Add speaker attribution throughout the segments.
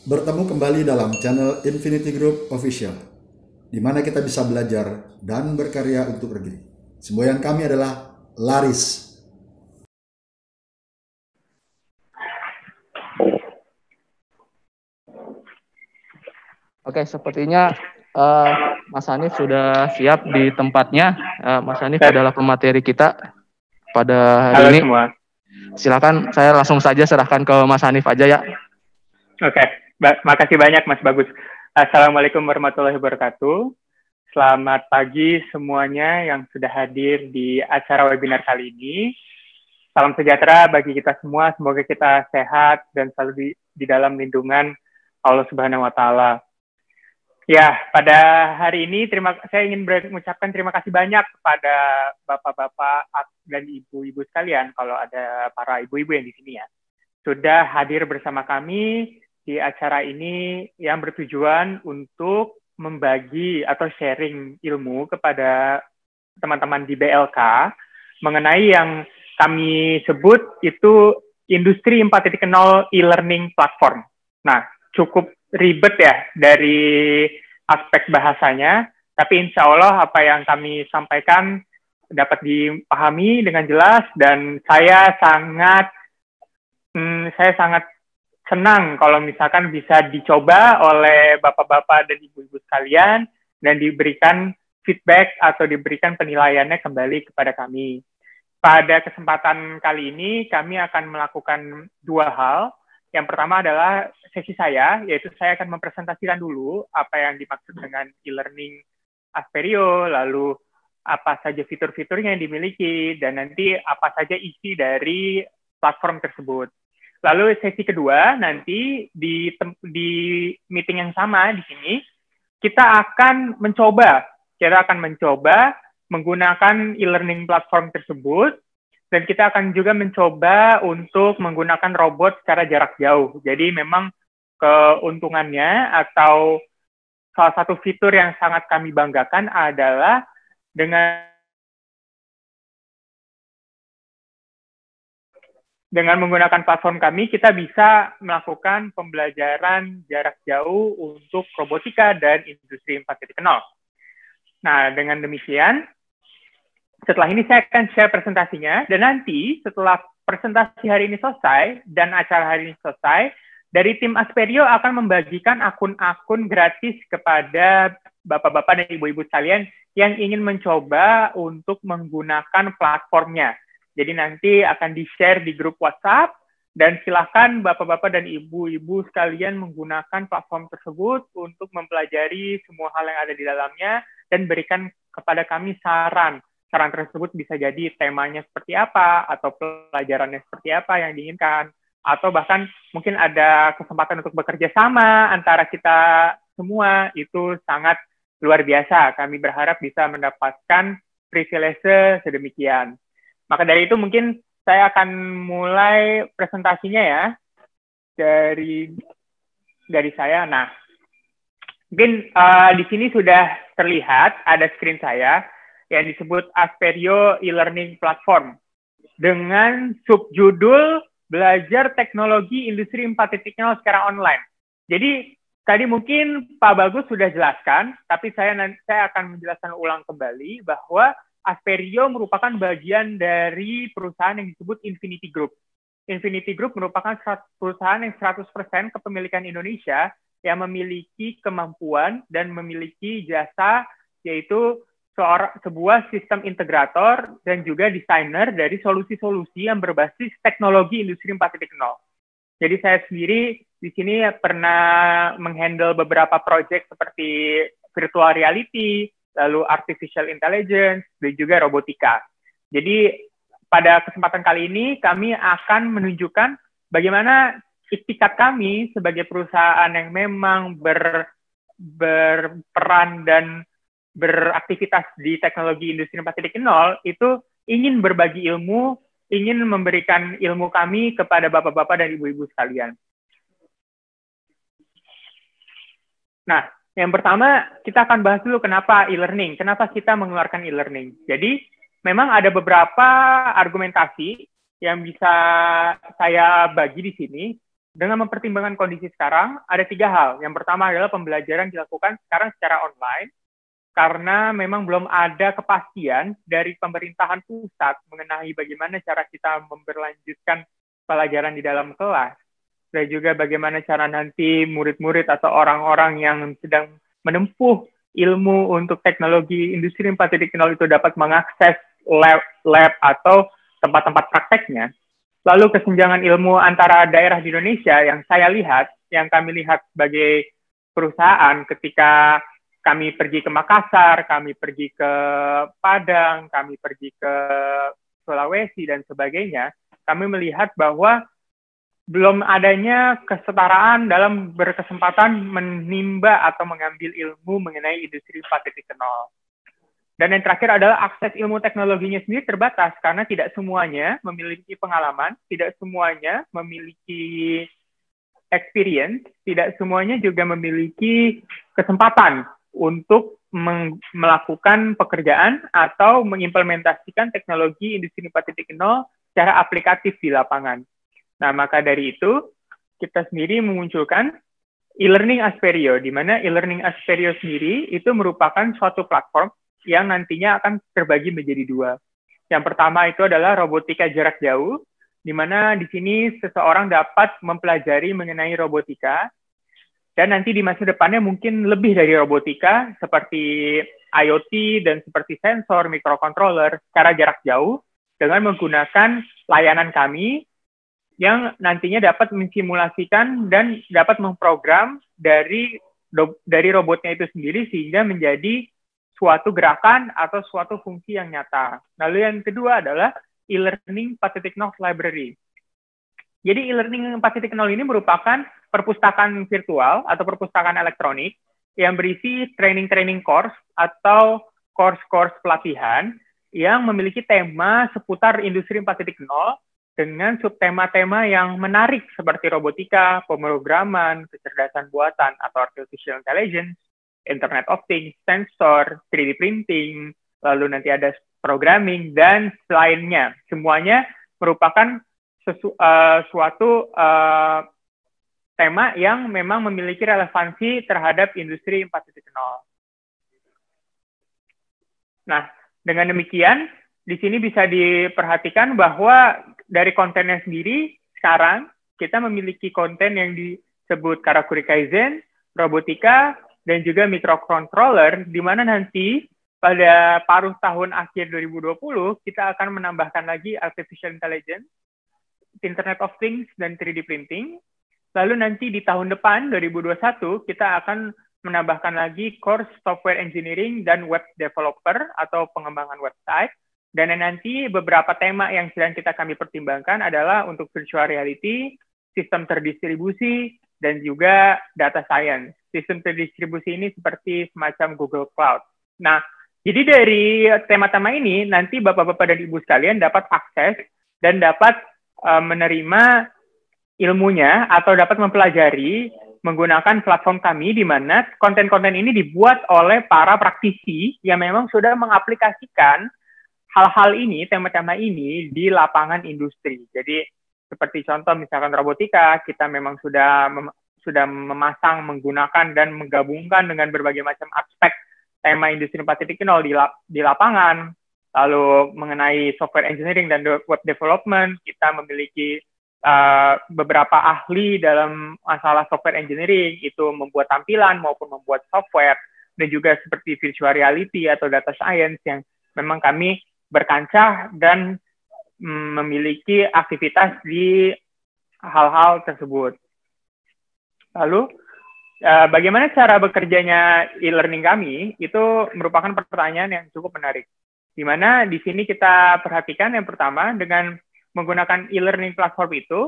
Speaker 1: Bertemu kembali dalam channel Infinity Group Official, di mana kita bisa belajar dan berkarya untuk negeri. Semboyan kami adalah laris.
Speaker 2: Oke, sepertinya Mas Hanif sudah siap di tempatnya. Mas Hanif adalah pemateri kita pada hari
Speaker 3: Halo
Speaker 2: ini.
Speaker 3: semua.
Speaker 2: Silakan, saya langsung saja serahkan ke Mas Hanif aja ya.
Speaker 3: Oke, makasih banyak Mas Bagus. Assalamualaikum warahmatullahi wabarakatuh. Selamat pagi semuanya yang sudah hadir di acara webinar kali ini. Salam sejahtera bagi kita semua. Semoga kita sehat dan selalu di dalam lindungan Allah Subhanahu wa Ta'ala. Ya, pada hari ini saya ingin mengucapkan terima kasih banyak kepada bapak-bapak dan ibu-ibu sekalian, kalau ada para ibu-ibu yang di sini ya, sudah hadir bersama kami di acara ini yang bertujuan untuk membagi atau sharing ilmu kepada teman-teman di BLK mengenai yang kami sebut itu Industri 4.0 e-learning platform. Nah, cukup ribet ya dari aspek bahasanya, tapi insya Allah apa yang kami sampaikan dapat dipahami dengan jelas, dan saya sangat senang kalau misalkan bisa dicoba oleh bapak-bapak dan ibu-ibu sekalian dan diberikan feedback atau diberikan penilaiannya kembali kepada kami. Pada kesempatan kali ini, kami akan melakukan dua hal. Yang pertama adalah sesi saya, yaitu saya akan mempresentasikan dulu apa yang dimaksud dengan e-learning Asperio, lalu apa saja fitur-fiturnya yang dimiliki, dan nanti apa saja isi dari platform tersebut. Lalu sesi kedua, nanti di meeting yang sama di sini, kita akan mencoba menggunakan e-learning platform tersebut, dan kita akan juga mencoba untuk menggunakan robot secara jarak jauh. Jadi memang keuntungannya atau salah satu fitur yang sangat kami banggakan adalah dengan menggunakan platform kami, kita bisa melakukan pembelajaran jarak jauh untuk robotika dan industri 4.0. Nah, dengan demikian, setelah ini saya akan share presentasinya, dan nanti setelah presentasi hari ini selesai dan acara hari ini selesai, dari tim Asperio akan membagikan akun-akun gratis kepada bapak-bapak dan ibu-ibu sekalian yang ingin mencoba untuk menggunakan platformnya. Jadi nanti akan di-share di grup WhatsApp, dan silakan bapak-bapak dan ibu-ibu sekalian menggunakan platform tersebut untuk mempelajari semua hal yang ada di dalamnya dan berikan kepada kami saran. Saran tersebut bisa jadi temanya seperti apa, atau pelajarannya seperti apa yang diinginkan, atau bahkan mungkin ada kesempatan untuk bekerja sama antara kita semua. Itu sangat luar biasa. Kami berharap bisa mendapatkan privilege sedemikian. Maka dari itu mungkin saya akan mulai presentasinya ya dari saya. Nah, mungkin di sini sudah terlihat ada screen saya yang disebut Asperio e-learning platform dengan subjudul Belajar Teknologi Industri 4.0 secara online. Jadi tadi mungkin Pak Bagus sudah jelaskan, tapi saya akan menjelaskan ulang kembali bahwa Asperio merupakan bagian dari perusahaan yang disebut Infinity Group. Infinity Group merupakan perusahaan yang 100% kepemilikan Indonesia yang memiliki kemampuan dan memiliki jasa, yaitu sebuah sistem integrator dan juga desainer dari solusi-solusi yang berbasis teknologi industri 4.0. Jadi saya sendiri di sini pernah menghandle beberapa proyek seperti virtual reality, lalu artificial intelligence, dan juga robotika. Jadi pada kesempatan kali ini kami akan menunjukkan bagaimana ikhtikat kami sebagai perusahaan yang memang berperan dan beraktivitas di teknologi industri 4.0 itu ingin berbagi ilmu, ingin memberikan ilmu kami kepada bapak-bapak dan ibu-ibu sekalian. Nah, yang pertama kita akan bahas dulu kenapa e-learning, kenapa kita mengeluarkan e-learning. Jadi memang ada beberapa argumentasi yang bisa saya bagi di sini. dengan mempertimbangkan kondisi sekarang, ada 3 hal. Yang pertama adalah pembelajaran dilakukan sekarang secara online, karena memang belum ada kepastian dari pemerintahan pusat mengenai bagaimana cara kita memberlanjutkan pelajaran di dalam kelas, dan juga bagaimana cara nanti murid-murid atau orang-orang yang sedang menempuh ilmu untuk teknologi industri 4.0 itu dapat mengakses lab atau tempat-tempat prakteknya. Lalu kesenjangan ilmu antara daerah di Indonesia yang saya lihat, yang kami lihat sebagai perusahaan ketika kami pergi ke Makassar, kami pergi ke Padang, kami pergi ke Sulawesi, dan sebagainya, kami melihat bahwa belum adanya kesetaraan dalam berkesempatan menimba atau mengambil ilmu mengenai industri 4.0. Dan yang terakhir adalah akses ilmu teknologinya sendiri terbatas, karena tidak semuanya memiliki pengalaman, tidak semuanya memiliki experience, tidak semuanya juga memiliki kesempatan untuk melakukan pekerjaan atau mengimplementasikan teknologi industri 4.0 secara aplikatif di lapangan. Nah, maka dari itu, kita sendiri memunculkan e-learning Asperio, di mana e-learning Asperio sendiri itu merupakan suatu platform yang nantinya akan terbagi menjadi 2. Yang pertama itu adalah robotika jarak jauh, di mana di sini seseorang dapat mempelajari mengenai robotika, dan nanti di masa depannya mungkin lebih dari robotika, seperti IoT dan seperti sensor, microcontroller, secara jarak jauh, dengan menggunakan layanan kami, yang nantinya dapat mensimulasikan dan dapat memprogram dari robotnya itu sendiri, sehingga menjadi suatu gerakan atau suatu fungsi yang nyata. Lalu yang kedua adalah e-learning 4.0 library. Jadi e-learning 4.0 ini merupakan perpustakaan virtual atau perpustakaan elektronik yang berisi training-training course atau course-course pelatihan yang memiliki tema seputar industri 4.0 dengan subtema-tema yang menarik seperti robotika, pemrograman, kecerdasan buatan atau artificial intelligence, Internet of Things, sensor, 3D printing, lalu nanti ada programming, dan lainnya. Semuanya merupakan suatu tema yang memang memiliki relevansi terhadap industri 4.0. Nah, dengan demikian, di sini bisa diperhatikan bahwa dari kontennya sendiri, sekarang kita memiliki konten yang disebut Karakuri Kaizen, robotika, dan juga microcontroller, di mana nanti pada paruh tahun akhir 2020, kita akan menambahkan lagi artificial intelligence, Internet of Things, dan 3D printing. Lalu nanti di tahun depan, 2021, kita akan menambahkan lagi course software engineering dan web developer atau pengembangan website. Dan nanti beberapa tema yang sedang kami pertimbangkan adalah untuk virtual reality, sistem terdistribusi, dan juga data science. Sistem terdistribusi ini seperti semacam Google Cloud. Nah, jadi dari tema-tema ini, nanti Bapak-Bapak dan Ibu sekalian dapat akses dan dapat menerima ilmunya atau dapat mempelajari menggunakan platform kami, di mana konten-konten ini dibuat oleh para praktisi yang memang sudah mengaplikasikan hal-hal ini, tema-tema ini di lapangan industri. Jadi seperti contoh misalkan robotika, kita memang sudah memasang, menggunakan, dan menggabungkan dengan berbagai macam aspek tema industri 4.0 di lapangan. Lalu mengenai software engineering dan web development, kita memiliki beberapa ahli dalam masalah software engineering, itu membuat tampilan maupun membuat software, dan juga seperti virtual reality atau data science yang memang kami berkancah dan memiliki aktivitas di hal-hal tersebut. Lalu, bagaimana cara bekerjanya e-learning kami, itu merupakan pertanyaan yang cukup menarik. Di mana di sini kita perhatikan yang pertama, dengan menggunakan e-learning platform itu,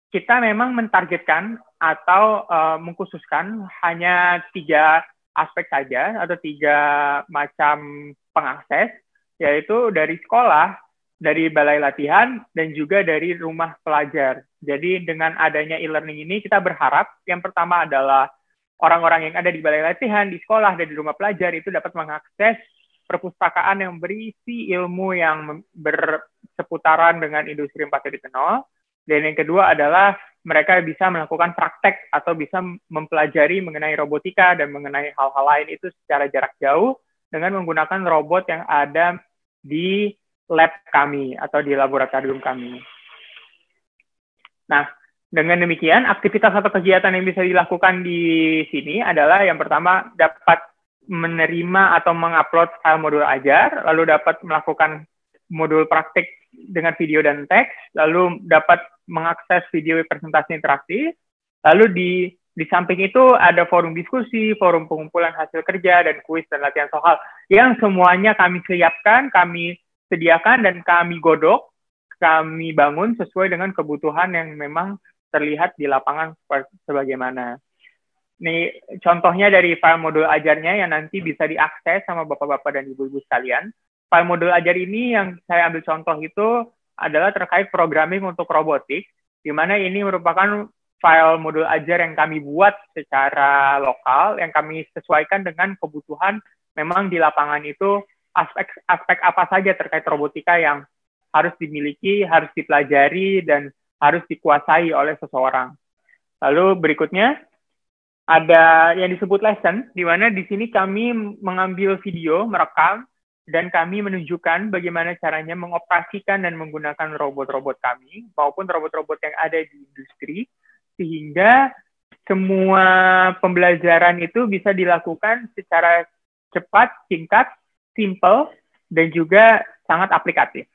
Speaker 3: kita memang mentargetkan atau mengkhususkan hanya 3 aspek saja atau 3 macam pengakses, yaitu dari sekolah, dari balai latihan, dan juga dari rumah pelajar. Jadi dengan adanya e-learning ini, kita berharap yang pertama adalah orang-orang yang ada di balai latihan, di sekolah, dan di rumah pelajar itu dapat mengakses perpustakaan yang berisi ilmu yang berseputaran dengan industri 4.0. Dan yang kedua adalah mereka bisa melakukan praktek atau bisa mempelajari mengenai robotika dan mengenai hal-hal lain itu secara jarak jauh dengan menggunakan robot yang ada di lab kami atau di laboratorium kami. Nah, dengan demikian, aktivitas atau kegiatan yang bisa dilakukan di sini adalah yang pertama dapat menerima atau mengupload file modul ajar, lalu dapat melakukan modul praktik dengan video dan teks, lalu dapat mengakses video presentasi interaktif, lalu di samping itu ada forum diskusi, forum pengumpulan hasil kerja, dan kuis dan latihan soal yang semuanya kami siapkan, kami sediakan, dan kami godok, kami bangun sesuai dengan kebutuhan yang memang terlihat di lapangan sebagaimana. Ini contohnya dari file modul ajarnya yang nanti bisa diakses sama bapak-bapak dan ibu-ibu sekalian. File modul ajar ini yang saya ambil contoh itu adalah terkait programming untuk robotik, di mana ini merupakan file modul ajar yang kami buat secara lokal, yang kami sesuaikan dengan kebutuhan memang di lapangan itu aspek apa saja terkait robotika yang harus dimiliki, harus dipelajari, dan harus dikuasai oleh seseorang. Lalu berikutnya, ada yang disebut lesson, di mana di sini kami mengambil video, merekam, dan kami menunjukkan bagaimana caranya mengoperasikan dan menggunakan robot-robot kami, maupun robot-robot yang ada di industri, sehingga semua pembelajaran itu bisa dilakukan secara cepat, singkat, simple, dan juga sangat aplikatif.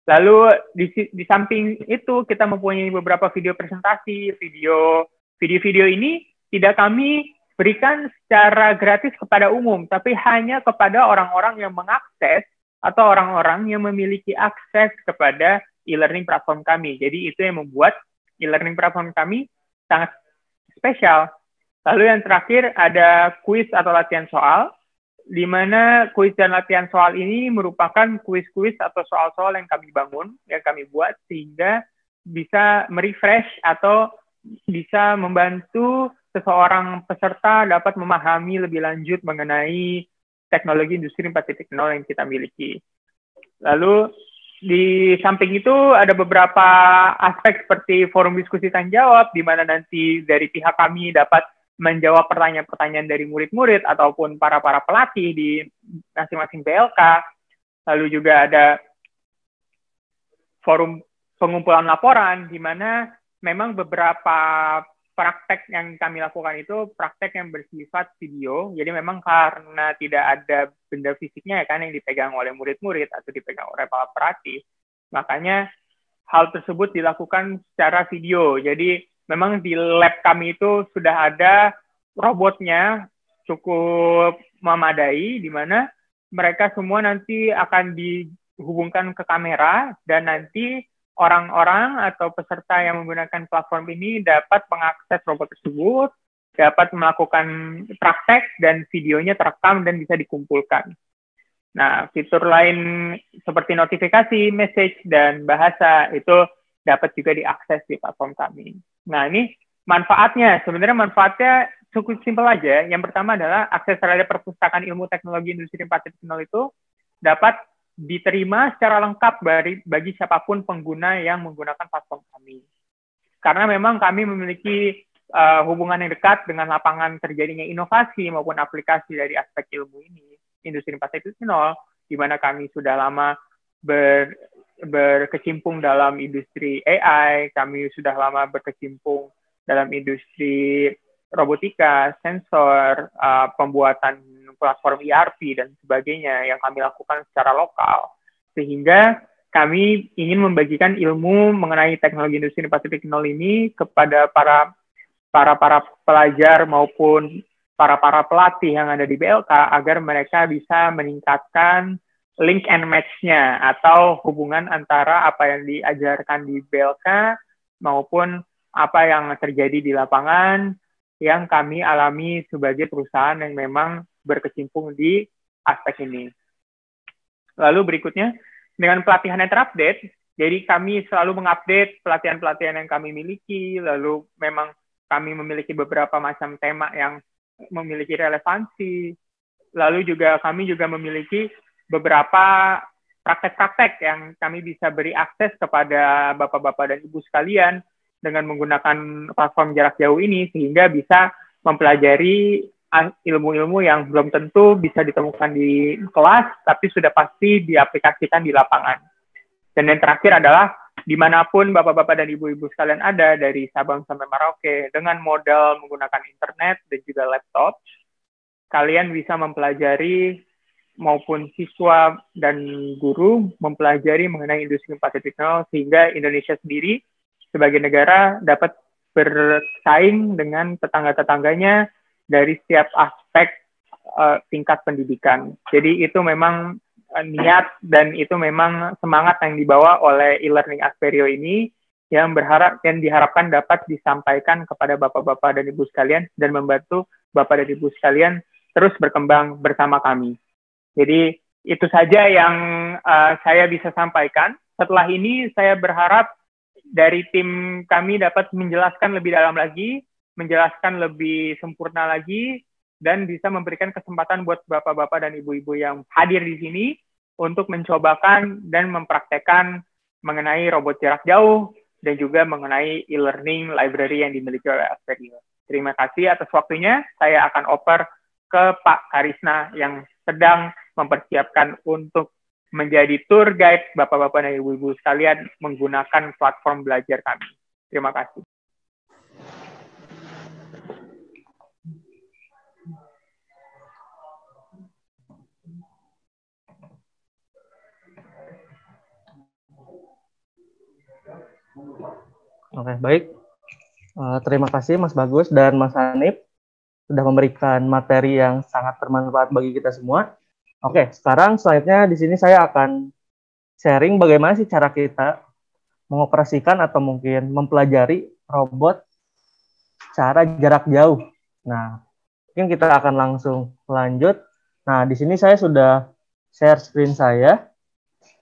Speaker 3: Lalu di samping itu kita mempunyai beberapa video presentasi, video-video ini tidak kami berikan secara gratis kepada umum, tapi hanya kepada orang-orang yang mengakses atau orang-orang yang memiliki akses kepada e-learning platform kami. Jadi itu yang membuat e-learning platform kami sangat spesial. Lalu yang terakhir ada kuis atau latihan soal, di mana kuis dan latihan soal ini merupakan kuis-kuis atau soal-soal yang kami bangun, yang kami buat, sehingga bisa merefresh atau bisa membantu seseorang peserta dapat memahami lebih lanjut mengenai teknologi industri 4.0 yang kita miliki. Lalu di samping itu ada beberapa aspek seperti forum diskusi tanya jawab, di mana nanti dari pihak kami dapat menjawab pertanyaan-pertanyaan dari murid-murid ataupun para pelatih di masing-masing BLK. Lalu juga ada forum pengumpulan laporan, di mana memang beberapa praktek yang kami lakukan itu praktek yang bersifat video. Jadi memang karena tidak ada benda fisiknya ya kan yang dipegang oleh murid-murid atau dipegang oleh para pelatih, makanya hal tersebut dilakukan secara video. Jadi memang di lab kami itu sudah ada robotnya cukup memadai, di mana mereka semua nanti akan dihubungkan ke kamera, dan nanti orang-orang atau peserta yang menggunakan platform ini dapat mengakses robot tersebut, dapat melakukan praktek, dan videonya terekam dan bisa dikumpulkan. Nah, fitur lain seperti notifikasi, message, dan bahasa itu dapat juga diakses di platform kami. Nah, ini manfaatnya. Sebenarnya manfaatnya cukup simpel aja. Yang pertama adalah akses terhadap perpustakaan ilmu teknologi industri 4.0 itu dapat diterima secara lengkap bagi siapapun pengguna yang menggunakan platform kami. Karena memang kami memiliki hubungan yang dekat dengan lapangan terjadinya inovasi maupun aplikasi dari aspek ilmu ini, industri 4.0, di mana kami sudah lama berkecimpung dalam industri AI, kami sudah lama berkecimpung dalam industri robotika, sensor, pembuatan platform ERP, dan sebagainya yang kami lakukan secara lokal. Sehingga kami ingin membagikan ilmu mengenai teknologi industri 4.0 ini kepada para pelajar maupun para pelatih yang ada di BLK, agar mereka bisa meningkatkan link and match-nya atau hubungan antara apa yang diajarkan di BLK maupun apa yang terjadi di lapangan yang kami alami sebagai perusahaan yang memang berkecimpung di aspek ini. Lalu berikutnya, dengan pelatihan yang terupdate, jadi kami selalu mengupdate pelatihan-pelatihan yang kami miliki, lalu memang kami memiliki beberapa macam tema yang memiliki relevansi, lalu juga kami juga memiliki beberapa praktek-praktek yang kami bisa beri akses kepada bapak-bapak dan ibu sekalian, dengan menggunakan platform jarak jauh ini, sehingga bisa mempelajari ilmu-ilmu yang belum tentu bisa ditemukan di kelas, tapi sudah pasti diaplikasikan di lapangan. Dan yang terakhir adalah, dimanapun bapak-bapak dan ibu-ibu sekalian ada, dari Sabang sampai Merauke, dengan modal menggunakan internet dan juga laptop, kalian bisa mempelajari, maupun siswa dan guru mempelajari mengenai industri 4.0, sehingga Indonesia sendiri sebagai negara dapat bersaing dengan tetangga-tetangganya dari setiap aspek tingkat pendidikan. Jadi itu memang niat dan itu memang semangat yang dibawa oleh e-learning Asperio ini, yang diharapkan dapat disampaikan kepada bapak-bapak dan ibu sekalian dan membantu bapak dan ibu sekalian terus berkembang bersama kami. Jadi itu saja yang saya bisa sampaikan. Setelah ini saya berharap dari tim kami dapat menjelaskan lebih dalam lagi, menjelaskan lebih sempurna lagi, dan bisa memberikan kesempatan buat bapak-bapak dan ibu-ibu yang hadir di sini untuk mencobakan dan mempraktekkan mengenai robot jarak jauh dan juga mengenai e-learning library yang dimiliki oleh Asperio. Terima kasih atas waktunya. Saya akan oper ke Pak Karisna yang sedang mempersiapkan untuk menjadi tour guide bapak-bapak dan ibu-ibu sekalian menggunakan platform belajar kami. Terima kasih.
Speaker 2: Oke, baik. Terima kasih Mas Bagus dan Mas Hanif sudah memberikan materi yang sangat bermanfaat bagi kita semua. Oke, sekarang selanjutnya di sini saya akan sharing bagaimana sih cara kita mengoperasikan atau mungkin mempelajari robot secara jarak jauh. Nah, mungkin kita akan langsung lanjut. Nah, di sini saya sudah share screen saya.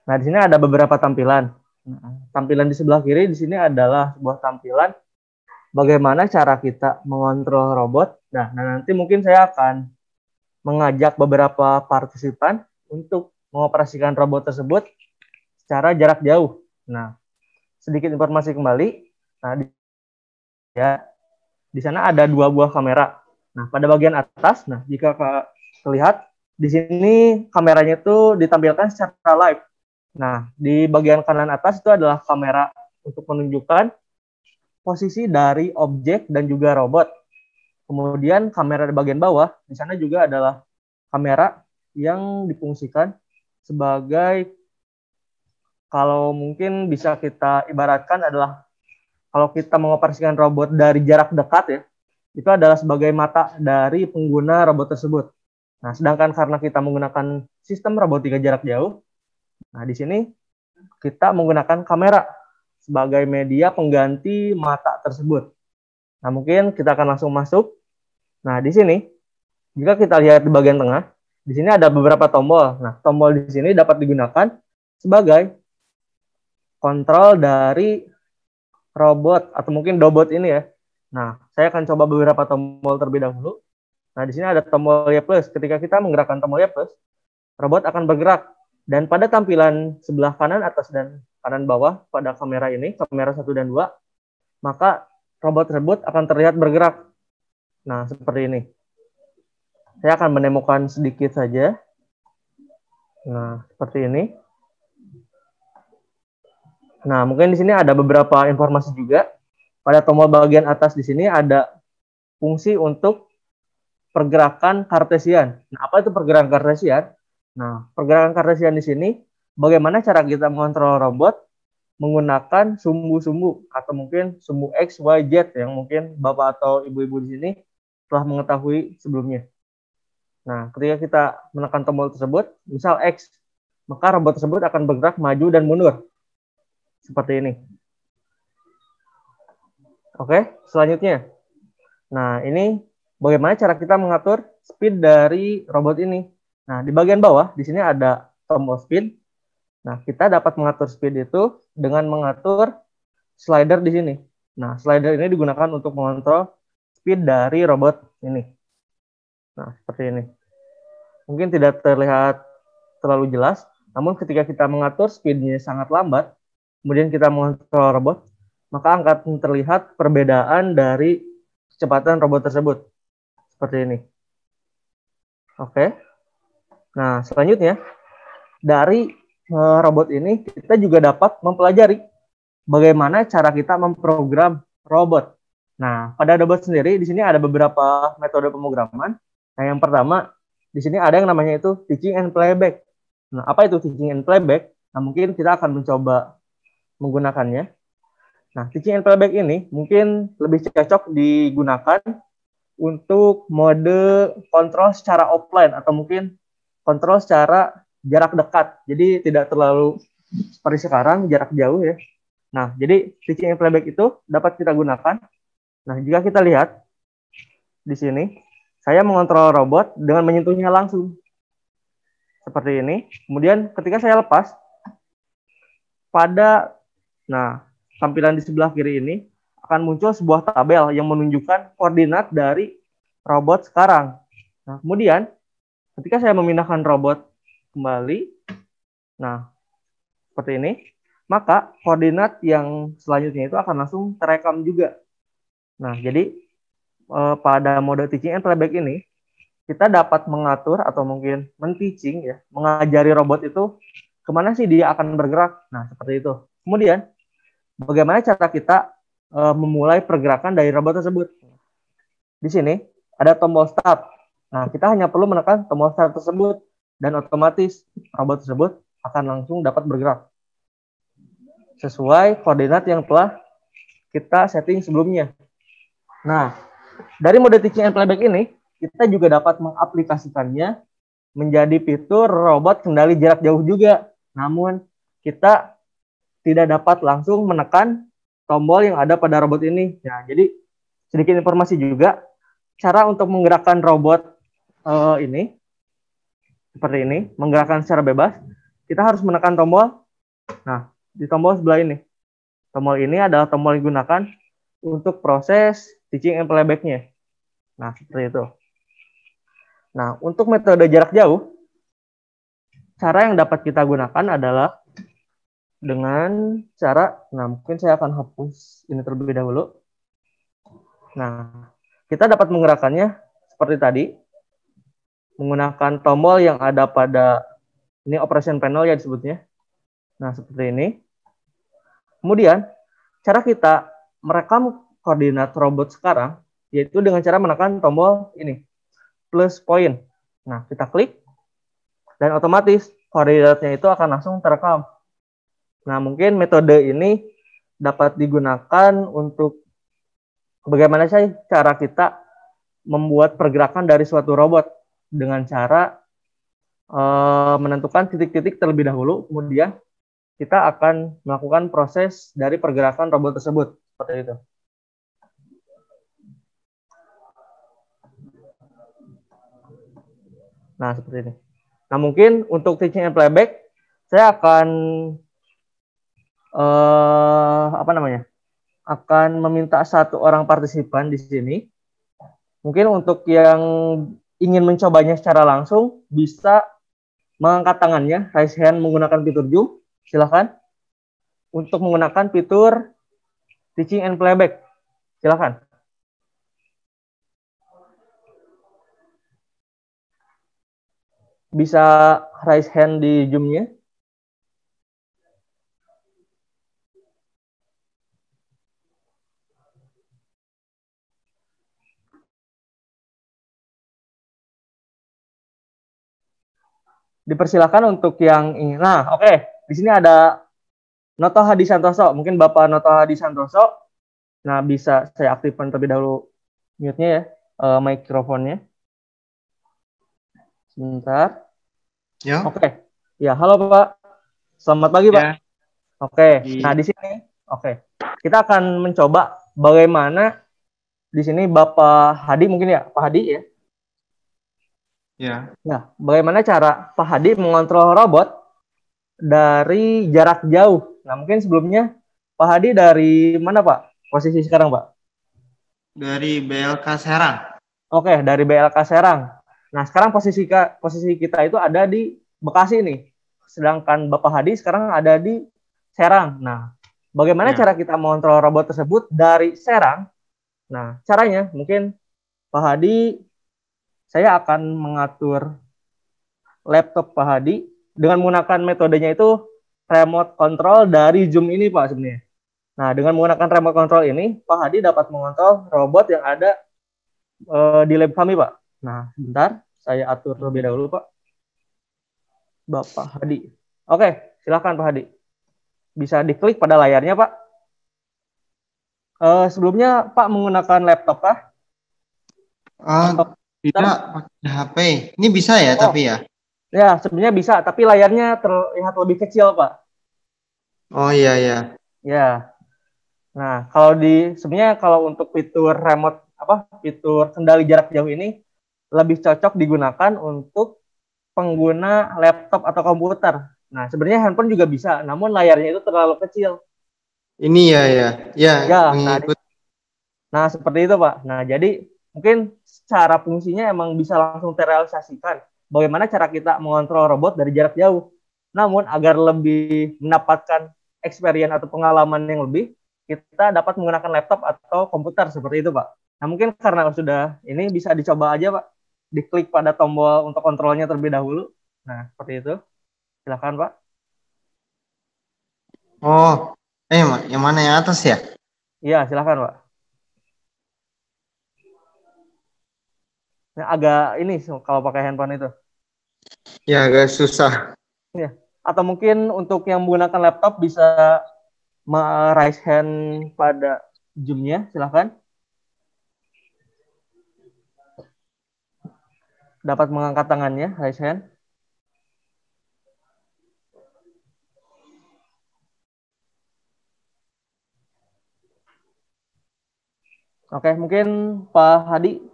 Speaker 2: Nah, di sini ada beberapa tampilan. Nah, tampilan di sebelah kiri di sini adalah sebuah tampilan bagaimana cara kita mengontrol robot. Nah, nanti mungkin saya akan mengajak beberapa partisipan untuk mengoperasikan robot tersebut secara jarak jauh. Nah, sedikit informasi kembali. Nah, di sana ada 2 buah kamera. Nah, pada bagian atas, nah jika terlihat di sini kameranya itu ditampilkan secara live. Nah, di bagian kanan atas itu adalah kamera untuk menunjukkan posisi dari objek dan juga robot. Kemudian kamera di bagian bawah, di sana juga adalah kamera yang difungsikan sebagai, kalau mungkin bisa kita ibaratkan adalah kalau kita mengoperasikan robot dari jarak dekat ya, itu adalah sebagai mata dari pengguna robot tersebut. Nah, sedangkan karena kita menggunakan sistem robotika jarak jauh, nah di sini kita menggunakan kamera sebagai media pengganti mata tersebut. Nah, mungkin kita akan langsung masuk. Nah, di sini, jika kita lihat di bagian tengah, di sini ada beberapa tombol. Nah, tombol di sini dapat digunakan sebagai kontrol dari robot atau mungkin dobot ini ya. Nah, saya akan coba beberapa tombol terlebih dahulu. Nah, di sini ada tombol Y+. Ketika kita menggerakkan tombol Y+, robot akan bergerak. Dan pada tampilan sebelah kanan atas dan kanan bawah pada kamera ini, kamera 1 dan 2, maka robot tersebut akan terlihat bergerak. Nah, seperti ini. Saya akan menemukan sedikit saja. Nah, seperti ini. Nah, mungkin di sini ada beberapa informasi juga. Pada tombol bagian atas di sini ada fungsi untuk pergerakan Cartesian. Nah, apa itu pergerakan Cartesian? Nah, pergerakan Cartesian di sini, bagaimana cara kita mengontrol robot menggunakan sumbu-sumbu atau mungkin sumbu X, Y, Z yang mungkin Bapak atau Ibu-ibu di sini telah mengetahui sebelumnya. Nah, ketika kita menekan tombol tersebut, misal X, maka robot tersebut akan bergerak maju dan mundur. Seperti ini. Oke, selanjutnya. Nah, ini bagaimana cara kita mengatur speed dari robot ini. Nah, di bagian bawah, di sini ada tombol speed. Nah, kita dapat mengatur speed itu dengan mengatur slider di sini. Nah, slider ini digunakan untuk mengontrol speed dari robot ini. Nah, seperti ini. Mungkin tidak terlihat terlalu jelas, namun ketika kita mengatur speednya sangat lambat, kemudian kita mengontrol robot, maka akan terlihat perbedaan dari kecepatan robot tersebut. Seperti ini. Oke. Nah, selanjutnya, dari robot ini, kita juga dapat mempelajari bagaimana cara kita memprogram robot. Nah, pada robot sendiri, di sini ada beberapa metode pemrograman. Nah, yang pertama, di sini ada yang namanya itu teaching and playback. Nah, apa itu teaching and playback? Nah, mungkin kita akan mencoba menggunakannya. Nah, teaching and playback ini mungkin lebih cocok digunakan untuk mode kontrol secara offline atau mungkin kontrol secara jarak dekat. Jadi tidak terlalu seperti sekarang jarak jauh ya. Nah, jadi teaching and playback itu dapat kita gunakan. Nah, jika kita lihat di sini, saya mengontrol robot dengan menyentuhnya langsung. Seperti ini. Kemudian ketika saya lepas, tampilan di sebelah kiri ini akan muncul sebuah tabel yang menunjukkan koordinat dari robot sekarang. Nah, kemudian ketika saya memindahkan robot kembali, nah, seperti ini, maka koordinat yang selanjutnya itu akan langsung terekam juga. Nah, jadi pada mode teaching and playback ini, kita dapat mengatur atau mungkin men-teaching ya, mengajari robot itu kemana sih dia akan bergerak. Nah, seperti itu. Kemudian, bagaimana cara kita memulai pergerakan dari robot tersebut. Di sini ada tombol start. Nah, kita hanya perlu menekan tombol start tersebut dan otomatis robot tersebut akan langsung dapat bergerak sesuai koordinat yang telah kita setting sebelumnya. Nah, dari mode teaching and playback ini, kita juga dapat mengaplikasikannya menjadi fitur robot kendali jarak jauh juga. Namun, kita tidak dapat langsung menekan tombol yang ada pada robot ini. Nah, jadi sedikit informasi juga, cara untuk menggerakkan robot ini, seperti ini, menggerakkan secara bebas, kita harus menekan tombol. Nah, di tombol sebelah ini. Tombol ini adalah tombol yang digunakan untuk proses teaching and playback-nya. Nah, seperti itu. Nah, untuk metode jarak jauh, cara yang dapat kita gunakan adalah dengan cara, mungkin saya akan hapus ini terlebih dahulu. Nah, kita dapat menggerakkannya seperti tadi, menggunakan tombol yang ada pada, ini operation panel ya disebutnya. Nah, seperti ini. Kemudian, cara kita merekam koordinat robot sekarang, yaitu dengan cara menekan tombol ini, plus point. Nah, kita klik, dan otomatis koordinatnya itu akan langsung terekam. Nah, mungkin metode ini dapat digunakan untuk bagaimana sih cara kita membuat pergerakan dari suatu robot dengan cara menentukan titik-titik terlebih dahulu, kemudian kita akan melakukan proses dari pergerakan robot tersebut. Seperti itu. Nah, seperti ini. Nah, mungkin untuk teaching and playback, saya akan akan meminta satu orang partisipan di sini. Mungkin untuk yang ingin mencobanya secara langsung, bisa mengangkat tangannya, raise hand menggunakan fitur Zoom. Silakan. Untuk menggunakan fitur teaching and playback. Silakan. Bisa raise hand di Zoom-nya. Dipersilakan untuk yang ingin. Nah, oke. Di sini ada Noto Hadi Santoso. Mungkin Bapak Noto Hadi Santoso. Nah, bisa saya aktifkan terlebih dahulu mute-nya ya, mikrofonnya. Sebentar.
Speaker 4: Ya.
Speaker 2: Oke. Ya, halo Pak. Selamat pagi, Pak.
Speaker 4: Ya.
Speaker 2: Oke. Nah, di sini kita akan mencoba bagaimana di sini Bapak Hadi mungkin ya, Pak Hadi ya.
Speaker 4: Ya.
Speaker 2: Nah, bagaimana cara Pak Hadi mengontrol robot dari jarak jauh? Nah, mungkin sebelumnya Pak Hadi dari mana, Pak? Posisi sekarang, Pak?
Speaker 4: Dari BLK Serang.
Speaker 2: Oke, dari BLK Serang. Nah, sekarang posisi kita itu ada di Bekasi nih. Sedangkan Bapak Hadi sekarang ada di Serang. Nah, Bagaimana
Speaker 4: Ya.
Speaker 2: cara kita mengontrol robot tersebut dari Serang? Nah, caranya mungkin Pak Hadi, saya akan mengatur laptop Pak Hadi dengan menggunakan metodenya itu remote control dari Zoom ini Pak sebenarnya. Nah, dengan menggunakan remote control ini, Pak Hadi dapat mengontrol robot yang ada di lab kami, Pak. Nah, sebentar, saya atur terlebih dahulu, Pak. Bapak Hadi. Oke, silakan Pak Hadi. Bisa diklik pada layarnya, Pak. Sebelumnya Pak menggunakan laptop, Pak? Atau
Speaker 4: Tidak pakai HP. Ini bisa ya,
Speaker 2: oh,
Speaker 4: tapi ya.
Speaker 2: ya, sebenarnya bisa, tapi layarnya terlihat lebih kecil, Pak.
Speaker 4: Oh iya ya.
Speaker 2: Ya. Nah, sebenarnya kalau untuk fitur remote fitur kendali jarak jauh ini lebih cocok digunakan untuk pengguna laptop atau komputer. Nah, sebenarnya handphone juga bisa, namun layarnya itu terlalu kecil.
Speaker 4: Ini ya ya. Ya,
Speaker 2: Ya,
Speaker 4: mengikut.
Speaker 2: nah seperti itu, Pak. Nah, jadi mungkin secara fungsinya emang bisa langsung terrealisasikan. Bagaimana cara kita mengontrol robot dari jarak jauh. Namun, agar lebih mendapatkan experience atau pengalaman yang lebih, kita dapat menggunakan laptop atau komputer seperti itu, Pak. Nah, mungkin karena sudah ini bisa dicoba aja, Pak. Diklik pada tombol untuk kontrolnya terlebih dahulu. Nah, seperti itu. Silakan, Pak.
Speaker 4: Oh, yang mana yang atas ya?
Speaker 2: Iya, silakan, Pak. Nah, agak ini kalau pakai handphone itu.
Speaker 4: Ya, agak susah.
Speaker 2: Ya. Atau mungkin untuk yang menggunakan laptop bisa raise hand pada Zoom-nya, silakan. Dapat mengangkat tangannya, raise hand. Oke, mungkin Pak Hadi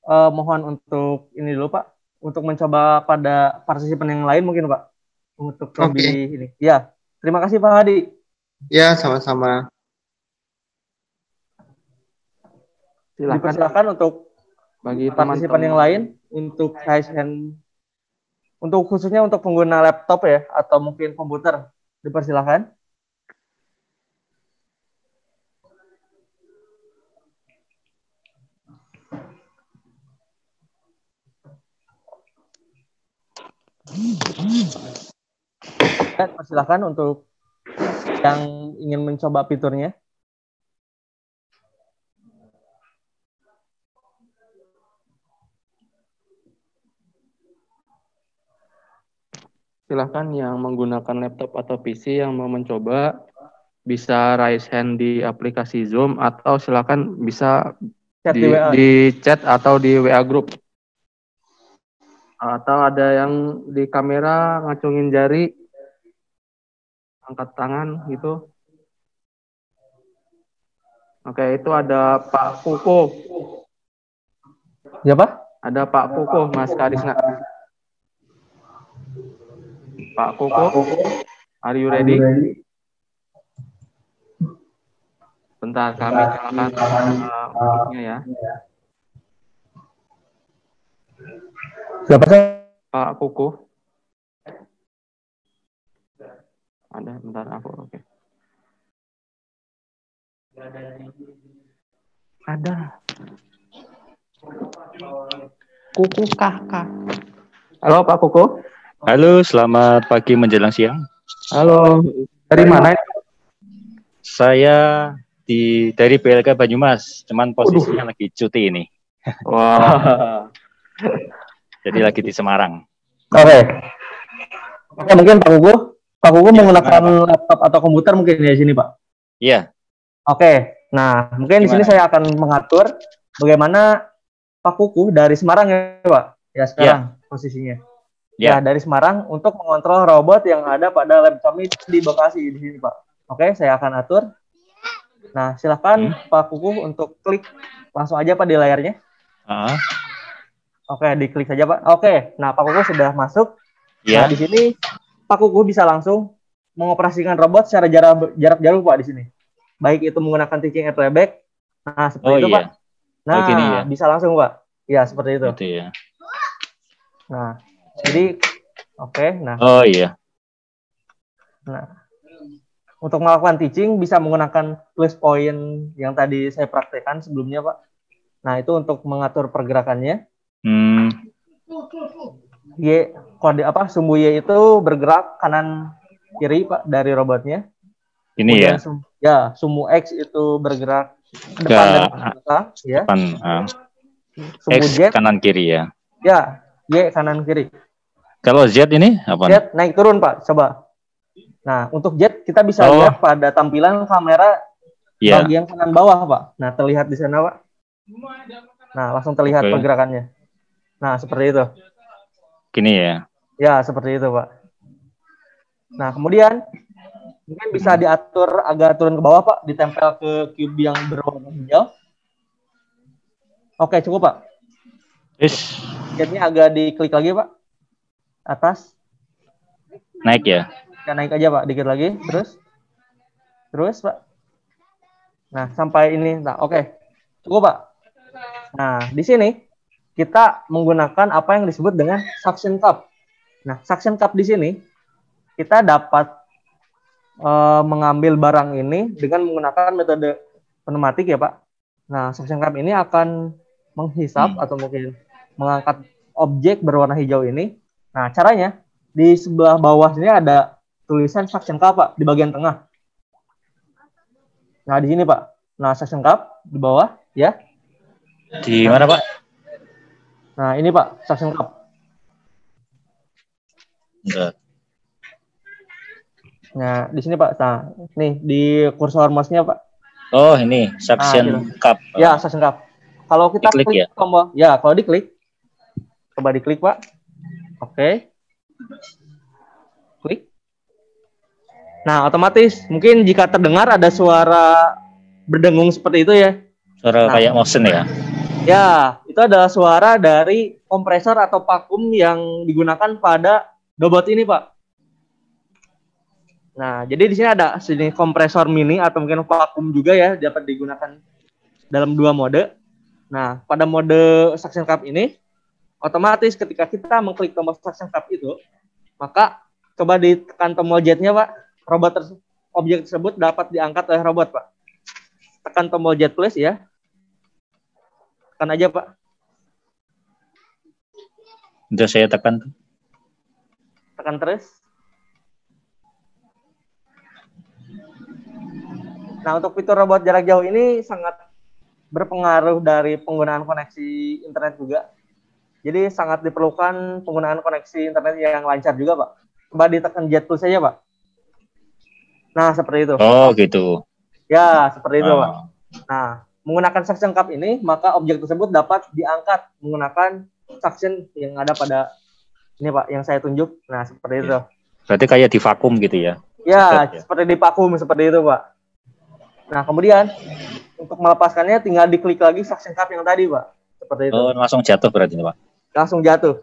Speaker 2: mohon untuk ini dulu Pak, untuk mencoba pada partisipan yang lain mungkin Pak, untuk lebih
Speaker 4: Oke.
Speaker 2: ini. Ya, terima kasih Pak Hadi.
Speaker 4: Ya, sama-sama.
Speaker 5: Silakan
Speaker 2: Dipersilakan untuk
Speaker 5: bagi
Speaker 2: partisipan
Speaker 5: teman-teman
Speaker 2: yang lain untuk raise hand, untuk khususnya untuk pengguna laptop ya, atau mungkin komputer. Dipersilakan. Dan persilahkan untuk yang ingin mencoba fiturnya.
Speaker 5: silahkan yang menggunakan laptop atau PC yang mau mencoba bisa raise hand di aplikasi Zoom atau silakan bisa
Speaker 2: Chat di WA.
Speaker 5: di chat atau di WA group. Atau ada yang di kamera ngacungin jari, angkat tangan gitu. Oke, itu ada Pak Kuku.
Speaker 2: Siapa?
Speaker 5: Ada Pak Kuku, Mas Karisna. Pak Kuku, are you ready? Bentar, kami nyalakan mic-nya ya.
Speaker 2: Siapa sih?
Speaker 5: Pak Kuku. Ada, bentar aku, oke. Ada. Kuku kakak. Halo Pak Kuku.
Speaker 6: Halo, selamat pagi menjelang siang.
Speaker 5: Halo, dari mana?
Speaker 6: Saya dari PLK Banyumas, cuman posisinya lagi cuti ini.
Speaker 5: Wah.
Speaker 6: Jadi lagi di Semarang.
Speaker 2: Oke. Oke, mungkin Pak Kuku
Speaker 6: Ya,
Speaker 2: menggunakan
Speaker 6: gimana,
Speaker 2: laptop atau komputer mungkin di sini, Pak.
Speaker 6: Iya,
Speaker 2: Oke. Nah, mungkin di sini
Speaker 6: Gimana?
Speaker 2: saya akan mengatur bagaimana Pak Kuku dari Semarang ya, Pak. Ya, sekarang posisinya. Ya,
Speaker 6: ya.
Speaker 2: dari Semarang untuk mengontrol robot yang ada pada lab kami di Bekasi di sini, Pak. Oke, saya akan atur. Nah, silahkan Pak Kuku untuk klik langsung aja Pak di layarnya.
Speaker 6: Ah,
Speaker 2: Oke, diklik saja Pak. Oke, nah Pak Kuku sudah masuk.
Speaker 6: ya.
Speaker 2: Nah, di sini Pak Kuku bisa langsung mengoperasikan robot secara jarak jauh Pak di sini. Baik itu menggunakan teaching and playback. Nah, seperti
Speaker 6: Oh
Speaker 2: itu
Speaker 6: iya,
Speaker 2: Pak. Nah,
Speaker 6: gini ya.
Speaker 2: bisa langsung Pak. Ya, seperti itu.
Speaker 6: Gitu ya.
Speaker 2: Nah, jadi oke, nah.
Speaker 6: Oh iya.
Speaker 2: Nah, Untuk melakukan teaching bisa menggunakan plus point yang tadi saya praktekkan sebelumnya, Pak. Nah, itu untuk mengatur pergerakannya. Sumbu Y itu bergerak kanan kiri, Pak, dari robotnya.
Speaker 6: Ini
Speaker 2: Kemudian
Speaker 6: ya.
Speaker 2: sumbu X itu bergerak ke depan dan ke belakang, ya.
Speaker 6: Depan,
Speaker 2: Sumbu
Speaker 6: X
Speaker 2: Z
Speaker 6: kanan kiri ya.
Speaker 2: ya, Y kanan kiri.
Speaker 6: Kalau Z ini apa?
Speaker 2: Z naik turun, Pak. Coba. Nah, untuk Z kita bisa lihat pada tampilan kamera bagian kanan bawah, Pak. Nah, terlihat di sana, Pak. Nah, langsung terlihat pergerakannya. Nah, seperti itu.
Speaker 6: Gini ya.
Speaker 2: Ya, seperti itu, Pak. Nah, kemudian mungkin bisa diatur agak turun ke bawah, Pak, ditempel ke cube yang berwarna hijau. Oke, cukup, Pak. Z-nya agak diklik lagi, Pak. Atas.
Speaker 6: Naik ya.
Speaker 2: Ya, naik aja, Pak, dikit lagi, terus, Pak. Nah, sampai ini, nah, oke, cukup, Pak. Nah, di sini kita menggunakan apa yang disebut dengan suction cup. Nah, suction cup di sini kita dapat mengambil barang ini dengan menggunakan metode pneumatik ya, Pak. Nah, suction cup ini akan menghisap atau mungkin mengangkat objek berwarna hijau ini. Nah, caranya di sebelah bawah sini ada tulisan suction cup, Pak, di bagian tengah. Nah, di sini, Pak. Nah, suction cup di bawah, ya.
Speaker 6: Di mana, Pak?
Speaker 2: Nah, ini, Pak, suction cup.
Speaker 6: Enggak.
Speaker 2: Nah, di sini, Pak. Nah, nih di kursor mouse-nya, Pak.
Speaker 6: Oh, ini suction cup.
Speaker 2: Ya, suction cup. Kalau kita klik tombol, ya, kalau diklik, coba diklik, Pak. Oke. Klik. Nah, otomatis mungkin jika terdengar ada suara berdengung seperti itu ya.
Speaker 6: Suara kayak motion ya.
Speaker 2: Ya, itu adalah suara dari kompresor atau vakum yang digunakan pada robot ini, Pak. Nah, jadi di sini ada sini kompresor mini atau mungkin vakum juga ya, dapat digunakan dalam 2 mode. Nah, pada mode suction cup ini otomatis ketika kita mengklik tombol suction cup itu, maka coba ditekan tombol Z-nya, Pak. Objek tersebut dapat diangkat oleh robot, Pak. Tekan tombol Z plus ya. Tekan aja, Pak.
Speaker 6: Udah saya tekan.
Speaker 2: Tekan terus. Nah, untuk fitur robot jarak jauh ini sangat berpengaruh dari penggunaan koneksi internet juga. Jadi sangat diperlukan penggunaan koneksi internet yang lancar juga, Pak. Coba ditekan Z plus saja, Pak. Nah, seperti itu.
Speaker 6: Oh, gitu.
Speaker 2: Ya, seperti itu, Pak. Nah, menggunakan suction cup ini, maka objek tersebut dapat diangkat menggunakan suction yang ada pada ini, Pak, yang saya tunjuk. Nah, seperti itu.
Speaker 6: Berarti kayak di vakum gitu ya?
Speaker 2: Ya, seperti di vakum, seperti itu, Pak. Nah, kemudian untuk melepaskannya tinggal diklik lagi suction cup yang tadi, Pak. Seperti itu.
Speaker 6: Oh, langsung jatuh berarti, Pak?
Speaker 2: Langsung jatuh.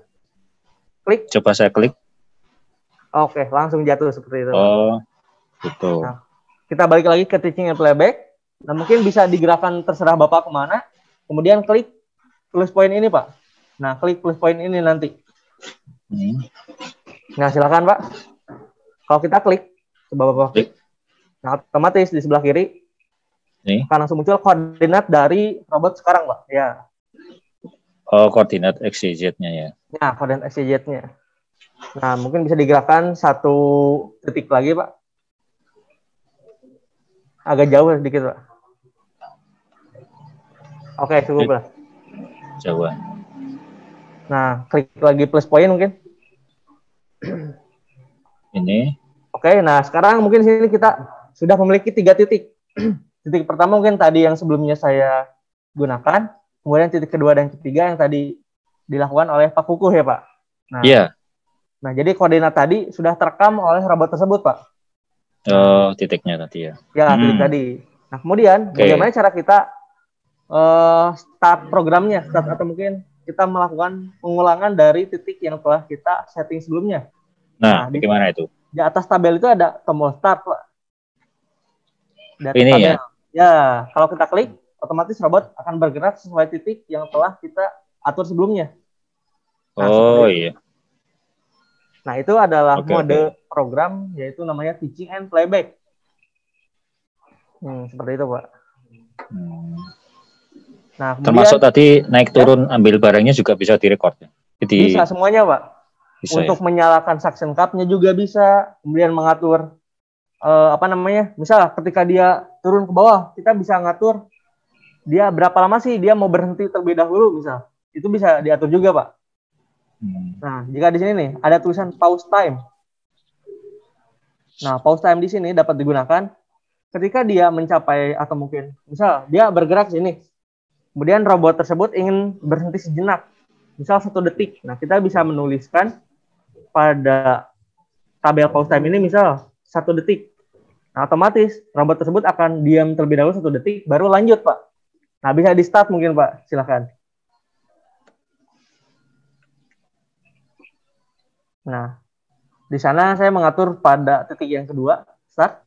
Speaker 2: Klik.
Speaker 6: Coba saya klik.
Speaker 2: Oke, langsung jatuh seperti itu.
Speaker 6: Oh, gitu.
Speaker 2: Nah, kita balik lagi ke teaching and playback. Nah, mungkin bisa digerakkan terserah Bapak kemana. Kemudian klik plus point ini, Pak. Nah, klik plus point ini nanti. Nah, silakan, Pak. Kalau kita klik, coba Bapak klik. Nah, otomatis di sebelah kiri akan langsung muncul koordinat dari robot sekarang, Pak. Ya.
Speaker 6: Oh, koordinat X, Y, Z-nya ya.
Speaker 2: Nah, koordinat X, Y, Z-nya. Nah, mungkin bisa digerakkan 1 titik lagi, Pak. Agak jauh sedikit, Pak. Oke, cukup lah.
Speaker 6: Coba.
Speaker 2: Nah, klik lagi plus point mungkin.
Speaker 6: Ini.
Speaker 2: Oke, nah sekarang mungkin sini kita sudah memiliki 3 titik. Titik pertama mungkin tadi yang sebelumnya saya gunakan. Kemudian titik kedua dan ketiga yang tadi dilakukan oleh Pak Kukuh ya, Pak. Nah, nah, jadi koordinat tadi sudah terekam oleh robot tersebut, Pak.
Speaker 6: Oh, titiknya tadi ya.
Speaker 2: Ya, titik tadi. Nah, kemudian bagaimana cara kita start programnya, atau mungkin kita melakukan pengulangan dari titik yang telah kita setting sebelumnya.
Speaker 6: Nah, bagaimana itu?
Speaker 2: Di atas tabel itu ada tombol start, Pak.
Speaker 6: Ini tabel. Ya?
Speaker 2: Ya, kalau kita klik, otomatis robot akan bergerak sesuai titik yang telah kita atur sebelumnya. Nah,
Speaker 6: oh iya.
Speaker 2: Nah, itu adalah mode program, yaitu namanya teaching and playback. Seperti itu, Pak. Nah,
Speaker 6: Termasuk
Speaker 2: kemudian
Speaker 6: tadi naik turun ambil barangnya juga bisa direkord ya? Jadi
Speaker 2: bisa semuanya, Pak.
Speaker 6: bisa
Speaker 2: Untuk
Speaker 6: ya?
Speaker 2: menyalakan suction cup-nya juga bisa, kemudian mengatur misal ketika dia turun ke bawah, kita bisa ngatur dia berapa lama sih dia mau berhenti terlebih dahulu, misal. Itu bisa diatur juga, Pak. Nah, jika di sini nih ada tulisan pause time. Nah, pause time di sini dapat digunakan ketika dia mencapai atau mungkin misal dia bergerak sini. Kemudian robot tersebut ingin berhenti sejenak. Misal 1 detik. Nah, kita bisa menuliskan pada tabel pause time ini misal 1 detik. Nah, otomatis robot tersebut akan diam terlebih dahulu 1 detik baru lanjut, Pak. Nah, bisa di start mungkin, Pak. Silakan. Nah, di sana saya mengatur pada titik yang kedua, start.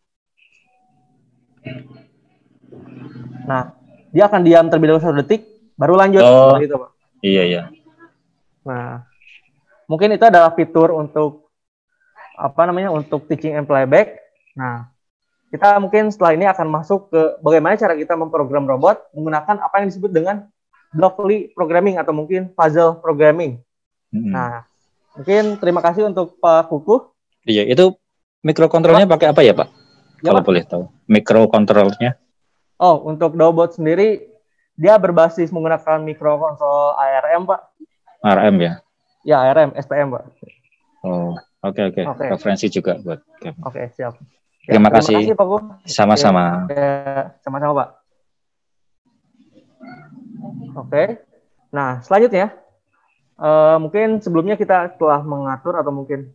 Speaker 2: Nah, dia akan diam terlebih dahulu 1 detik, baru lanjut. Seperti itu, Pak.
Speaker 6: Iya.
Speaker 2: Nah, mungkin itu adalah fitur untuk untuk teaching and playback. Nah, kita mungkin setelah ini akan masuk ke bagaimana cara kita memprogram robot menggunakan apa yang disebut dengan blockly programming atau mungkin puzzle programming. Nah, mungkin terima kasih untuk Pak Kukuh.
Speaker 6: Iya, itu microcontrolnya pakai apa ya, Pak?
Speaker 2: Ya,
Speaker 6: kalau
Speaker 2: Pak.
Speaker 6: boleh tahu. Microcontrolnya?
Speaker 2: Oh, untuk Dobot sendiri dia berbasis menggunakan microcontrol ARM, Pak.
Speaker 6: ARM ya?
Speaker 2: Ya, ARM, STM, Pak.
Speaker 6: Oh, oke. Referensi juga buat.
Speaker 2: Oke, siap.
Speaker 6: Terima kasih,
Speaker 2: Pak Kuh.
Speaker 6: Sama-sama.
Speaker 2: Sama-sama, Pak. Oke. Nah, selanjutnya mungkin sebelumnya kita telah mengatur atau mungkin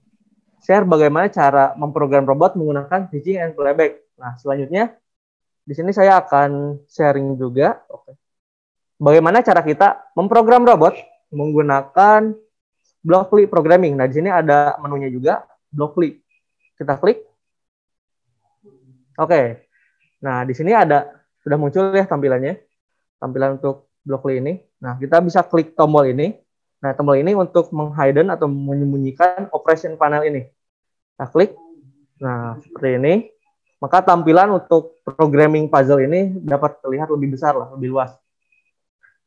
Speaker 2: share bagaimana cara memprogram robot menggunakan teaching and playback. Nah, selanjutnya di sini saya akan sharing juga bagaimana cara kita memprogram robot menggunakan blockly programming. Nah, di sini ada menunya juga, blockly. Kita klik. Oke. Nah, di sini sudah muncul ya tampilannya. Tampilan untuk blockly ini. Nah, kita bisa klik tombol ini. Nah, tombol ini untuk menghidden atau menyembunyikan operation panel ini. Nah, klik. Nah, seperti ini. Maka tampilan untuk programming puzzle ini dapat terlihat lebih besar lah, lebih luas.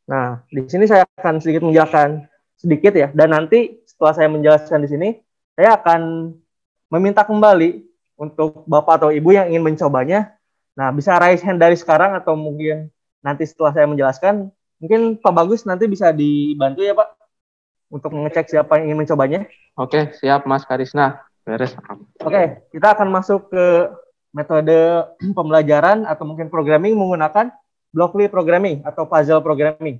Speaker 2: Nah, di sini saya akan sedikit menjelaskan sedikit ya. Dan nanti setelah saya menjelaskan di sini, saya akan meminta kembali untuk Bapak atau Ibu yang ingin mencobanya. Nah, bisa raise hand dari sekarang atau mungkin nanti setelah saya menjelaskan, mungkin Pak Bagus nanti bisa dibantu ya, Pak, untuk mengecek siapa yang ingin mencobanya.
Speaker 5: Oke, siap Mas Karisna. Beres.
Speaker 2: Oke, kita akan masuk ke metode pembelajaran atau mungkin programming menggunakan blockly programming atau puzzle programming.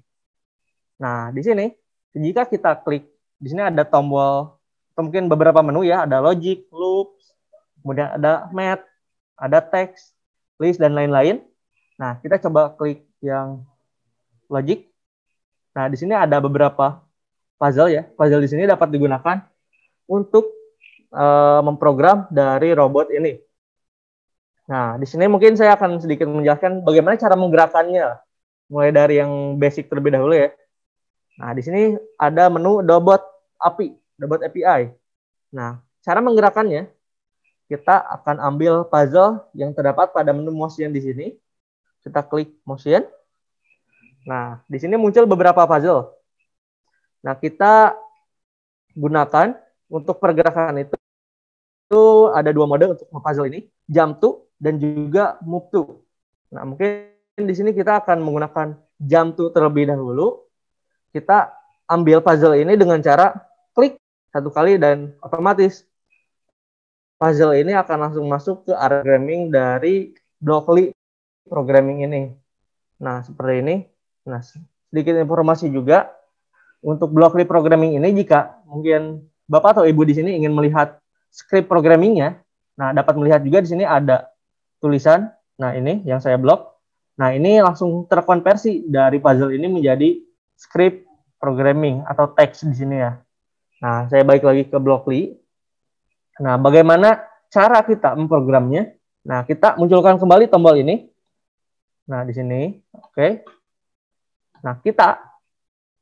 Speaker 2: Nah, di sini jika kita klik, di sini ada tombol atau mungkin beberapa menu ya, ada logic, loops, kemudian ada math, ada text, list dan lain-lain. Nah, kita coba klik yang logic. Nah, di sini ada beberapa puzzle ya. Puzzle di sini dapat digunakan untuk memprogram dari robot ini. Nah, di sini mungkin saya akan sedikit menjelaskan bagaimana cara menggerakkannya, mulai dari yang basic terlebih dahulu ya. Nah, di sini ada menu Dobot API. Nah, cara menggerakkannya, kita akan ambil puzzle yang terdapat pada menu motion di sini. Kita klik motion. Nah, di sini muncul beberapa puzzle. Nah, kita gunakan untuk pergerakan itu ada 2 mode untuk puzzle ini, jump to dan juga move to. Nah, mungkin di sini kita akan menggunakan jump to terlebih dahulu. Kita ambil puzzle ini dengan cara klik 1 kali dan otomatis puzzle ini akan langsung masuk ke area programming dari blockly programming ini. Nah, seperti ini. Nah, sedikit informasi juga untuk blockly programming ini, jika mungkin Bapak atau Ibu di sini ingin melihat script programmingnya, nah dapat melihat juga di sini ada tulisan. Nah, ini yang saya blok. Nah, ini langsung terkonversi dari puzzle ini menjadi script programming atau teks di sini ya. Nah, saya balik lagi ke blockly. Nah, bagaimana cara kita memprogramnya? Nah, kita munculkan kembali tombol ini. Nah, di sini, oke. Nah, kita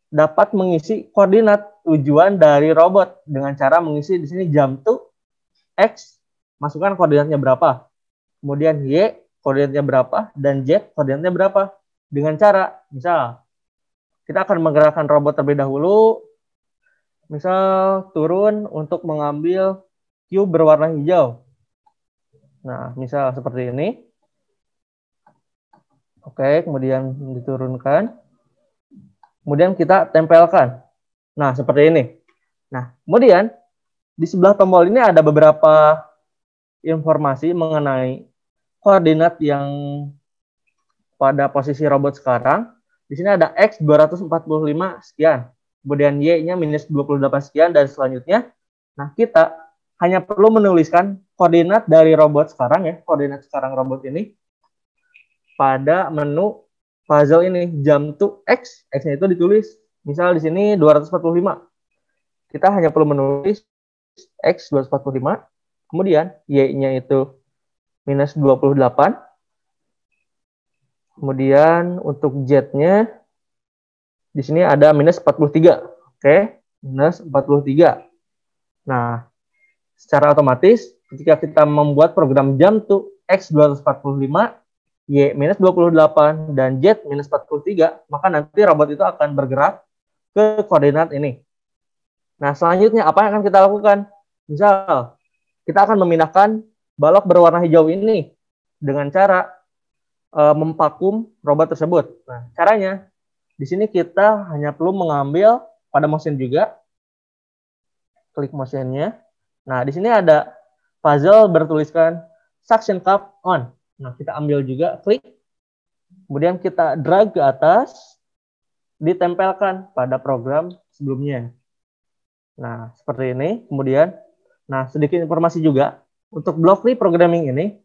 Speaker 2: dapat mengisi koordinat tujuan dari robot dengan cara mengisi di sini jump to X, masukkan koordinatnya berapa. Kemudian Y, koordinatnya berapa, dan Z koordinatnya berapa. Dengan cara, misal, kita akan menggerakkan robot terlebih dahulu, misal turun untuk mengambil cube berwarna hijau. Nah, misal seperti ini. Oke, kemudian diturunkan. Kemudian kita tempelkan. Nah, seperti ini. Nah, kemudian di sebelah tombol ini ada beberapa informasi mengenai koordinat yang pada posisi robot sekarang. Di sini ada X 245 sekian. Kemudian Y-nya minus 28 sekian, dan selanjutnya. Nah, kita hanya perlu menuliskan koordinat dari robot sekarang ya, koordinat sekarang robot ini pada menu puzzle ini, jump to X, X-nya itu ditulis. Misal di sini 245. Kita hanya perlu menulis X 245, kemudian Y-nya itu minus 28. Kemudian untuk Z-nya di sini ada minus 43. Oke, minus 43. Nah, secara otomatis ketika kita membuat program jump to X 245, Y minus 28, dan Z minus 43, maka nanti robot itu akan bergerak ke koordinat ini. Nah, selanjutnya apa yang akan kita lakukan? Misal, kita akan memindahkan balok berwarna hijau ini dengan cara mempakum robot tersebut. Nah, caranya, di sini kita hanya perlu mengambil pada motion juga, klik motionnya. Nah, di sini ada puzzle bertuliskan suction cup on. Nah, kita ambil juga, klik. Kemudian kita drag ke atas, ditempelkan pada program sebelumnya. Nah, seperti ini. Kemudian, nah sedikit informasi juga, untuk Blockly programming ini,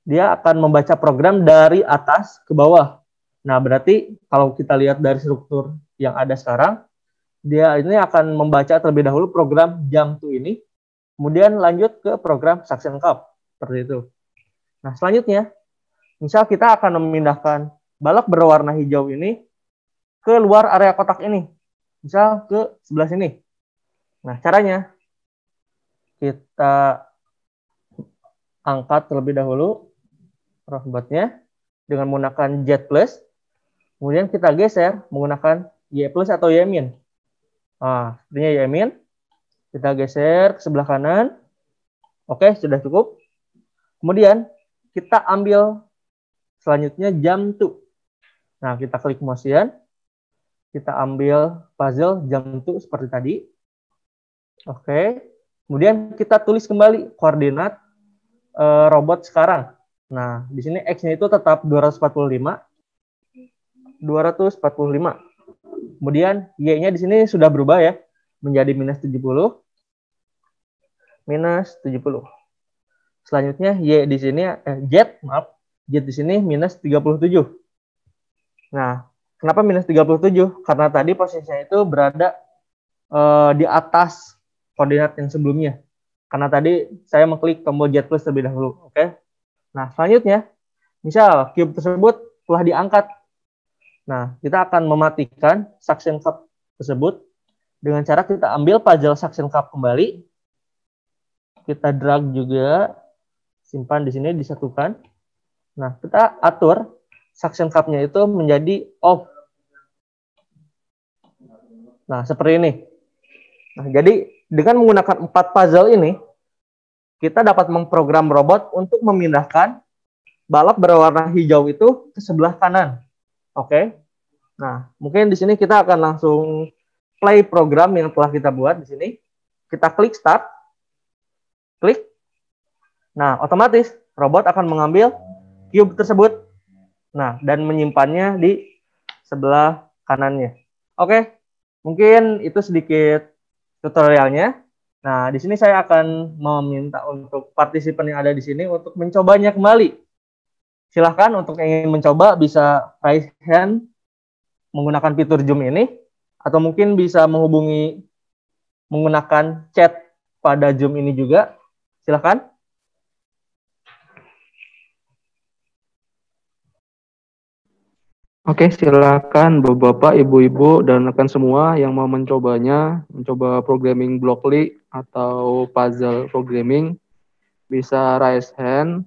Speaker 2: dia akan membaca program dari atas ke bawah. Nah, berarti kalau kita lihat dari struktur yang ada sekarang, dia ini akan membaca terlebih dahulu program jump to ini, kemudian lanjut ke program suction cup. Seperti itu. Nah, selanjutnya, misal kita akan memindahkan balok berwarna hijau ini ke luar area kotak ini. Misal ke sebelah sini. Nah, caranya, kita angkat terlebih dahulu robotnya dengan menggunakan Z+, kemudian kita geser menggunakan Y+ atau Y-. Nah, sepertinya Y-. Kita geser ke sebelah kanan. Oke, sudah cukup. Kemudian, kita ambil selanjutnya jump to. Nah, kita klik motion. Kita ambil puzzle jump to seperti tadi. Oke. Kemudian kita tulis kembali koordinat robot sekarang. Nah, di sini X-nya itu tetap 245. Kemudian Y-nya di sini sudah berubah ya, menjadi minus 70. Minus 70. Selanjutnya Y di sini Z di sini minus 37. Nah, kenapa minus 37? Karena tadi posisinya itu berada di atas koordinat yang sebelumnya. Karena tadi saya mengklik tombol Z+ terlebih dahulu. Oke. Nah, selanjutnya, misal cube tersebut telah diangkat. Nah, kita akan mematikan suction cup tersebut dengan cara kita ambil puzzle suction cup kembali. Kita drag juga, simpan di sini, disatukan. Nah, kita atur suction cup-nya itu menjadi off. Nah, seperti ini. Nah, jadi dengan menggunakan 4 puzzle ini, kita dapat memprogram robot untuk memindahkan balok berwarna hijau itu ke sebelah kanan. Oke. Nah, mungkin di sini kita akan langsung play program yang telah kita buat di sini. Kita klik start. Klik. Nah, otomatis robot akan mengambil cube tersebut. Nah, dan menyimpannya di sebelah kanannya. Oke. Mungkin itu sedikit tutorialnya. Nah, di sini saya akan meminta untuk partisipan yang ada di sini untuk mencobanya kembali. Silahkan untuk yang ingin mencoba bisa raise hand menggunakan fitur Zoom ini, atau mungkin bisa menghubungi menggunakan chat pada Zoom ini juga. Silahkan.
Speaker 5: Oke, silakan Bapak, Ibu-ibu, dan rekan semua yang mau mencobanya, mencoba programming Blockly atau puzzle programming, bisa raise hand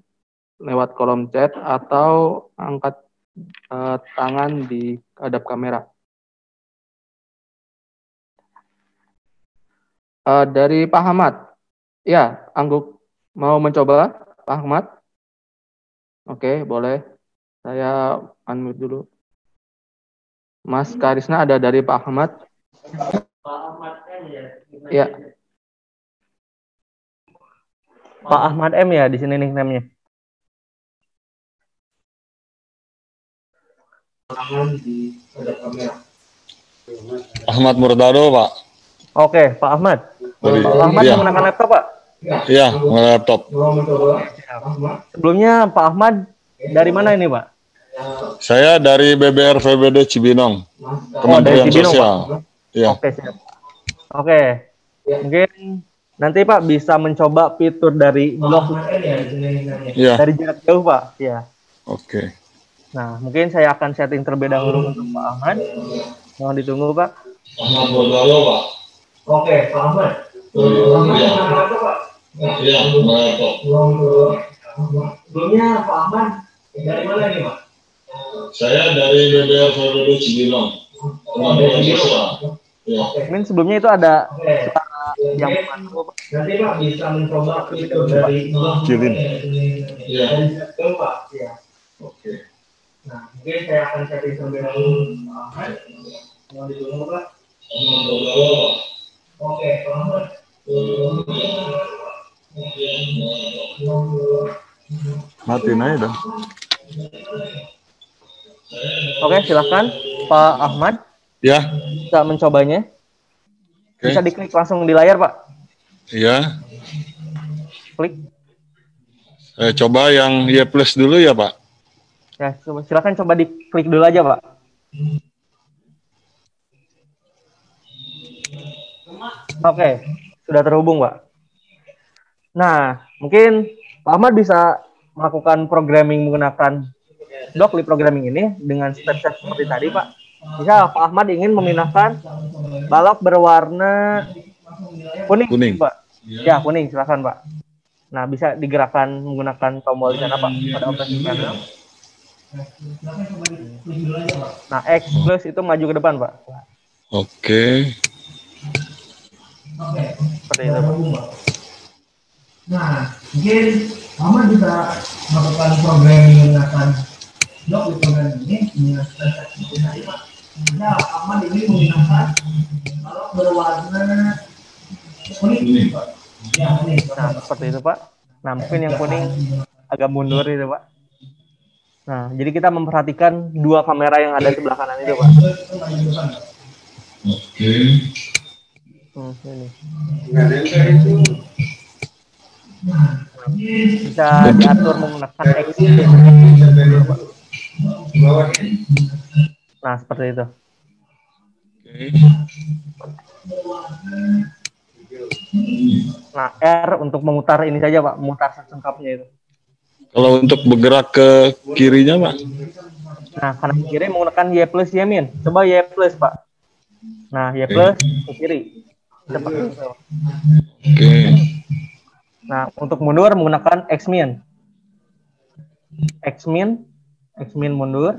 Speaker 5: lewat kolom chat atau angkat tangan di hadap kamera. Dari Pak Ahmad, ya, Angguk mau mencoba, Pak Ahmad? Oke, boleh. Saya unmute dulu. Mas Karisna ada dari Pak Ahmad?
Speaker 2: Pak Ahmad M ya.
Speaker 5: Ya.
Speaker 2: Pak Ahmad M ya di sini nickname-nya.
Speaker 7: Ahmad Murdado, Pak.
Speaker 2: Oke, Pak Ahmad.
Speaker 7: Dari,
Speaker 2: Pak Ahmad
Speaker 7: iya,
Speaker 2: menggunakan laptop, Pak?
Speaker 7: iya, laptop.
Speaker 2: Sebelumnya Pak Ahmad dari mana ini, Pak?
Speaker 7: Saya dari BBR VBD Cibinong,
Speaker 2: dari
Speaker 7: Kementerian
Speaker 2: Cibinong,
Speaker 7: Sosial.
Speaker 2: Pak?
Speaker 7: Iya.
Speaker 2: Oke, siap. Oke, mungkin nanti Pak bisa mencoba fitur dari blog
Speaker 7: Iya.
Speaker 2: dari jarak jauh, Pak. Ya.
Speaker 7: Oke.
Speaker 2: Nah, mungkin saya akan setting terlebih dahulu untuk Pak Ahmad. Mohon ditunggu, Pak.
Speaker 7: Ahmad Murdado, Pak.
Speaker 2: Oke, Pak Ahmad.
Speaker 7: Iya, laptop.
Speaker 2: Sebelumnya Pak Ahmad dari mana ini, Pak?
Speaker 7: Saya dari BBR VBD Cibinong, Kementerian Sosial. Iya.
Speaker 2: Mungkin sebelumnya itu ada suara yang Pak. Nanti Pak bisa mencoba fitur dari
Speaker 7: Kilin. Iya.
Speaker 2: Pak. Ya.
Speaker 7: Oke.
Speaker 2: Nah, mungkin saya akan setting terlebih dahulu Pak Ahmad. Mohon ditunggu, Pak.
Speaker 7: Ahmad Murdado, Pak.
Speaker 2: Oke, Pak Ahmad.
Speaker 7: Matiin aja dong.
Speaker 2: Oke, silakan Pak Ahmad
Speaker 7: Ya.
Speaker 2: bisa mencobanya.
Speaker 7: Oke.
Speaker 2: Bisa diklik langsung di layar, Pak.
Speaker 7: Iya.
Speaker 2: Klik.
Speaker 7: Saya coba yang Y plus dulu ya, Pak.
Speaker 2: Ya, silakan coba diklik dulu aja, Pak. Oke, sudah terhubung, Pak. Nah, mungkin Pak Ahmad bisa melakukan programming menggunakan Dockley programming ini dengan step-step seperti tadi, Pak. Misal Pak Ahmad ingin memindahkan balok berwarna kuning, Pak. Ya, kuning, silakan, Pak. Nah, bisa digerakkan menggunakan tombol di sana, Pak, pada operasi panel. Nah, X plus itu maju ke depan, Pak.
Speaker 7: Oke.
Speaker 2: Seperti itu, Pak. Nah, mungkin Ahmad bisa melakukan programming menggunakan Dockley programming ini dengan step seperti tadi, Pak. Misal Ahmad ini menggunakan balok berwarna kuning, Pak. Ya, kuning. Nah, seperti itu, Pak. Nah, mungkin yang kuning agak mundur itu, Pak. Nah, jadi kita memperhatikan dua kamera yang ada di sebelah kanan itu, Pak.
Speaker 7: Oke.
Speaker 2: Ini. Bisa diatur menggunakan X. Nah, seperti itu. Nah, R untuk memutar ini saja, Pak. Memutar selengkapnya itu.
Speaker 7: Kalau untuk bergerak ke kirinya, Pak?
Speaker 2: Nah, kanan kiri menggunakan Y plus Y min. Coba Y plus, Pak. Nah, Y plus ke kiri. Seperti itu.
Speaker 7: Oke.
Speaker 2: Nah, untuk mundur menggunakan X min. X min mundur.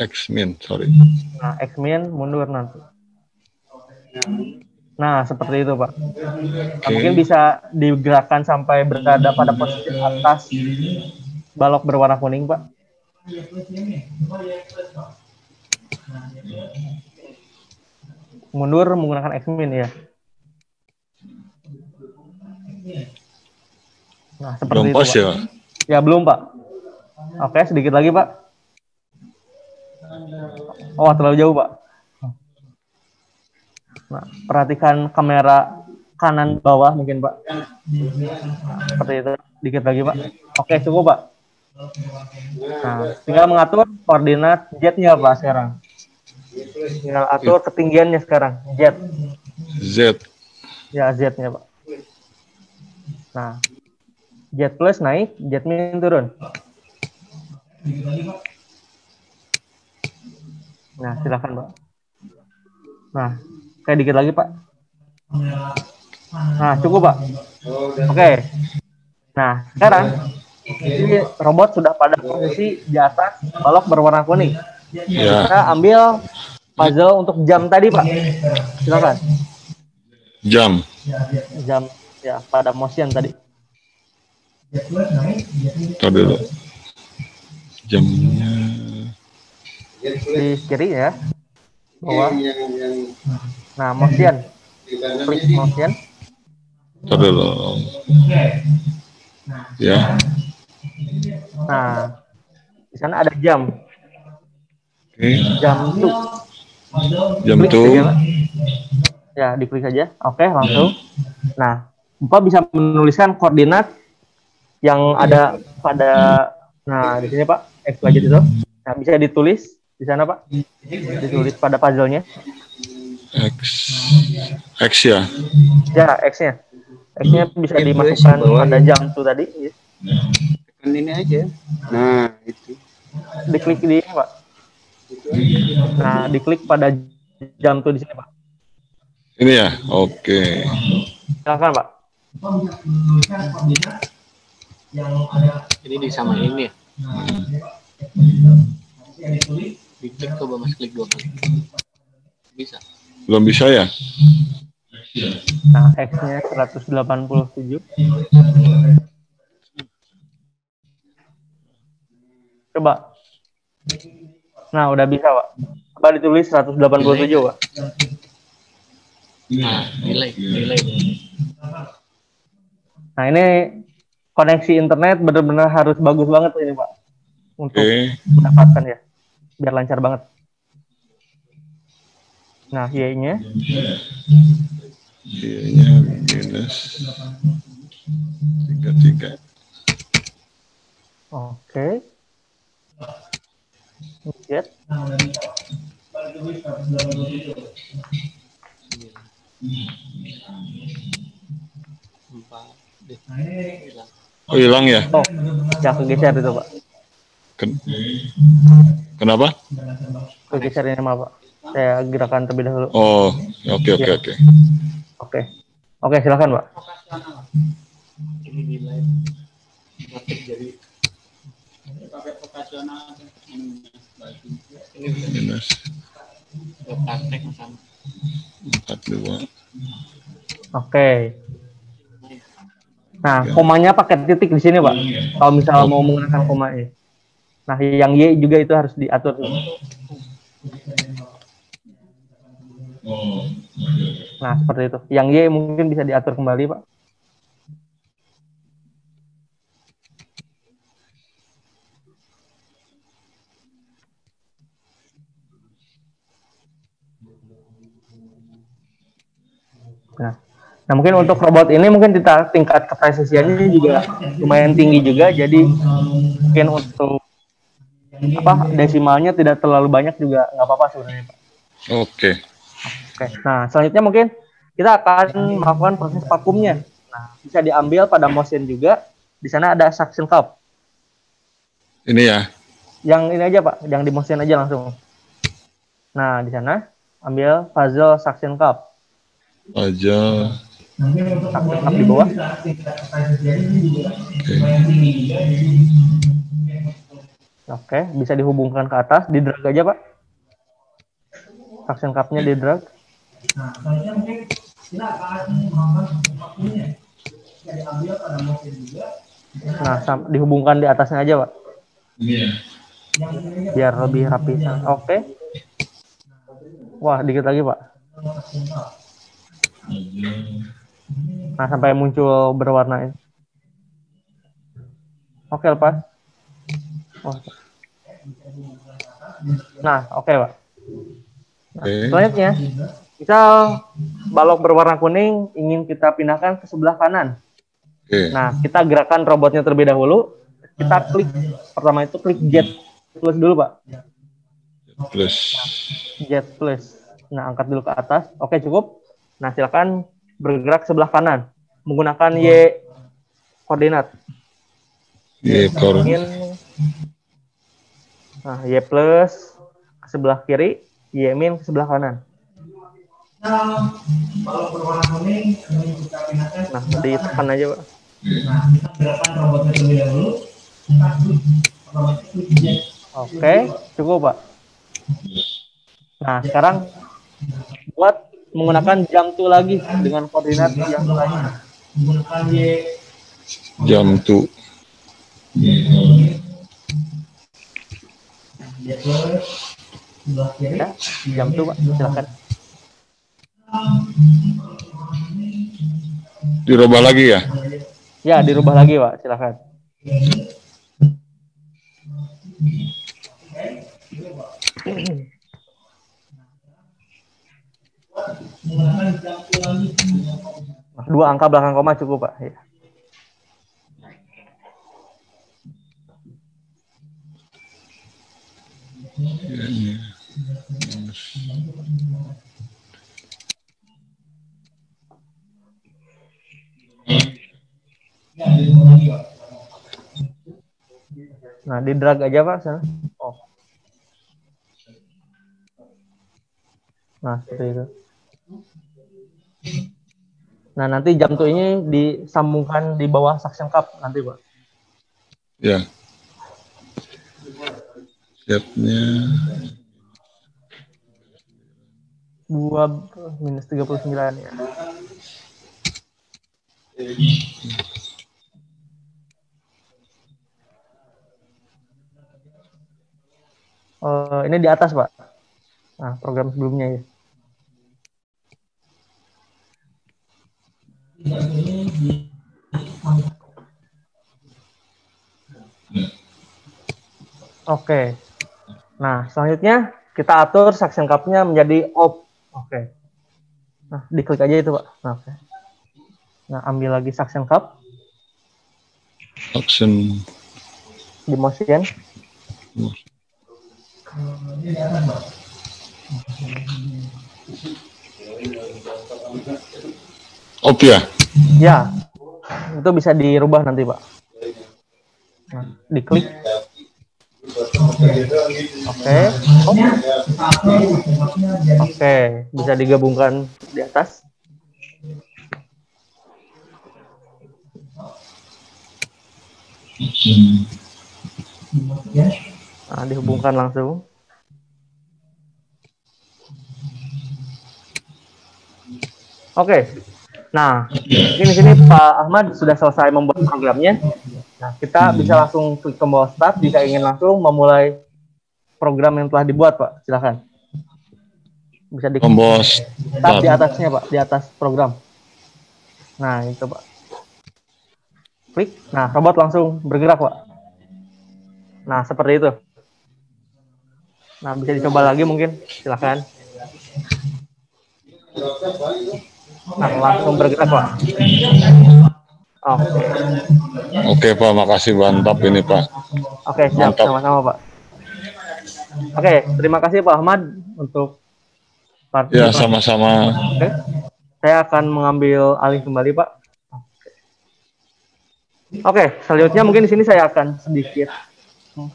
Speaker 7: X-min, sorry.
Speaker 2: Nah, X min mundur nanti. Nah, seperti itu, Pak. Nah, mungkin bisa digerakkan sampai berada pada posisi atas balok berwarna kuning, Pak. Mundur menggunakan X min ya. Nah, seperti
Speaker 7: Belum
Speaker 2: itu,
Speaker 7: pas
Speaker 2: Pak.
Speaker 7: ya?
Speaker 2: Ya, belum, Pak. Oke, sedikit lagi, Pak. Oh, terlalu jauh, Pak. Nah, perhatikan kamera kanan bawah mungkin, Pak. Nah, seperti itu. Dikit lagi, Pak. Oke, cukup, Pak. Nah, tinggal mengatur koordinat jet-nya, Pak, sekarang. Tinggal atur ketinggiannya sekarang, jet.
Speaker 7: Z.
Speaker 2: Ya, Z-nya, Pak. Nah, jet plus naik, jet min turun. Nah, silakan, Pak. Nah, kayak dikit lagi, Pak. Nah, cukup, Pak. Oke. Nah, sekarang ini robot sudah pada posisi di atas balok berwarna kuning.
Speaker 7: Ya.
Speaker 2: Kita ambil puzzle untuk jam tadi, Pak. Silakan.
Speaker 7: Jam.
Speaker 2: Jam ya pada motion tadi.
Speaker 7: Tar dulu. Jamnya.
Speaker 2: Di kiri ya. Bawah. Nah, motion. Klik motion.
Speaker 7: Tar dulu. Ya.
Speaker 2: Nah, di sana ada jam.
Speaker 7: Oke.
Speaker 2: Jam tuh.
Speaker 7: Jam
Speaker 2: Klik
Speaker 7: tuh.
Speaker 2: saja, Pak. Ya, diklik saja. Oke, langsung. Nah, Bapak bisa menuliskan koordinat yang ada pada, nah di sini Pak, X, Y, Z itu. Nah, bisa ditulis di sana Pak. Ditulis pada puzzle-nya.
Speaker 7: X ya.
Speaker 2: Ya, X-nya. X-nya bisa dimasukkan pada jam tuh tadi.
Speaker 8: Tekan ini aja. Nah, itu.
Speaker 2: Diklik di ini Pak. Nah, diklik pada jam tuh di sini Pak.
Speaker 7: Ini ya. Oke.
Speaker 2: Silakan Pak.
Speaker 8: Ini disamain ya. Diklik coba Mas, klik 2 kali. Bisa.
Speaker 7: Belum bisa ya?
Speaker 2: Nah, X-nya 187. Coba. Nah, udah bisa, Pak. Coba ditulis 187, Pak.
Speaker 8: Nah, nilai.
Speaker 2: Nah, ini koneksi internet benar-benar harus bagus banget ini, Pak. Untuk mendapatkan ya. Biar lancar banget. Nah, Y-nya.
Speaker 7: Y-nya minus 33.
Speaker 2: Oke. Z.
Speaker 7: Oh, hilang ya?
Speaker 2: Oh, ya kegeser itu, Pak.
Speaker 7: Kenapa?
Speaker 2: Kegeser ini mah, Pak. Saya gerakan terlebih dahulu.
Speaker 7: Oh, oke.
Speaker 2: Oke, silakan, Pak.
Speaker 8: Ini nilai. Jadi pakai vokasional ini
Speaker 7: Minus
Speaker 8: praktek sama
Speaker 7: 42.
Speaker 2: Oke. Nah, komanya pakai titik di sini, Pak. Kalau misalnya mau menggunakan koma ini. Nah, yang Y juga itu harus diatur. Nah, seperti itu. Yang Y mungkin bisa diatur kembali, Pak. Nah, mungkin untuk robot ini mungkin tingkat kepresisiannya juga lumayan tinggi juga, jadi mungkin untuk desimalnya tidak terlalu banyak juga nggak apa-apa sebenarnya, Pak.
Speaker 7: Oke.
Speaker 2: Nah, selanjutnya mungkin kita akan melakukan proses vakumnya. Nah, bisa diambil pada motion juga. Di sana ada suction cup.
Speaker 7: Ini ya.
Speaker 2: Yang ini aja, Pak, yang di motion aja langsung. Nah, di sana ambil puzzle suction cup.
Speaker 7: Aja.
Speaker 2: Suction di bawah. Oke, bisa dihubungkan ke atas, di drag aja, Pak. Suction cup-nya di drag. Nah, dihubungkan di atasnya aja, Pak. Biar lebih rapi. Oke. Wah, dikit lagi, Pak. Nah, sampai muncul berwarna ini. Oke, lepas. Nah, oke, Pak. Nah, selanjutnya, misal balok berwarna kuning ingin kita pindahkan ke sebelah kanan. Nah, kita gerakan robotnya terlebih dahulu. Kita klik, pertama itu klik Z plus dulu, Pak. Z plus. Nah, angkat dulu ke atas. Oke, cukup. Nah, silakan bergerak sebelah kanan menggunakan Y koordinat.
Speaker 7: Y koordinat.
Speaker 2: Nah, Y plus ke sebelah kiri, Y min ke sebelah kanan. Nah, ditekan aja, Pak. Oke, cukup Pak. Nah, sekarang buat menggunakan jam tuh lagi dengan koordinat yang lain.
Speaker 7: Jam tuh.
Speaker 2: Ya, jam tuh Pak, silakan.
Speaker 7: Dirubah lagi ya?
Speaker 2: Ya, dirubah lagi Pak, silakan. Dua angka belakang koma cukup Pak. Ya. Nah, di drag aja Pak sana. Oh. Nah, seperti itu. Nah, nanti jam tuh ini disambungkan di bawah suction cup nanti Pak.
Speaker 7: Ya. Siapnya
Speaker 2: 2 minus 39 ya. Ini di atas Pak. Nah, program sebelumnya ya. Oke. Nah, selanjutnya kita atur suction cup-nya menjadi off. Oke. Nah, diklik aja itu Pak. Nah, oke. Nah, ambil lagi suction cup.
Speaker 7: action.
Speaker 2: Di motion.
Speaker 7: Op ya?
Speaker 2: Ya, itu bisa dirubah nanti Pak. Nah, diklik. Oke. Oh. Oke, bisa digabungkan di atas. Nah, dihubungkan langsung. Oke. Nah, mungkin di sini Pak Ahmad sudah selesai membuat programnya. Nah, kita bisa langsung klik tombol start jika ingin langsung memulai program yang telah dibuat, Pak. Silakan. Bisa di
Speaker 7: Tombol
Speaker 2: start di atasnya, Pak, di atas program. Nah, itu, Pak. Klik. Nah, robot langsung bergerak, Pak. Nah, seperti itu. Nah, bisa dicoba lagi mungkin. Silakan. Nah, langsung bergerak, Pak. Oke.
Speaker 7: Oke, Pak. Makasih, mantap ini, Pak.
Speaker 2: Oke, siap. Sama-sama, Pak. Oke, terima kasih Pak Ahmad untuk partisipasi.
Speaker 7: Ya, sama-sama.
Speaker 2: Oke. Saya akan mengambil alih kembali, Pak. Oke, selanjutnya mungkin di sini saya akan sedikit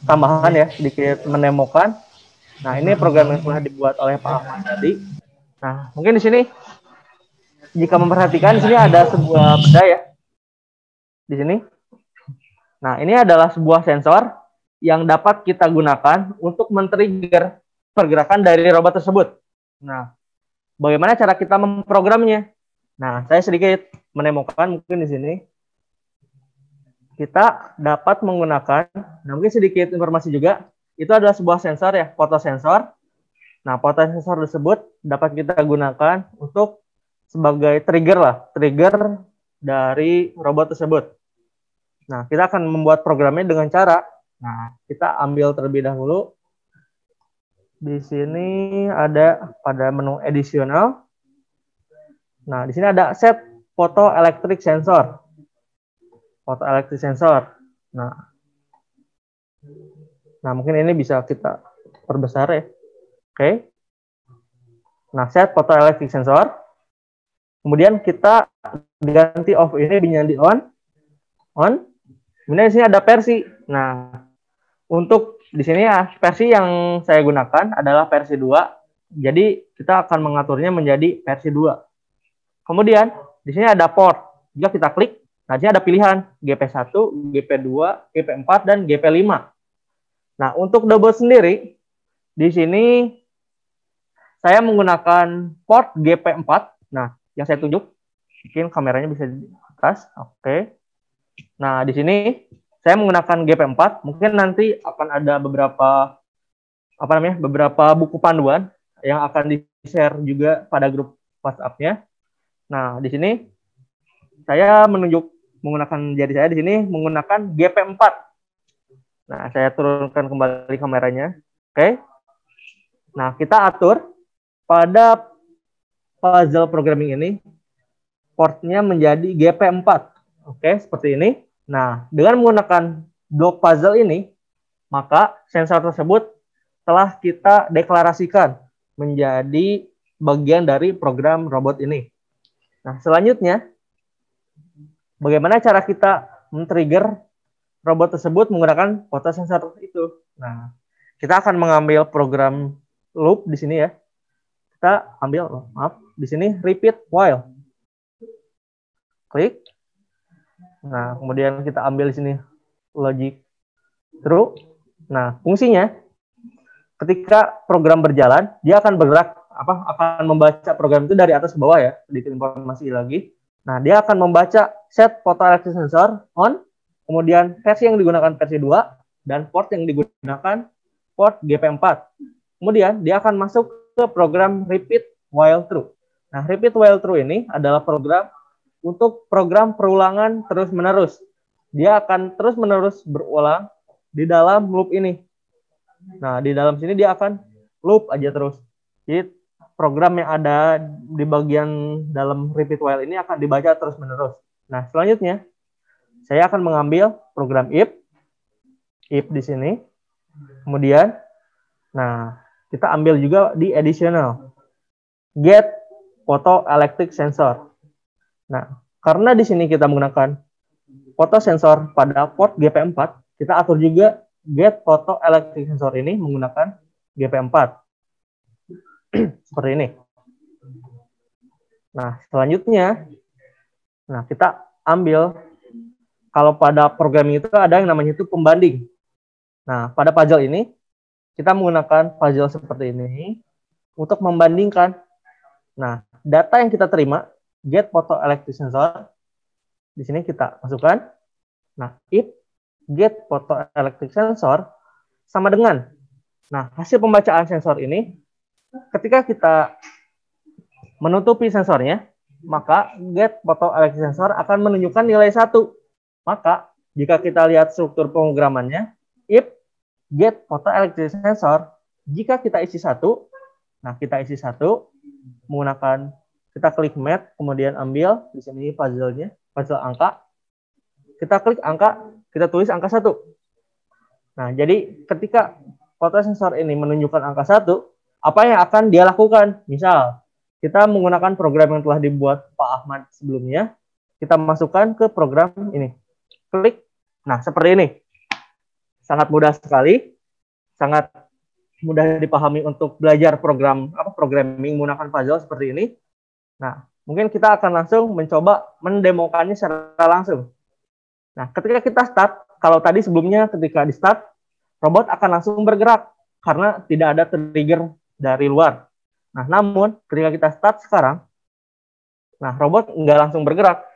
Speaker 2: tambahan ya, sedikit menemukan. Nah, ini program yang telah dibuat oleh Pak Ahmad tadi. Nah, mungkin di sini jika memperhatikan di sini ada sebuah benda ya. Di sini. Nah, ini adalah sebuah sensor yang dapat kita gunakan untuk men-trigger pergerakan dari robot tersebut. Nah, bagaimana cara kita memprogramnya? Nah, saya sedikit menemukan mungkin di sini. Kita dapat menggunakan, nah mungkin sedikit informasi juga, itu adalah sebuah sensor ya, fotosensor. Nah, fotosensor tersebut dapat kita gunakan untuk sebagai trigger dari robot tersebut. Nah, kita akan membuat programnya dengan cara, nah, kita ambil terlebih dahulu. Di sini ada pada menu additional. Nah, di sini ada set photoelectric sensor. Photoelectric sensor. Nah, mungkin ini bisa kita perbesar ya. Oke. Nah, set photoelectric sensor. Kemudian kita ganti off ini menjadi on. Kemudian di sini ada versi. Nah, untuk di sini ya versi yang saya gunakan adalah versi 2. Jadi kita akan mengaturnya menjadi versi 2. Kemudian di sini ada port. Jika kita klik, Nah, di sini ada pilihan GP1, GP2, GP4, dan GP5. Nah, untuk double sendiri, di sini saya menggunakan port GP4. Nah, yang saya tunjuk, mungkin kameranya bisa di atas. Oke. Nah, di sini saya menggunakan GP4. Mungkin nanti akan ada beberapa buku panduan yang akan di-share juga pada grup WhatsApp-nya. Nah, di sini saya menggunakan jari saya di sini menggunakan GP4. Nah, saya turunkan kembali kameranya. Oke. Nah, kita atur pada puzzle programming ini portnya menjadi GP4. Oke, seperti ini. Nah, dengan menggunakan blok puzzle ini, maka sensor tersebut telah kita deklarasikan menjadi bagian dari program robot ini. Nah, selanjutnya, bagaimana cara kita men-trigger robot tersebut menggunakan fotosensor itu? Nah, kita akan mengambil program loop di sini ya. Kita ambil, di sini repeat while. Klik. Nah, kemudian kita ambil di sini logic true. Nah, fungsinya ketika program berjalan, dia akan bergerak akan membaca program itu dari atas ke bawah ya, sedikit informasi lagi. Nah, dia akan membaca set photoelectric sensor on, kemudian versi yang digunakan versi 2 dan port yang digunakan port GP4. Kemudian dia akan masuk ke program repeat while true. Nah, repeat while true ini adalah program untuk program perulangan terus-menerus. Dia akan terus-menerus berulang di dalam loop ini. Nah, di dalam sini dia akan loop aja terus. Jadi, program yang ada di bagian dalam repeat while ini akan dibaca terus-menerus. Nah, selanjutnya, saya akan mengambil program if di sini. Kemudian, nah, kita ambil juga di additional. Get photoelectric sensor. Nah, karena di sini kita menggunakan fotosensor pada port GP4, kita atur juga get photoelectric sensor ini menggunakan GP4. Seperti ini. Nah, selanjutnya, kita ambil, kalau pada programming itu ada yang namanya itu pembanding. Nah, pada puzzle ini, kita menggunakan puzzle seperti ini untuk membandingkan. Nah, data yang kita terima, get photoelectric sensor, di sini kita masukkan. Nah, if get photoelectric sensor sama dengan, nah, hasil pembacaan sensor ini, ketika kita menutupi sensornya, maka get photoelectric sensor akan menunjukkan nilai 1. Maka, jika kita lihat struktur pemrogramannya, if get photoelectric sensor, jika kita isi 1, nah, kita isi 1 menggunakan, kita klik mat, kemudian ambil di sini puzzle-nya, puzzle angka. Kita klik angka, kita tulis angka 1. Nah, jadi ketika fotosensor ini menunjukkan angka 1, apa yang akan dia lakukan? Misal, kita menggunakan program yang telah dibuat Pak Ahmad sebelumnya, kita masukkan ke program ini. Klik. Nah, seperti ini. Sangat mudah sekali, sangat mudah dipahami untuk belajar programming menggunakan puzzle seperti ini. Nah, mungkin kita akan langsung mencoba mendemokannya secara langsung. Nah, ketika kita start, kalau tadi sebelumnya ketika di start, robot akan langsung bergerak karena tidak ada trigger dari luar. Nah, namun ketika kita start sekarang, nah, robot nggak langsung bergerak.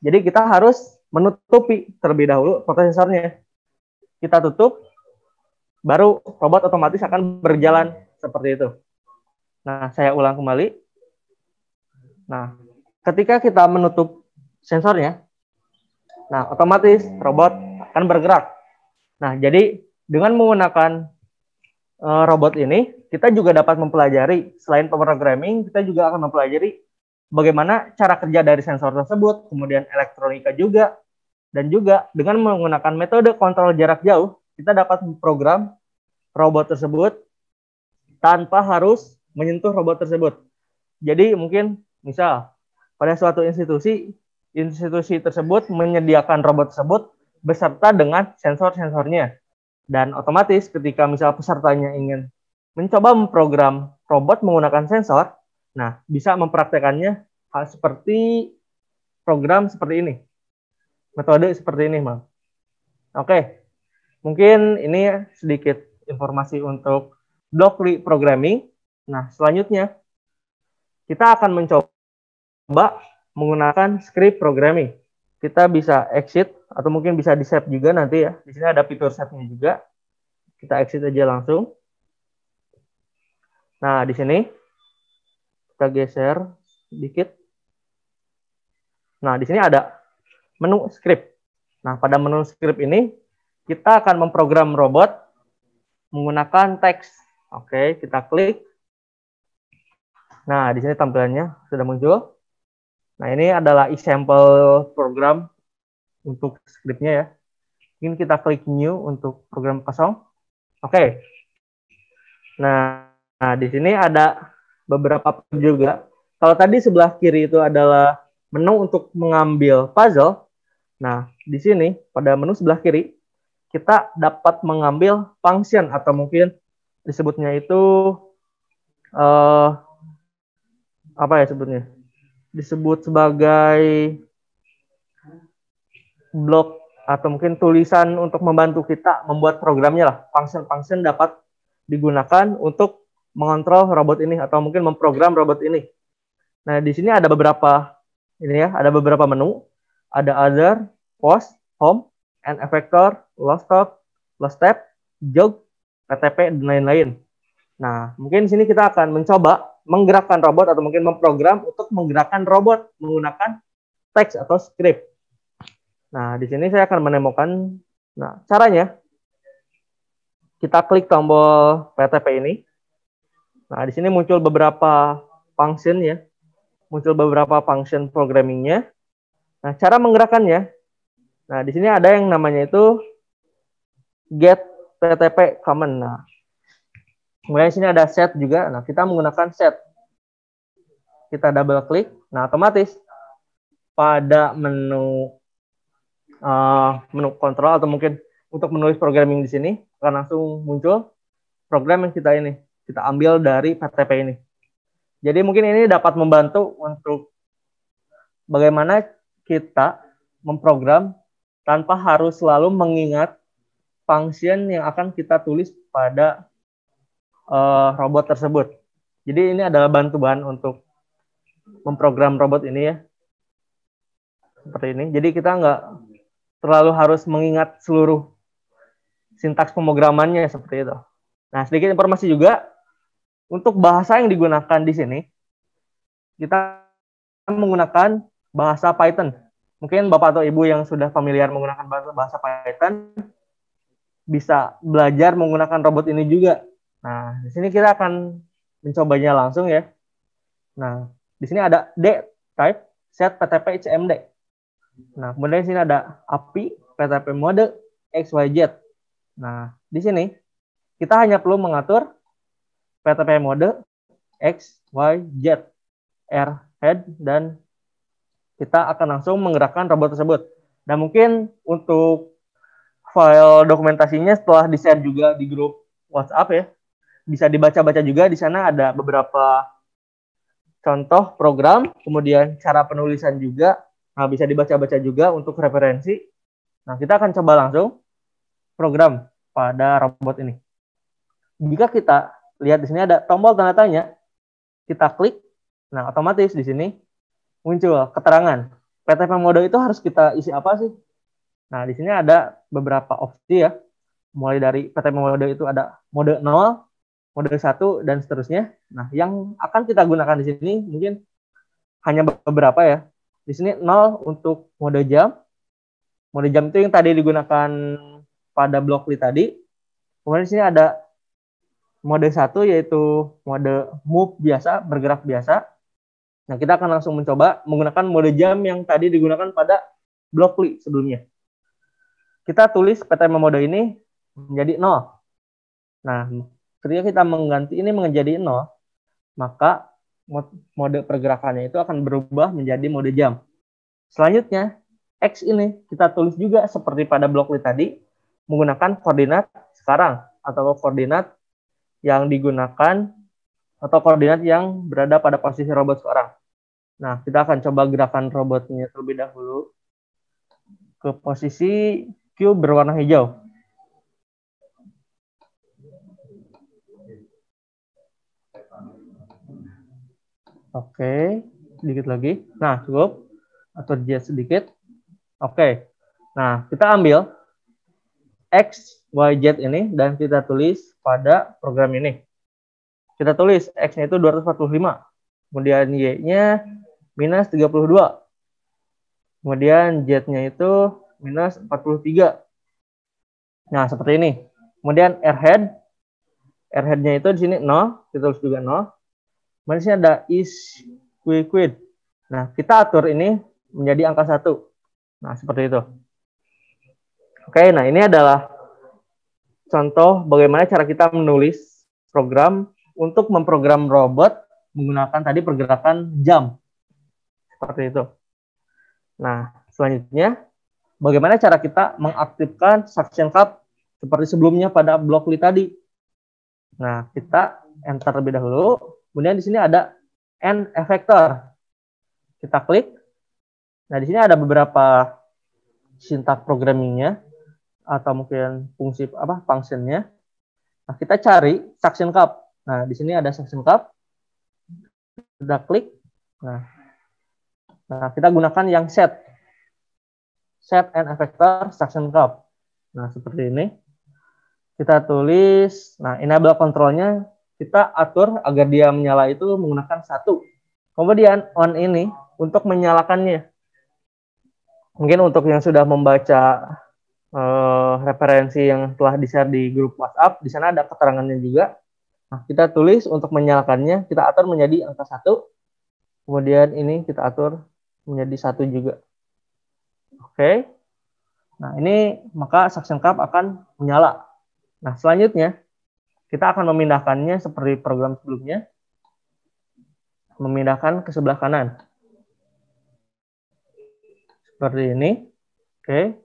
Speaker 2: Jadi kita harus menutupi terlebih dahulu fotosensornya. Kita tutup, baru robot otomatis akan berjalan seperti itu. Nah, saya ulang kembali. Nah, ketika kita menutup sensornya, nah, otomatis robot akan bergerak. Nah, jadi dengan menggunakan robot ini, kita juga dapat mempelajari, selain pemrogramming, kita juga akan mempelajari bagaimana cara kerja dari sensor tersebut, kemudian elektronika juga, dan juga dengan menggunakan metode kontrol jarak jauh, kita dapat memprogram robot tersebut tanpa harus menyentuh robot tersebut. Jadi mungkin misal pada suatu institusi tersebut menyediakan robot tersebut beserta dengan sensor-sensornya. Dan otomatis ketika misal pesertanya ingin mencoba memprogram robot menggunakan sensor, nah, bisa mempraktekannya hal seperti program seperti ini. metode seperti ini, Mal. Oke, mungkin ini sedikit informasi untuk block reprogramming. Nah, selanjutnya kita akan mencoba menggunakan script programming. Kita bisa exit atau mungkin bisa di save juga nanti ya. Di sini ada fitur save-nya juga. Kita exit aja langsung. Nah, di sini kita geser sedikit. Nah, di sini ada menu script. Nah, pada menu script ini kita akan memprogram robot menggunakan teks. Oke, kita klik. Nah, di sini tampilannya sudah muncul. Nah, ini adalah example program untuk scriptnya ya. Mungkin kita klik new untuk program kosong. Oke. Nah, di sini ada beberapa juga. Kalau tadi sebelah kiri itu adalah menu untuk mengambil puzzle. Nah, di sini pada menu sebelah kiri kita dapat mengambil function atau mungkin disebutnya itu apa ya sebutnya? Disebut sebagai blok atau mungkin tulisan untuk membantu kita membuat programnya lah. Function-function dapat digunakan untuk mengontrol robot ini atau mungkin memprogram robot ini. Nah, di sini ada beberapa ada beberapa menu. Ada other, pause, home, and effector, lost stop, lost step, jog, PTP, dan lain-lain. Nah, mungkin di sini kita akan mencoba menggerakkan robot atau mungkin memprogram untuk menggerakkan robot menggunakan teks atau script. Nah, di sini saya akan menemukan, nah, caranya kita klik tombol PTP ini. Nah, di sini muncul beberapa function ya, muncul beberapa function programmingnya. Nah, cara menggerakkannya, nah, di sini ada yang namanya itu get PTP command. Nah, kemudian di sini ada set juga. Nah, kita menggunakan set. Kita double klik. Nah, otomatis pada menu kontrol atau mungkin untuk menulis programming di sini akan langsung muncul program yang kita ambil dari PTP ini. Jadi mungkin ini dapat membantu untuk bagaimana kita memprogram tanpa harus selalu mengingat function yang akan kita tulis pada robot tersebut. Jadi ini adalah bantuan untuk memprogram robot ini ya. Seperti ini. Jadi kita nggak terlalu harus mengingat seluruh sintaks pemrogramannya seperti itu. Nah, sedikit informasi juga untuk bahasa yang digunakan di sini. Kita menggunakan bahasa Python. Mungkin Bapak atau Ibu yang sudah familiar menggunakan bahasa Python bisa belajar menggunakan robot ini juga. Nah, di sini kita akan mencobanya langsung ya. Nah, di sini ada D type set PTP CMD. Nah, kemudian di sini ada API PTP mode XYZ. Nah, di sini kita hanya perlu mengatur PTP mode XYZ R head dan kita akan langsung menggerakkan robot tersebut. Dan mungkin untuk file dokumentasinya setelah di-share juga di grup WhatsApp ya, bisa dibaca-baca juga. Di sana ada beberapa contoh program, kemudian cara penulisan juga. Nah, bisa dibaca-baca juga untuk referensi. Nah, kita akan coba langsung program pada robot ini. Jika kita lihat di sini ada tombol tanda tanya, kita klik. Nah, otomatis di sini muncul keterangan PTP mode itu harus kita isi apa sih? Nah, di sini ada beberapa opsi ya. Mulai dari PTP mode itu ada mode 0, mode 1 dan seterusnya. Nah, yang akan kita gunakan di sini mungkin hanya beberapa ya. Di sini 0 untuk mode jam. Mode jam itu yang tadi digunakan pada Blockly tadi. Kemudian di sini ada mode 1 yaitu mode move biasa, bergerak biasa. Nah, kita akan langsung mencoba menggunakan mode jam yang tadi digunakan pada Blockly sebelumnya. Kita tulis PTP mode ini menjadi 0. Nah, ketika kita mengganti ini menjadi 0, maka mode pergerakannya itu akan berubah menjadi mode jam. Selanjutnya, X ini kita tulis juga seperti pada Blockly tadi, menggunakan koordinat sekarang atau koordinat yang digunakan atau koordinat yang berada pada posisi robot sekarang. Nah, kita akan coba gerakan robotnya terlebih dahulu. ke posisi Q berwarna hijau. Oke, sedikit lagi. Nah, cukup. Atur Z sedikit. Oke. Nah, kita ambil X, Y, Z ini dan kita tulis pada program ini. Kita tulis X-nya itu 245. Kemudian Y-nya minus 32. Kemudian Z-nya itu minus 43. Nah, seperti ini. Kemudian R-head-nya itu di sini 0, kita tulis juga 0. Kemudian di sini ada is quid. Nah, kita atur ini menjadi angka 1. Nah, seperti itu. Oke, nah ini adalah contoh bagaimana cara kita menulis program untuk memprogram robot menggunakan tadi pergerakan jam. Seperti itu. Nah, selanjutnya, bagaimana cara kita mengaktifkan suction cup seperti sebelumnya pada blok lead tadi. Nah, kita enter terlebih dahulu. Kemudian di sini ada end effector. Kita klik. Nah, di sini ada beberapa sintak programmingnya atau mungkin fungsi functionnya. Nah, kita cari suction cup. Nah, di sini ada suction cup. Kita klik. Nah, kita gunakan yang set end effector suction cup. Nah, seperti ini. Kita tulis, nah enable controlnya kita atur agar dia menyala itu menggunakan 1. Kemudian on ini untuk menyalakannya. Mungkin untuk yang sudah membaca referensi yang telah di-share di grup WhatsApp, di sana ada keterangannya juga. Nah, kita tulis untuk menyalakannya, kita atur menjadi angka 1. Kemudian ini kita atur menjadi 1 juga. Oke. Nah, ini maka suction cup akan menyala. Nah, selanjutnya kita akan memindahkannya seperti program sebelumnya. Memindahkan ke sebelah kanan. Seperti ini. Oke.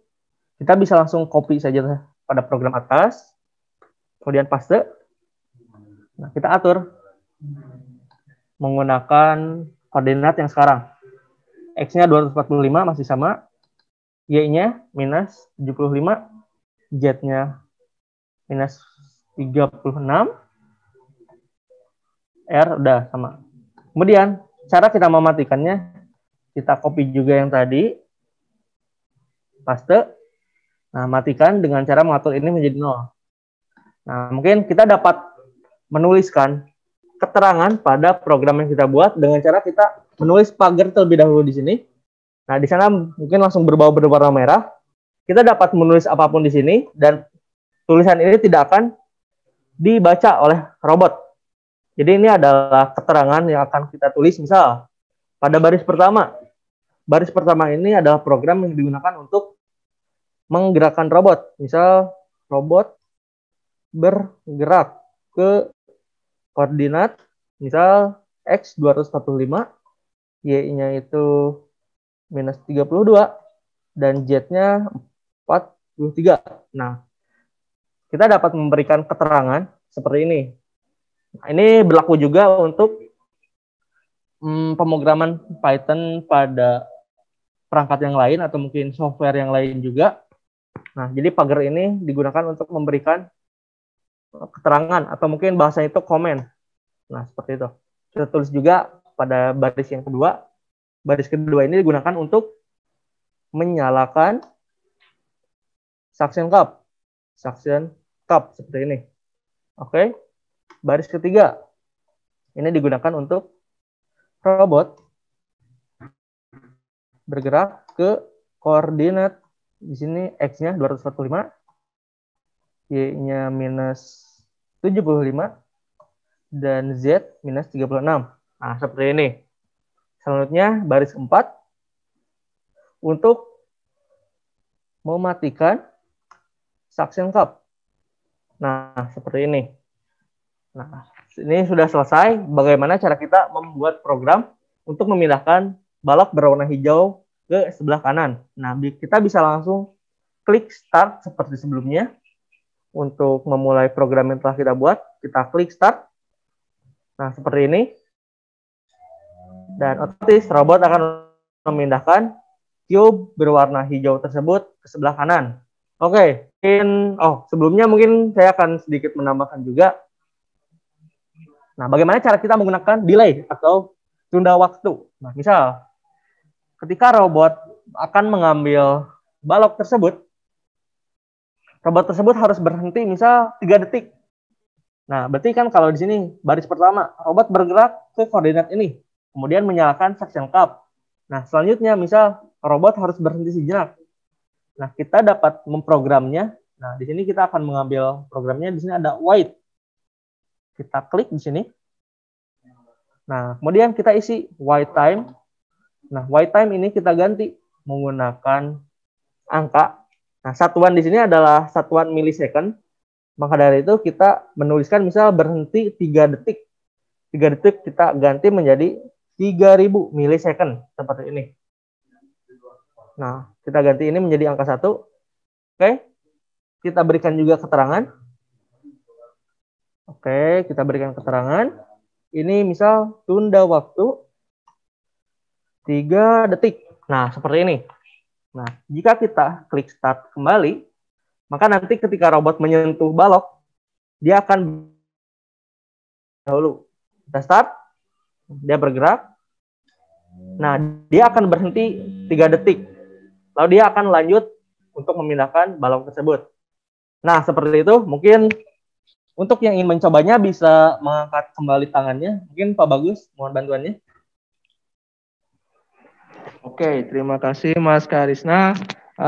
Speaker 2: Kita bisa langsung copy saja pada program atas. Kemudian paste. Nah, kita atur menggunakan koordinat yang sekarang. X-nya 245 masih sama. Y-nya minus 75. Z-nya minus 36. R udah sama. Kemudian, cara kita mematikannya, kita copy juga yang tadi. Paste. Nah, matikan dengan cara mengatur ini menjadi 0. Nah, mungkin kita dapat menuliskan keterangan pada program yang kita buat dengan cara kita menulis pagar terlebih dahulu di sini. Nah, di sana mungkin langsung berwarna merah. Kita dapat menulis apapun di sini dan tulisan ini tidak akan dibaca oleh robot. Jadi ini adalah keterangan yang akan kita tulis. Misal, pada baris pertama. Baris pertama ini adalah program yang digunakan untuk menggerakkan robot. Misal, robot bergerak ke koordinat, misal X 245, Y-nya itu minus 32, dan Z-nya 43. Nah, kita dapat memberikan keterangan seperti ini. Nah, ini berlaku juga untuk pemrograman Python pada perangkat yang lain atau mungkin software yang lain juga. Nah, jadi pagar ini digunakan untuk memberikan keterangan atau mungkin bahasa itu komen. Nah, seperti itu. Kita tulis juga pada baris yang kedua. Baris kedua ini digunakan untuk menyalakan suction cup. Suction cup seperti ini. Oke. Baris ketiga. Ini digunakan untuk robot bergerak ke koordinat. Di sini X-nya 245. Y-nya minus 75. Dan Z minus 36. Nah, seperti ini. Selanjutnya, baris keempat. Untuk mematikan suction cup. Nah, seperti ini. Nah, ini sudah selesai bagaimana cara kita membuat program untuk memindahkan balok berwarna hijau ke sebelah kanan. Nah, kita bisa langsung klik start seperti sebelumnya. Untuk memulai program yang telah kita buat, kita klik start. Nah, seperti ini. Dan otomatis robot akan memindahkan cube berwarna hijau tersebut ke sebelah kanan. Oke, sebelumnya mungkin saya akan sedikit menambahkan juga. Nah, bagaimana cara kita menggunakan delay atau tunda waktu? Nah, misal ketika robot akan mengambil balok tersebut, robot tersebut harus berhenti misal 3 detik. Nah, berarti kan kalau di sini baris pertama, robot bergerak ke koordinat ini, kemudian menyalakan suction cup. Nah, selanjutnya misal robot harus berhenti sejenak. Nah, kita dapat memprogramnya. Nah, di sini kita akan mengambil programnya. Di sini ada wait. Kita klik di sini. Nah, kemudian kita isi wait time. Nah, wait time ini kita ganti menggunakan angka. Nah, satuan di sini adalah satuan milisecond. Maka dari itu kita menuliskan misal berhenti 3 detik. 3 detik kita ganti menjadi 3000 milisecond seperti ini. Nah, kita ganti ini menjadi angka 1. Oke. Kita berikan juga keterangan. Oke, kita berikan keterangan. Ini misal tunda waktu 3 detik. Nah, seperti ini. Nah, jika kita klik start kembali, maka nanti ketika robot menyentuh balok, dia akan dahulu. Kita start, dia bergerak. Nah, dia akan berhenti 3 detik. Lalu dia akan lanjut untuk memindahkan balok tersebut. Nah, seperti itu. Mungkin untuk yang ingin mencobanya bisa mengangkat kembali tangannya. Mungkin Pak Bagus, mohon bantuannya.
Speaker 5: Oke, terima kasih Mas Karisna.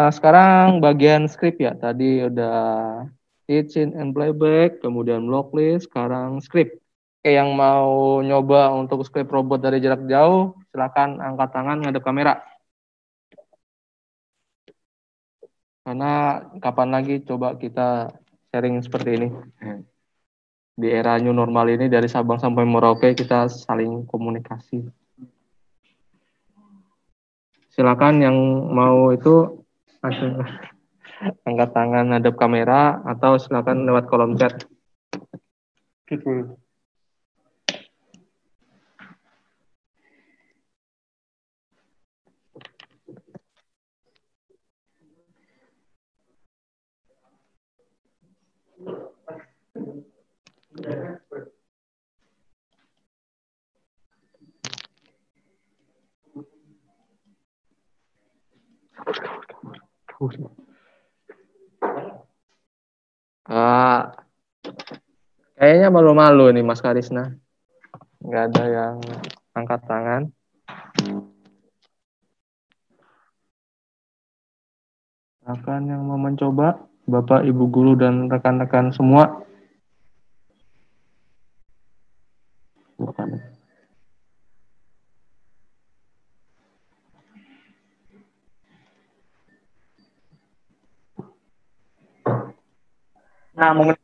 Speaker 5: Sekarang bagian script ya. Tadi udah teaching and playback, kemudian block list, sekarang script. Oke, yang mau nyoba untuk script robot dari jarak jauh, silakan angkat tangan ngadep kamera. Karena kapan lagi coba kita sharing seperti ini. Di era new normal ini dari Sabang sampai Merauke kita saling komunikasi. Silakan yang mau itu angkat tangan hadap kamera atau silakan lewat kolom chat. Gitu. Kayaknya malu-malu nih Mas Karisna. Nggak ada yang angkat tangan. Akan yang mau mencoba, Bapak, Ibu guru, dan rekan-rekan semua. Bukan.
Speaker 2: Nah, menggunakan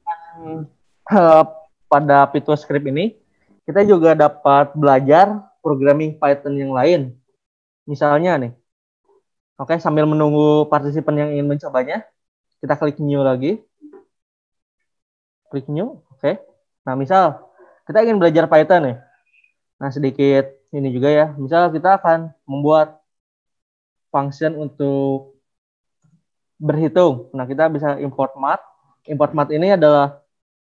Speaker 2: pada fitur script ini, kita juga dapat belajar programming Python yang lain. Misalnya nih, oke, sambil menunggu partisipan yang ingin mencobanya, kita klik new lagi. Klik new, oke. Nah, misal kita ingin belajar Python nih. Nah, sedikit ini juga ya. Misal kita akan membuat function untuk berhitung. Nah, kita bisa import math. Import math ini adalah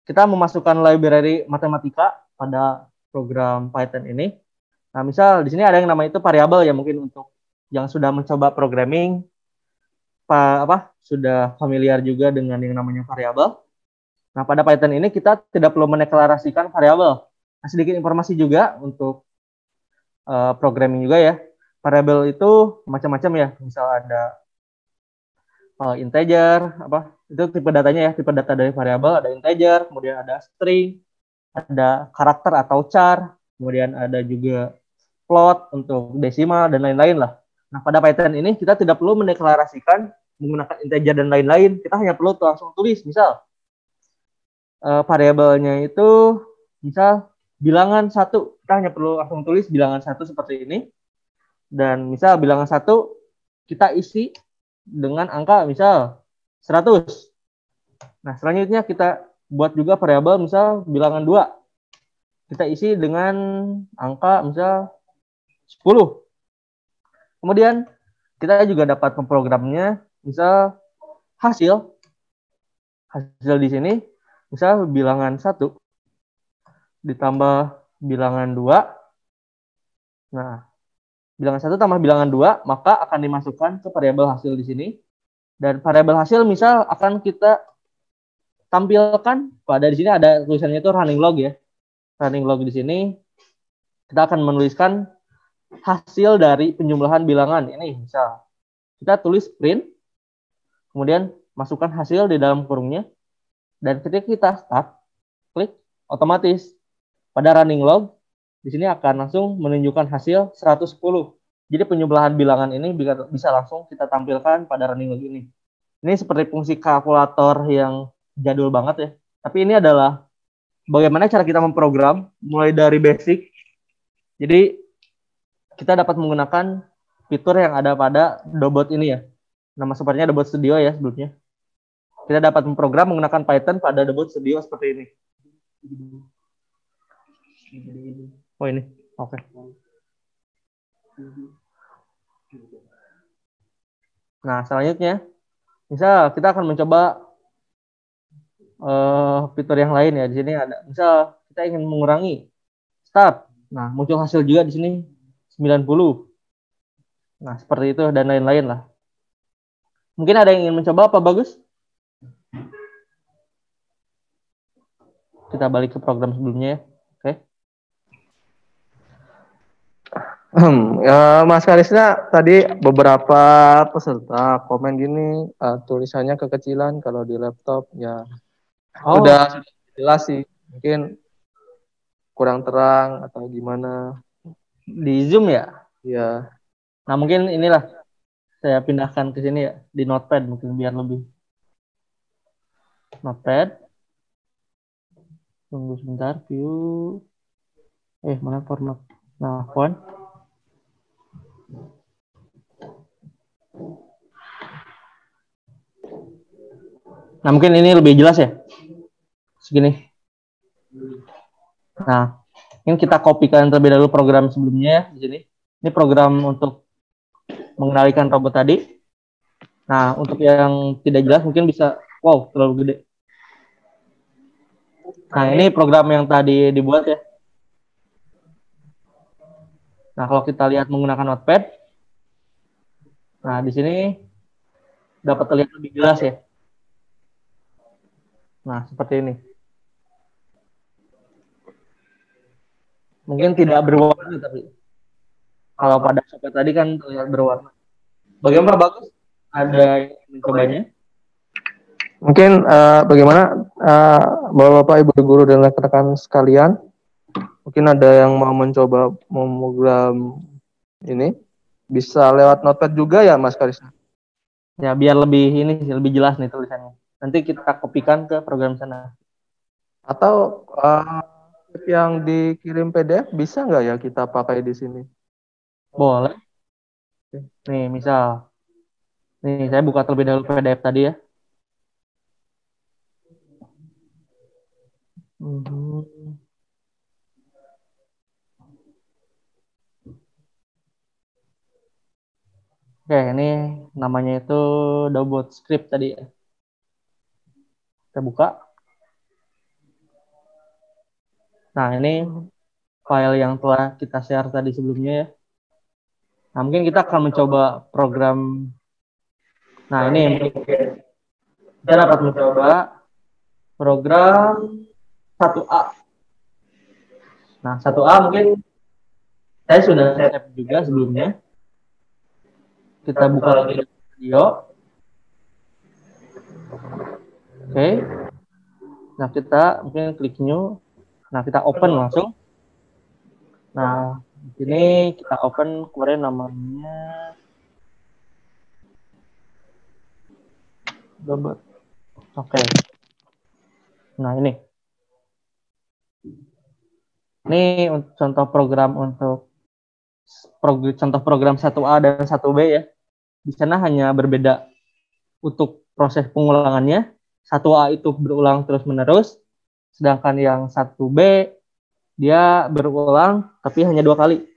Speaker 2: kita memasukkan library matematika pada program Python ini. Nah, misal di sini ada yang namanya itu variabel ya, mungkin untuk yang sudah mencoba programming sudah familiar juga dengan yang namanya variabel. Nah, pada Python ini kita tidak perlu mendeklarasikan variabel. Nah, sedikit informasi juga untuk programming juga ya. Variabel itu macam-macam ya. Misal ada integer, itu tipe datanya ya, tipe data dari variabel, ada integer, kemudian ada string, ada karakter atau char, kemudian ada juga float untuk desimal dan lain-lain lah. Nah, pada Python ini kita tidak perlu mendeklarasikan menggunakan integer dan lain-lain, kita hanya perlu langsung tulis, misal variabelnya itu misal bilangan 1, kita hanya perlu langsung tulis bilangan 1 seperti ini, dan misal bilangan 1 kita isi dengan angka misal 100. Nah, selanjutnya kita buat juga variabel misal bilangan 2. Kita isi dengan angka misal 10. Kemudian kita juga dapat memprogramnya, misal hasil di sini, misal bilangan 1 ditambah bilangan 2. Nah, bilangan 1 tambah bilangan 2, maka akan dimasukkan ke variabel hasil di sini. Dan variabel hasil misal akan kita tampilkan pada di sini ada tulisannya itu running log ya. Running log di sini kita akan menuliskan hasil dari penjumlahan bilangan. Ini misal kita tulis print, kemudian masukkan hasil di dalam kurungnya, dan ketika kita start, klik, otomatis pada running log di sini akan langsung menunjukkan hasil 110. Jadi penjumlahan bilangan ini bisa langsung kita tampilkan pada running log ini. Ini seperti fungsi kalkulator yang jadul banget ya. Tapi ini adalah bagaimana cara kita memprogram mulai dari basic. Jadi kita dapat menggunakan fitur yang ada pada Dobot ini ya. Nama sepertinya Dobot Studio ya sebelumnya. Kita dapat memprogram menggunakan Python pada Dobot Studio seperti ini. Oh ini, oke. Nah selanjutnya, misal kita akan mencoba fitur yang lain ya. Di sini ada, misal kita ingin mengurangi start. Nah muncul hasil juga di sini 90. Nah seperti itu dan lain-lain lah. Mungkin ada yang ingin mencoba apa Bagus? Kita balik ke program sebelumnya ya. Oke.
Speaker 5: Ya, Mas Karisna tadi beberapa peserta komen gini tulisannya kekecilan kalau di laptop ya. Udah jelas sih. Mungkin kurang terang atau gimana.
Speaker 2: Di Zoom ya?
Speaker 5: Iya.
Speaker 2: Nah mungkin inilah saya pindahkan ke sini ya, di Notepad mungkin biar lebih. Notepad. Tunggu sebentar, view. Mana format? Nah, font. Nah, mungkin ini lebih jelas ya. Segini. Nah, ini kita kopikan terlebih dahulu program sebelumnya ya, di sini. Ini program untuk mengendalikan robot tadi. Nah, untuk yang tidak jelas mungkin bisa, wow, terlalu gede. Nah, ini program yang tadi dibuat ya. Nah, kalau kita lihat menggunakan Notepad, nah di sini dapat terlihat lebih jelas ya. Nah, seperti ini. Mungkin tidak berwarna, tapi kalau pada software tadi kan terlihat berwarna. Bagaimana Bagus? Ada yang mencobanya?
Speaker 5: Mungkin bagaimana Bapak-Bapak, Ibu Guru dan rekan-rekan sekalian, mungkin ada yang mau mencoba memprogram ini, bisa lewat Notepad juga ya Mas Karisna?
Speaker 2: Ya biar lebih jelas nih tulisannya. Nanti kita kopikan ke program sana.
Speaker 5: Atau yang dikirim PDF bisa nggak ya kita pakai di sini?
Speaker 2: Boleh. Nih misal, nih saya buka terlebih dahulu PDF tadi ya. Oke, ini namanya itu Dobot script tadi ya. Kita buka. Nah, ini file yang telah kita share tadi sebelumnya ya. Nah, mungkin kita akan mencoba program. Nah, ini kita dapat mencoba program 1A. Nah, 1A mungkin saya sudah save juga sebelumnya. Kita buka lagi video. Oke. Nah, kita mungkin klik new. Nah, kita open langsung. Nah, di sini kita open kemarin namanya Dobot. Oke. Nah, ini. Ini contoh program untuk contoh program 1A dan 1B ya. Di sana hanya berbeda untuk proses pengulangannya. 1A itu berulang terus-menerus, sedangkan yang 1B dia berulang tapi hanya 2 kali.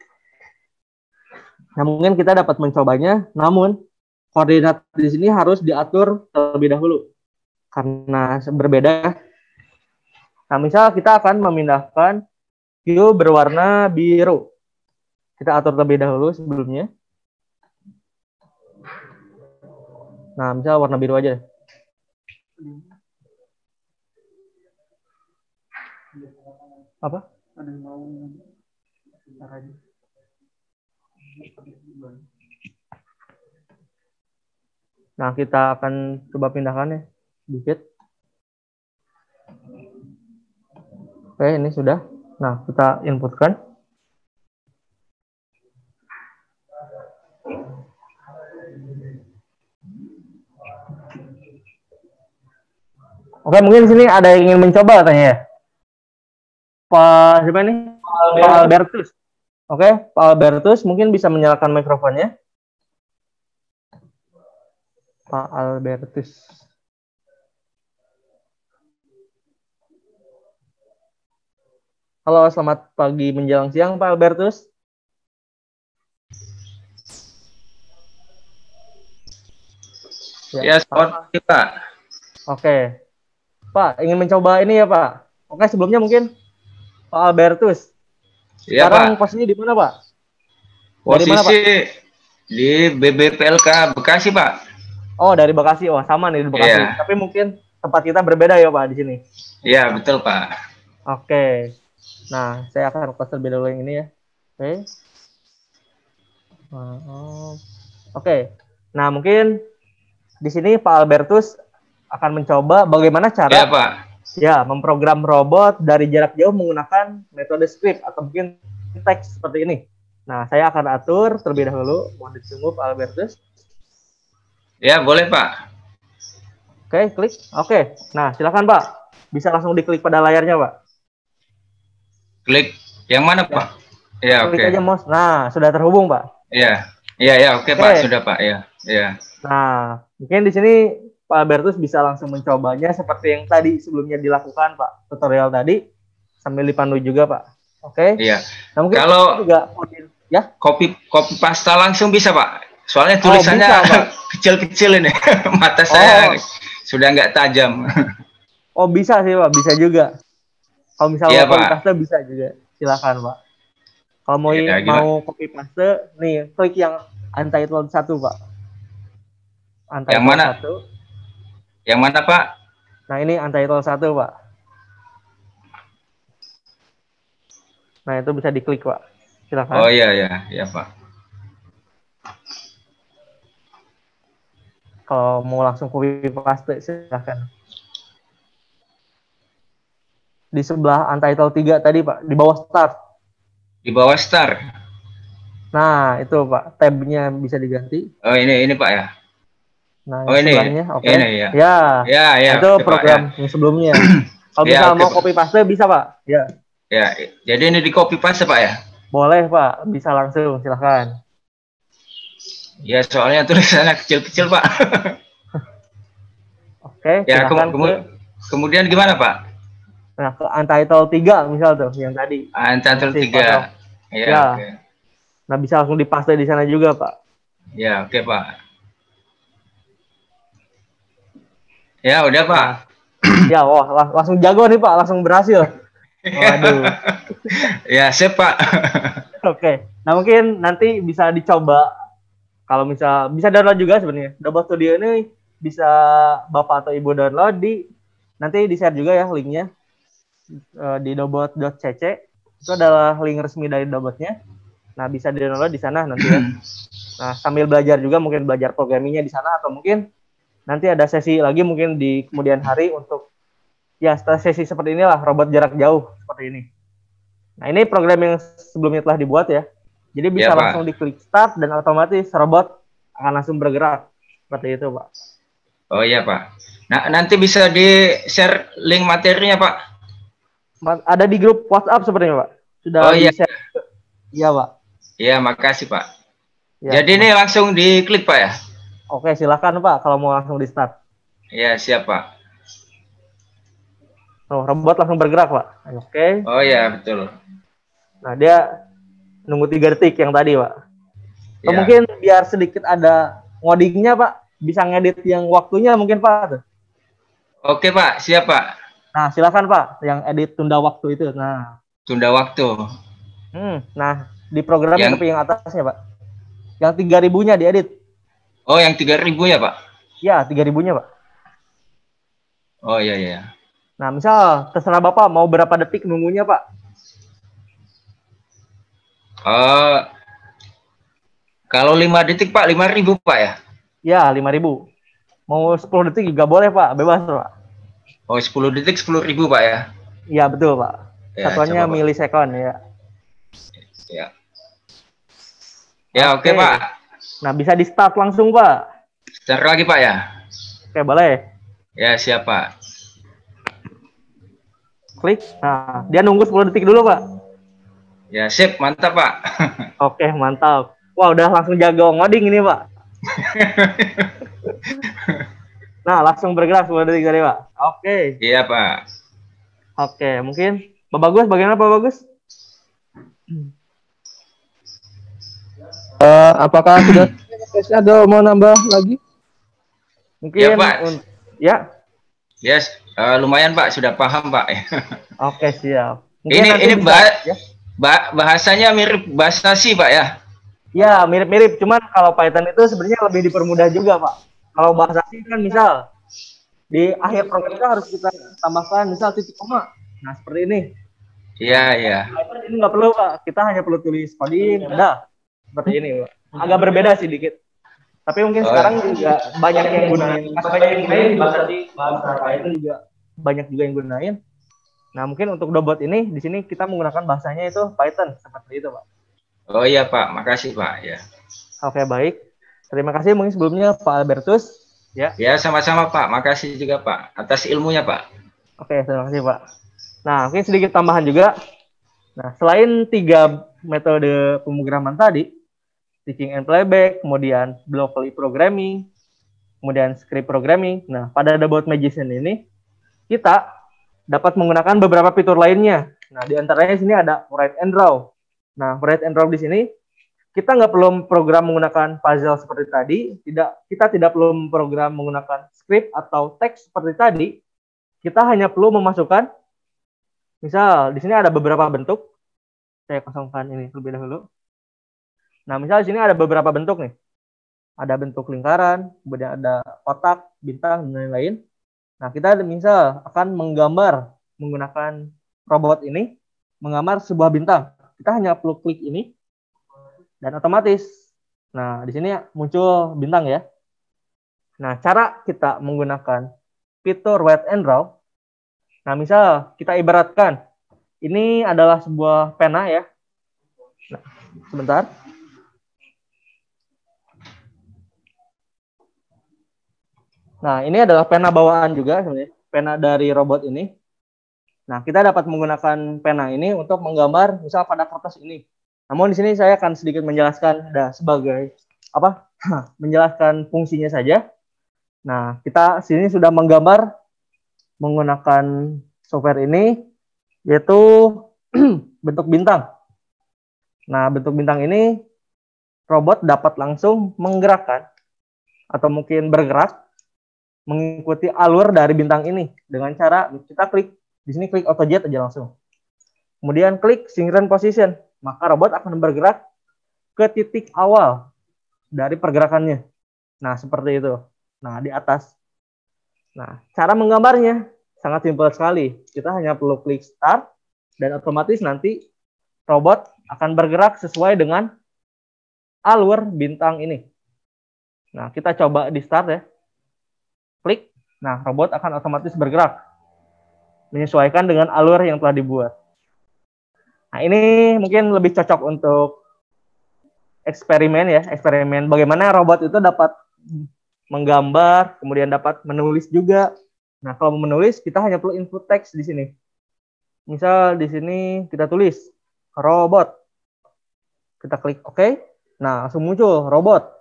Speaker 2: Nah, mungkin kita dapat mencobanya, namun koordinat di sini harus diatur terlebih dahulu karena berbeda. Nah, misal kita akan memindahkan view berwarna biru. Kita atur terlebih dahulu sebelumnya. Nah, misal warna biru aja. Apa? Nah, kita akan coba pindahkan ya, dikit. Oke, ini sudah. Nah, kita inputkan. Oke, mungkin di sini ada yang ingin mencoba katanya ya. Pak siapa ini? Pak Albertus. Oke, Pak Albertus mungkin bisa menyalakan mikrofonnya. Pak Albertus. Halo, selamat pagi menjelang siang Pak Albertus.
Speaker 9: Ya, selamat pagi Pak.
Speaker 2: Oke. Pak, ingin mencoba ini ya Pak? Oke, sebelumnya mungkin Pak Albertus.
Speaker 9: Ya,
Speaker 2: Sekarang
Speaker 9: Pak.
Speaker 2: posisinya di mana Pak?
Speaker 9: Posisi
Speaker 2: mana, Pak?
Speaker 9: di BBPLK Bekasi Pak.
Speaker 2: Oh, dari Bekasi. Oh, sama nih di Bekasi.
Speaker 9: Iya.
Speaker 2: Tapi mungkin tempat kita berbeda ya Pak di sini.
Speaker 9: Iya, betul Pak.
Speaker 2: Oke. Nah, saya akan request terlebih dahulu yang ini ya. Oke. Oke. Nah, mungkin di sini Pak Albertus akan mencoba bagaimana cara
Speaker 9: Ya, Pak.
Speaker 2: ya memprogram robot dari jarak jauh menggunakan metode script atau mungkin teks seperti ini. Nah, saya akan atur terlebih dahulu. Mohon ditunggu Pak Albertus.
Speaker 9: Ya, boleh Pak.
Speaker 2: Oke, klik. Oke. Nah, silakan Pak. Bisa langsung diklik pada layarnya, Pak.
Speaker 9: Klik yang mana Pak? Ya, oke.
Speaker 2: Klik aja mouse. Nah, sudah terhubung, Pak.
Speaker 9: Ya. Ya, oke Pak, sudah Pak. Ya.
Speaker 2: Nah, mungkin di sini Pak Albertus bisa langsung mencobanya seperti yang tadi sebelumnya dilakukan, Pak. Tutorial tadi sambil dipandu juga, Pak. Oke.
Speaker 9: Iya.
Speaker 2: Nah, mungkin
Speaker 9: kalau
Speaker 2: juga ya,
Speaker 9: copy pasta langsung bisa Pak. Soalnya tulisannya kecil-kecil ini. Mata saya sudah nggak tajam.
Speaker 2: Oh, bisa sih, Pak. Bisa juga. Kalau misalnya
Speaker 9: ya,
Speaker 2: copy paste bisa juga. Silakan, Pak. Kalau mau mau copy paste, nih klik yang untitled 1, Pak. Untitled
Speaker 9: yang mana?
Speaker 2: 1.
Speaker 9: Yang mana, Pak?
Speaker 2: Nah, ini untitled 1, Pak. Nah, itu bisa diklik, Pak. Silakan.
Speaker 9: Oh iya, Pak.
Speaker 2: Kalau mau langsung copy paste, silakan. Di sebelah untitled 3 tadi, Pak. Di bawah start.
Speaker 9: Di bawah start.
Speaker 2: Nah, itu, Pak. Tab-nya bisa diganti.
Speaker 9: Oh, ini Pak ya.
Speaker 2: Nah, sebelahnya, oke.
Speaker 9: Ini ya. Ya.
Speaker 2: Itu program yang sebelumnya. Kalau misalnya mau copy paste bisa, Pak. Ya.
Speaker 9: Ya, jadi ini di copy paste, Pak ya?
Speaker 2: Boleh, Pak. Bisa langsung, silakan.
Speaker 9: Ya, soalnya tulisannya kecil-kecil, Pak.
Speaker 2: Oke,
Speaker 9: ya,
Speaker 2: silakan.
Speaker 9: kemudian gimana, Pak?
Speaker 2: Nah, ke untitled 3 misal tuh, yang tadi.
Speaker 9: Untitled 3. Ya. Okay.
Speaker 2: Nah, bisa langsung dipaste di sana juga, Pak.
Speaker 9: Ya, oke, Pak. Ya, udah, Pak.
Speaker 2: Ya, wah, langsung jago nih, Pak. Langsung berhasil. Waduh.
Speaker 9: Ya, siap, Pak.
Speaker 2: Oke. Nah, mungkin nanti bisa dicoba. Kalau bisa download juga sebenarnya. Double Studio ini bisa Bapak atau Ibu download nanti di-share juga ya linknya di dobot.cc. Itu adalah link resmi dari Dobotnya. Nah, bisa di-download di sana nanti ya. Nah, sambil belajar juga mungkin belajar programmingnya di sana atau mungkin nanti ada sesi lagi mungkin di kemudian hari untuk ya sesi seperti inilah, robot jarak jauh seperti ini. Nah, ini program yang sebelumnya telah dibuat ya. Jadi bisa langsung diklik start dan otomatis robot akan langsung bergerak. Seperti itu, Pak.
Speaker 9: Oh iya, Pak. Nah, nanti bisa di-share link materinya, Pak.
Speaker 2: Ada di grup WhatsApp sepertinya, Pak. Sudah di-share. Iya, Pak.
Speaker 9: Iya, makasih, Pak.
Speaker 2: Ya,
Speaker 9: jadi ini langsung diklik, Pak ya?
Speaker 2: Oke, silakan, Pak, kalau mau langsung di-start.
Speaker 9: Iya, siap, Pak.
Speaker 2: Oh, robot langsung bergerak, Pak. Oke.
Speaker 9: Oh iya, betul.
Speaker 2: Nah, dia nunggu 3 detik yang tadi, Pak. Atau
Speaker 9: Ya.
Speaker 2: mungkin biar sedikit ada ngodingnya Pak, bisa ngedit yang waktunya mungkin Pak tuh.
Speaker 9: Oke Pak, siap Pak.
Speaker 2: Nah silakan Pak, yang edit tunda waktu itu. Nah,
Speaker 9: Tunda waktu.
Speaker 2: nah di programnya
Speaker 9: Yang
Speaker 2: tapi yang atasnya Pak, yang 3.000-nya diedit.
Speaker 9: Oh, yang 3.000 ya Pak?
Speaker 2: Ya 3.000-nya Pak.
Speaker 9: Oh iya iya.
Speaker 2: Nah misal terserah Bapak mau berapa detik nunggunya Pak.
Speaker 9: Kalau 5 detik Pak, 5.000 Pak ya?
Speaker 2: Ya 5.000. Mau 10 detik juga boleh Pak, bebas Pak.
Speaker 9: Oh 10 detik 10.000 Pak ya?
Speaker 2: Iya betul Pak.
Speaker 9: Ya,
Speaker 2: Satuannya
Speaker 9: coba, Pak.
Speaker 2: milisekon ya.
Speaker 9: Ya. Ya oke Pak.
Speaker 2: Nah bisa di start langsung Pak.
Speaker 9: Start lagi Pak ya?
Speaker 2: Oke boleh.
Speaker 9: Ya siap Pak.
Speaker 2: Klik. Nah dia nunggu 10 detik dulu Pak.
Speaker 9: Ya sip, mantap Pak.
Speaker 2: Oke mantap. Wah udah langsung jago ngoding ini Pak. Nah langsung bergerak 10 detik tadi Pak. Oke.
Speaker 9: Iya Pak.
Speaker 2: Oke mungkin Pak Bagus bagaimana Pak Bagus?
Speaker 5: Apakah sudah ada mau nambah lagi?
Speaker 2: Mungkin
Speaker 9: Ya Pak.
Speaker 2: Ya.
Speaker 9: Yes, lumayan Pak, sudah paham Pak.
Speaker 2: Oke siap. Mungkin
Speaker 9: ini
Speaker 2: bisa,
Speaker 9: bahasanya mirip bahasa C Pak ya?
Speaker 2: Ya mirip-mirip, cuman kalau Python itu sebenarnya lebih dipermudah juga Pak. Kalau bahasa C kan misal di akhir program itu harus kita tambahkan misal titik koma. Nah seperti ini.
Speaker 9: Iya iya.
Speaker 2: Python ini nggak perlu Pak, kita hanya perlu tulis coding, udah seperti ini Pak. Agak berbeda sih dikit. Tapi mungkin sekarang juga banyak yang gunain, bahasa Python juga banyak juga yang gunain. Nah mungkin untuk Dobot ini di sini kita menggunakan bahasanya itu Python seperti itu Pak.
Speaker 9: Oh iya Pak, makasih Pak ya.
Speaker 2: Oke baik, terima kasih mungkin sebelumnya Pak Albertus. Ya.
Speaker 9: Ya sama-sama Pak, makasih juga Pak atas ilmunya Pak.
Speaker 2: Oke terima kasih Pak. Nah mungkin sedikit tambahan juga. Nah selain 3 metode pemrograman tadi, teaching and playback, kemudian blockly programming, kemudian script programming. Nah, pada Dobot Magician ini kita dapat menggunakan beberapa fitur lainnya. Nah, di antaranya sini ada write and draw. Nah, write and draw di sini kita nggak perlu program menggunakan puzzle seperti tadi, kita tidak perlu program menggunakan script atau teks seperti tadi. Kita hanya perlu memasukkan, misal di sini ada beberapa bentuk. Saya kosongkan ini terlebih dahulu. Nah, misal di sini ada beberapa bentuk nih. Ada bentuk lingkaran, kemudian ada kotak, bintang, dan lain-lain. Nah, kita misal akan menggambar menggunakan robot ini, menggambar sebuah bintang. Kita hanya perlu klik ini, dan otomatis. Nah, di sini muncul bintang ya. Nah, cara kita menggunakan fitur write and draw. Nah, misal kita ibaratkan, ini adalah sebuah pena ya. Nah, sebentar. Nah, ini adalah pena bawaan juga sebenarnya, pena dari robot ini. Nah, kita dapat menggunakan pena ini untuk menggambar misal pada kertas ini. Namun di sini saya akan sedikit menjelaskan sebagai apa? Menjelaskan fungsinya saja. Nah, kita sini sudah menggambar menggunakan software ini yaitu bentuk bintang. Nah, bentuk bintang ini robot dapat langsung menggerakkan atau mungkin bergerak mengikuti alur dari bintang ini dengan cara kita klik di sini, klik auto jet aja langsung. Kemudian klik synchron position, maka robot akan bergerak ke titik awal dari pergerakannya. Nah, seperti itu. Nah, di atas. Nah, cara menggambarnya sangat simpel sekali. Kita hanya perlu klik start dan otomatis nanti robot akan bergerak sesuai dengan alur bintang ini. Nah, kita coba di start ya. Klik, nah robot akan otomatis bergerak menyesuaikan dengan alur yang telah dibuat. Nah ini mungkin lebih cocok untuk eksperimen ya, eksperimen bagaimana robot itu dapat menggambar, kemudian dapat menulis juga. Nah kalau menulis kita hanya perlu input teks di sini. Misal di sini kita tulis robot, kita klik OK, nah langsung muncul robot,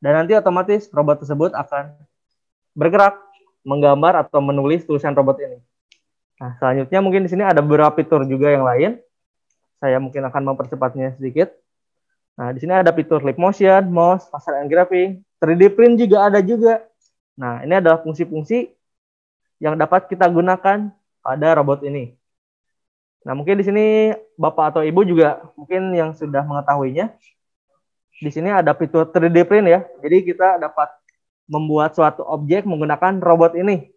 Speaker 2: dan nanti otomatis robot tersebut akan bergerak, menggambar atau menulis tulisan robot ini. Nah, selanjutnya mungkin di sini ada beberapa fitur juga yang lain. Saya mungkin akan mempercepatnya sedikit. Nah, di sini ada fitur Live Motion, Mouse, Laser Engraving, 3D Print juga ada juga. Nah, ini adalah fungsi-fungsi yang dapat kita gunakan pada robot ini. Nah, mungkin di sini Bapak atau Ibu juga mungkin yang sudah mengetahuinya. Di sini ada fitur 3D Print ya. Jadi kita dapat membuat suatu objek menggunakan robot ini.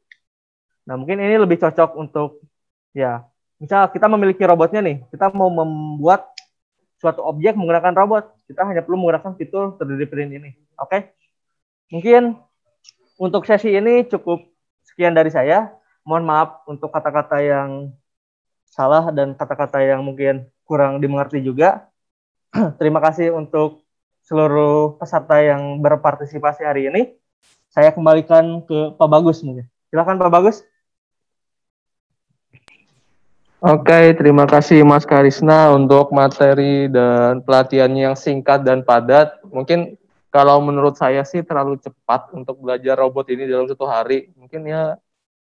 Speaker 2: Nah, mungkin ini lebih cocok untuk ya, misal kita memiliki robotnya nih, kita mau membuat suatu objek menggunakan robot, kita hanya perlu menggunakan fitur 3D Print ini. Oke. Mungkin untuk sesi ini cukup sekian dari saya. Mohon maaf untuk kata-kata yang salah dan kata-kata yang mungkin kurang dimengerti juga. Terima kasih untuk seluruh peserta yang berpartisipasi hari ini. Saya kembalikan ke Pak Bagus mungkin. Silakan Pak Bagus.
Speaker 5: Oke, terima kasih Mas Karisna untuk materi dan pelatihan yang singkat dan padat. Mungkin kalau menurut saya sih terlalu cepat untuk belajar robot ini dalam 1 hari. Mungkin ya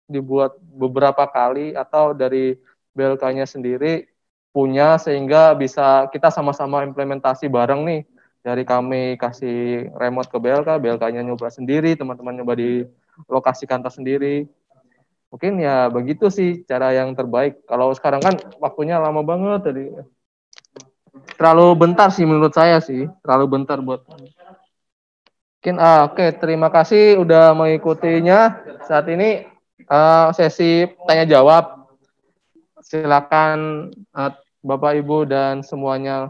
Speaker 5: dibuat beberapa kali atau dari BLK-nya sendiri punya sehingga bisa kita sama-sama implementasi bareng nih. Dari kami kasih remote ke BLK, BLK-nya nyoba sendiri, teman-teman nyoba di lokasi kantor sendiri. Mungkin ya begitu sih cara yang terbaik. Kalau sekarang kan waktunya lama banget tadi. Terlalu bentar sih menurut saya sih, terlalu bentar buat. Mungkin oke, terima kasih udah mengikutinya. Saat ini sesi tanya jawab. Silakan Bapak Ibu dan semuanya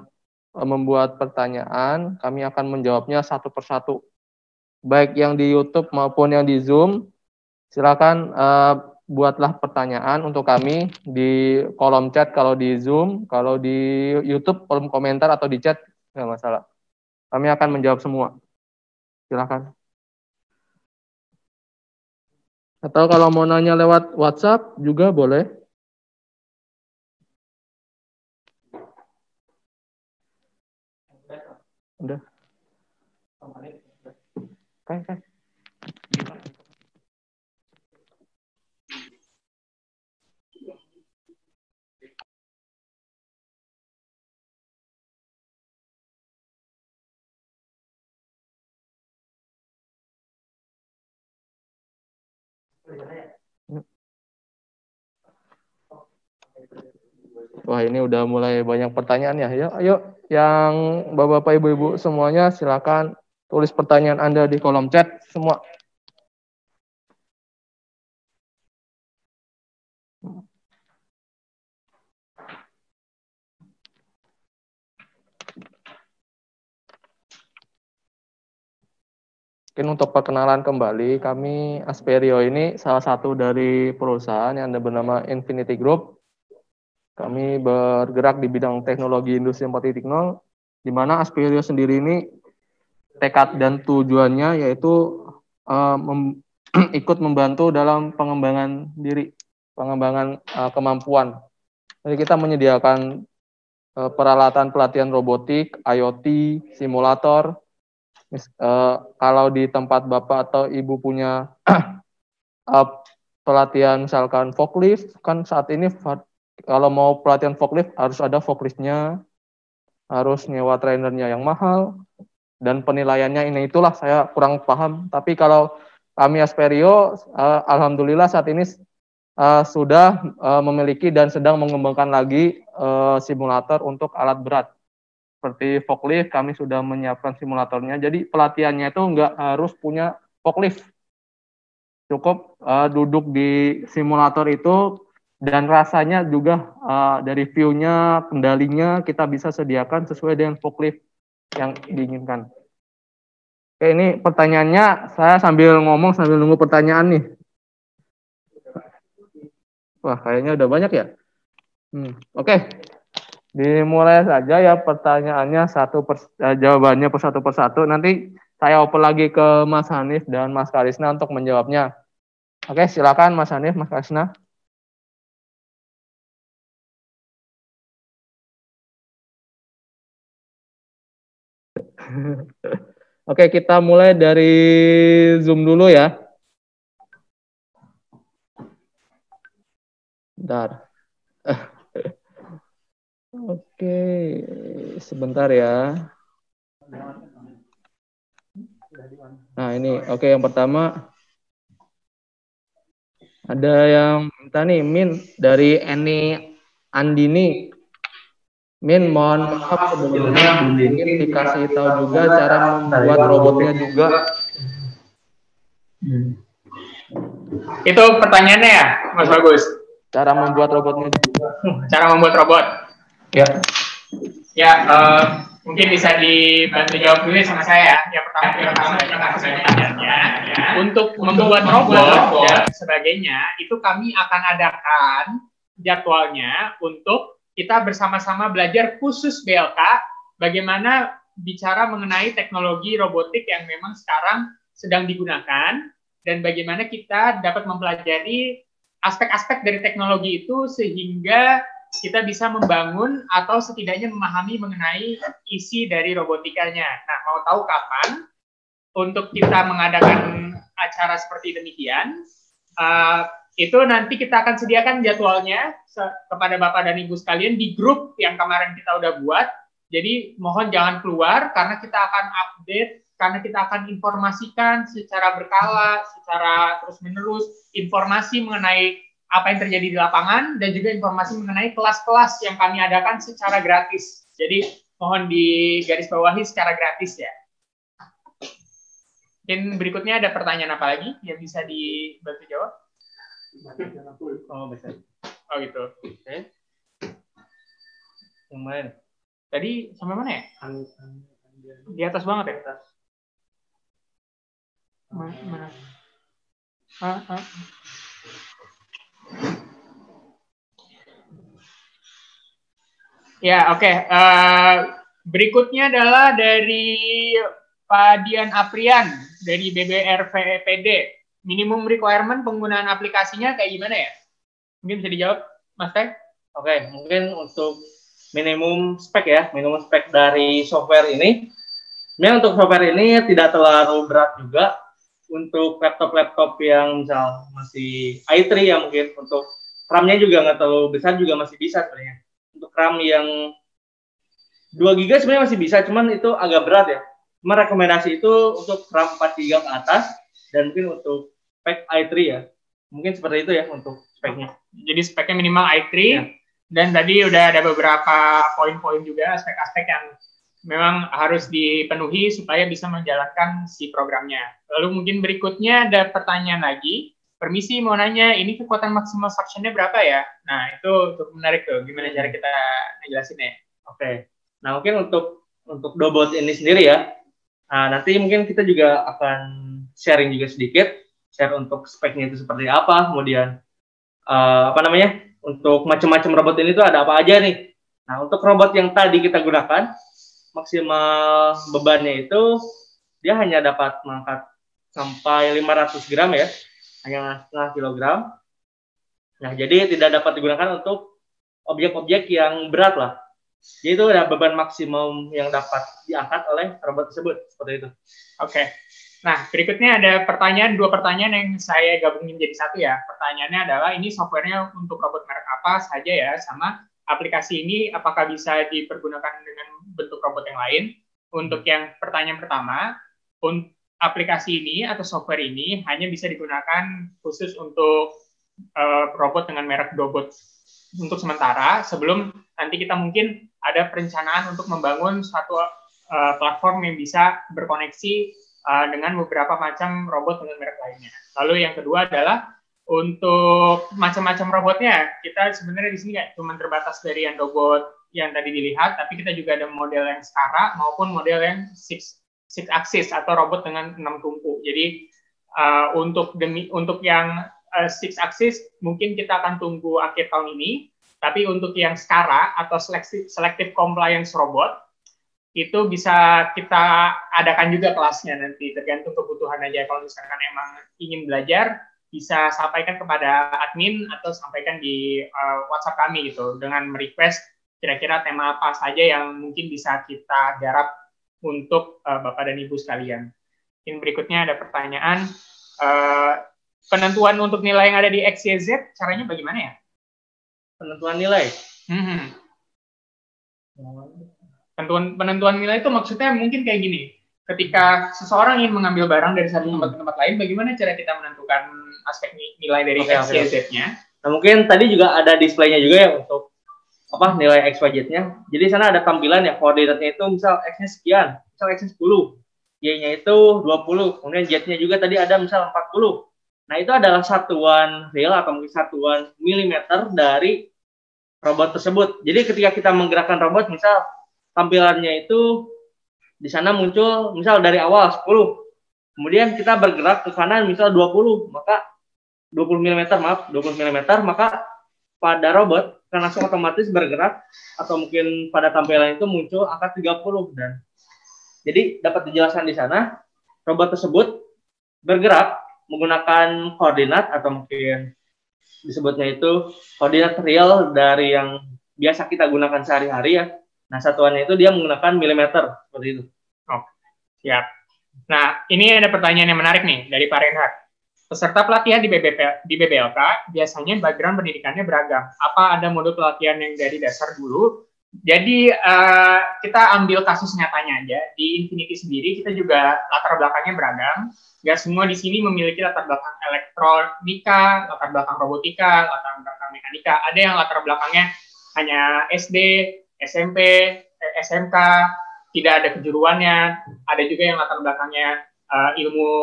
Speaker 5: membuat pertanyaan. Kami akan menjawabnya satu persatu. Baik yang di YouTube maupun yang di Zoom. Silakan buatlah pertanyaan untuk kami di kolom chat kalau di Zoom, kalau di YouTube kolom komentar atau di chat nggak masalah. Kami akan menjawab semua. Silakan. Atau kalau mau nanya lewat WhatsApp juga boleh. Udah. Kan. Wah, ini udah mulai banyak pertanyaan ya. Ayo, yang Bapak-bapak, Ibu-ibu semuanya silakan tulis pertanyaan Anda di kolom chat semua. Mungkin untuk perkenalan kembali, kami Asperio ini salah satu dari perusahaan yang bernama Infinity Group. Kami bergerak di bidang teknologi industri 4.0, di mana Asperio sendiri ini tekad dan tujuannya yaitu ikut membantu dalam pengembangan diri, pengembangan kemampuan. Jadi kita menyediakan peralatan pelatihan robotik, IoT, simulator. Kalau di tempat Bapak atau Ibu punya pelatihan misalkan forklift, kan saat ini kalau mau pelatihan forklift harus ada forkliftnya, harus nyewa trainernya yang mahal, dan penilaiannya ini itulah saya kurang paham. Tapi kalau kami Asperio, alhamdulillah saat ini sudah memiliki dan sedang mengembangkan lagi simulator untuk alat berat. Seperti forklift, kami sudah menyiapkan simulatornya. Jadi pelatihannya itu nggak harus punya forklift. Cukup duduk di simulator itu dan rasanya juga dari view-nya, kendalinya kita bisa sediakan sesuai dengan forklift yang diinginkan. Oke, ini pertanyaannya saya sambil ngomong sambil nunggu pertanyaan nih. Wah, kayaknya udah banyak ya. Oke. Dimulai saja ya pertanyaannya jawabannya persatu persatu. Nanti saya open lagi ke Mas Hanif dan Mas Karisna untuk menjawabnya. Oke, silakan Mas Hanif, Mas Karisna. Oke, kita mulai dari Zoom dulu ya. Bentar. Oke, sebentar ya. Nah, ini oke, yang pertama ada yang minta nih, Min dari Eni Andini. Min, mohon maaf sebelumnya, mungkin dikasih tahu juga cara membuat robotnya juga.
Speaker 3: Itu pertanyaannya ya, Mas Bagus?
Speaker 5: Cara membuat robotnya juga.
Speaker 3: Cara membuat robot.
Speaker 5: Ya.
Speaker 3: Ya, mungkin bisa dibantu jawab dulu sama saya. Yang pertama untuk membuat robot dan sebagainya, itu kami akan adakan jadwalnya untuk kita bersama-sama belajar khusus BLK bagaimana bicara mengenai teknologi robotik yang memang sekarang sedang digunakan dan bagaimana kita dapat mempelajari aspek-aspek dari teknologi itu sehingga kita bisa membangun atau setidaknya memahami mengenai isi dari robotikanya. Nah, mau tahu kapan untuk kita mengadakan acara seperti demikian? Itu nanti kita akan sediakan jadwalnya kepada Bapak dan Ibu sekalian di grup yang kemarin kita udah buat. Jadi mohon jangan keluar karena kita akan update, karena kita akan informasikan secara berkala, secara terus-menerus informasi mengenai apa yang terjadi di lapangan dan juga informasi mengenai kelas-kelas yang kami adakan secara gratis. Jadi mohon digarisbawahi secara gratis ya. Dan berikutnya ada pertanyaan apa lagi yang bisa dibantu jawab?
Speaker 2: Oh, bisa.
Speaker 3: Oh gitu.
Speaker 2: Oke. Yang mana?
Speaker 3: Tadi sampai mana ya? Di atas banget ya? Mana? Ya, oke. Berikutnya adalah dari Pak Dian Aprian dari BBRVPD. Minimum requirement penggunaan aplikasinya kayak gimana ya? Mungkin bisa dijawab, Mas Teh?
Speaker 2: Oke, mungkin untuk minimum spek ya, minimum spek dari software ini. Sebenarnya untuk software ini tidak terlalu berat juga. Untuk laptop-laptop yang misal masih i3 ya mungkin untuk RAM-nya juga nggak terlalu besar juga masih bisa sebenarnya. Untuk RAM yang 2 GB sebenarnya masih bisa, cuman itu agak berat ya. Cuma rekomendasi itu untuk RAM 4 GB ke atas dan mungkin untuk spek i3 ya. Mungkin seperti itu ya untuk speknya.
Speaker 3: Jadi speknya minimal i3 ya. Dan tadi udah ada beberapa poin-poin juga aspek-aspek yang memang harus dipenuhi supaya bisa menjalankan si programnya. Lalu mungkin berikutnya ada pertanyaan lagi. Permisi mau nanya, ini kekuatan maksimal suction-nya berapa ya? Nah, itu cukup menarik tuh. Gimana cara kita ngejelasin ya?
Speaker 2: Oke. Nah, mungkin untuk Dobot ini sendiri ya. Nah, nanti mungkin kita juga akan sharing juga sedikit. Share untuk speknya itu seperti apa. Kemudian, untuk macam-macam robot ini tuh ada apa aja nih. Nah, untuk robot yang tadi kita gunakan, maksimal bebannya itu dia hanya dapat mengangkat sampai 500 gram ya, hanya setengah kilogram. Nah, jadi tidak dapat digunakan untuk objek-objek yang berat lah. Jadi itu ada beban maksimum yang dapat diangkat oleh robot tersebut, seperti itu.
Speaker 3: Oke. Nah, berikutnya ada dua pertanyaan yang saya gabungin jadi satu ya. Pertanyaannya adalah, ini softwarenya untuk robot merek apa saja ya, sama aplikasi ini apakah bisa dipergunakan dengan bentuk robot yang lain? Untuk yang pertanyaan pertama, aplikasi ini atau software ini hanya bisa digunakan khusus untuk robot dengan merek Dobot untuk sementara, sebelum nanti kita mungkin ada perencanaan untuk membangun suatu platform yang bisa berkoneksi dengan beberapa macam robot dengan merek lainnya. Lalu yang kedua adalah untuk macam-macam robotnya, kita sebenarnya di sini nggak cuma terbatas dari yang robot yang tadi dilihat, tapi kita juga ada model yang setara maupun model yang six axis atau robot dengan 6 tumpu. Jadi untuk yang six axis mungkin kita akan tunggu akhir tahun ini, tapi untuk yang setara atau selective compliance robot itu bisa kita adakan juga kelasnya nanti, tergantung kebutuhan aja. Kalau misalkan emang ingin belajar, bisa sampaikan kepada admin atau sampaikan di WhatsApp kami gitu, dengan request kira-kira tema apa saja yang mungkin bisa kita garap untuk Bapak dan Ibu sekalian. Yang berikutnya ada pertanyaan, penentuan untuk nilai yang ada di XYZ, caranya bagaimana ya?
Speaker 2: Penentuan nilai?
Speaker 3: Penentuan nilai itu maksudnya mungkin kayak gini, ketika seseorang ingin mengambil barang dari satu tempat ke tempat lain, bagaimana cara kita menentukan aspek nilai dari X, Y, Z-nya?
Speaker 2: Nah, mungkin tadi juga ada displaynya juga ya untuk nilai X, Y, Z-nya. Jadi sana ada tampilan ya, koordinatnya itu misal X-nya sekian, misal X-nya 10, Y-nya itu 20, kemudian Z-nya juga tadi ada misal 40. Nah, itu adalah satuan real atau mungkin satuan milimeter dari robot tersebut. Jadi ketika kita menggerakkan robot, misal tampilannya itu di sana muncul misal dari awal 10, kemudian kita bergerak ke kanan misal 20, maka 20 mm, maka pada robot akan langsung otomatis bergerak atau mungkin pada tampilan itu muncul angka 30. Dan jadi dapat dijelaskan di sana robot tersebut bergerak menggunakan koordinat atau mungkin disebutnya itu koordinat real dari yang biasa kita gunakan sehari-hari ya. Nah, satuannya itu dia menggunakan milimeter seperti itu.
Speaker 3: Oh, siap. Nah, ini ada pertanyaan yang menarik nih dari Pak Reinhard. Peserta pelatihan di BBLK biasanya background pendidikannya beragam. Apa ada modul pelatihan yang dari dasar dulu? Jadi kita ambil kasus nyatanya aja. Di Infinity sendiri kita juga latar belakangnya beragam. Gak semua di sini memiliki latar belakang elektronika, latar belakang robotika, latar belakang mekanika. Ada yang latar belakangnya hanya SD, SMP, SMK, tidak ada kejuruannya. Ada juga yang latar belakangnya ilmu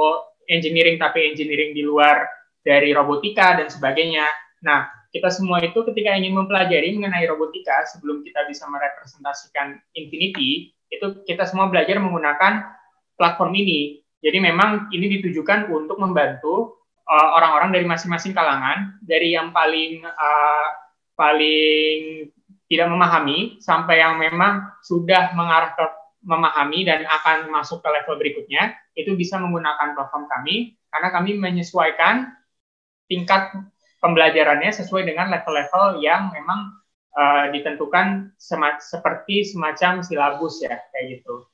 Speaker 3: engineering, tapi engineering di luar dari robotika dan sebagainya. Nah, kita semua itu ketika ingin mempelajari mengenai robotika, sebelum kita bisa merepresentasikan Infinity, itu kita semua belajar menggunakan platform ini. Jadi memang ini ditujukan untuk membantu orang-orang dari masing-masing kalangan, dari yang paling tidak memahami sampai yang memang sudah mengarah ke memahami dan akan masuk ke level berikutnya, itu bisa menggunakan platform kami, karena kami menyesuaikan tingkat pembelajarannya sesuai dengan level-level yang memang ditentukan seperti semacam silabus ya, kayak gitu.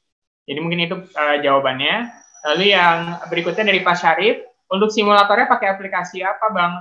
Speaker 3: Jadi mungkin itu jawabannya. Lalu yang berikutnya dari Pak Syarif, untuk simulatornya pakai aplikasi apa, Bang?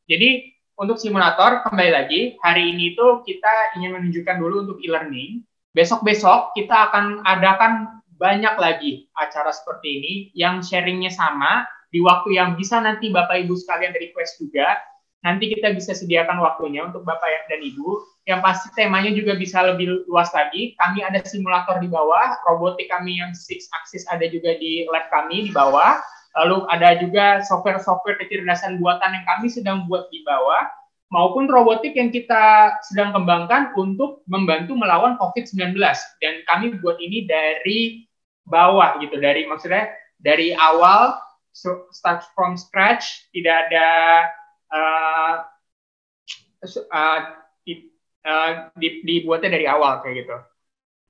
Speaker 3: Jadi untuk simulator, kembali lagi, hari ini tuh kita ingin menunjukkan dulu untuk e-learning. Besok-besok kita akan adakan banyak lagi acara seperti ini yang sharingnya sama di waktu yang bisa nanti Bapak Ibu sekalian request juga. Nanti kita bisa sediakan waktunya untuk Bapak dan Ibu. Yang pasti temanya juga bisa lebih luas lagi. Kami ada simulator di bawah, robotik kami yang 6 axis ada juga di lab kami di bawah. Lalu ada juga software-software kecerdasan buatan yang kami sedang buat di bawah, maupun robotik yang kita sedang kembangkan untuk membantu melawan COVID-19. Dan kami buat ini dari bawah gitu, maksudnya dari awal, start from scratch, tidak ada dibuatnya dari awal kayak gitu.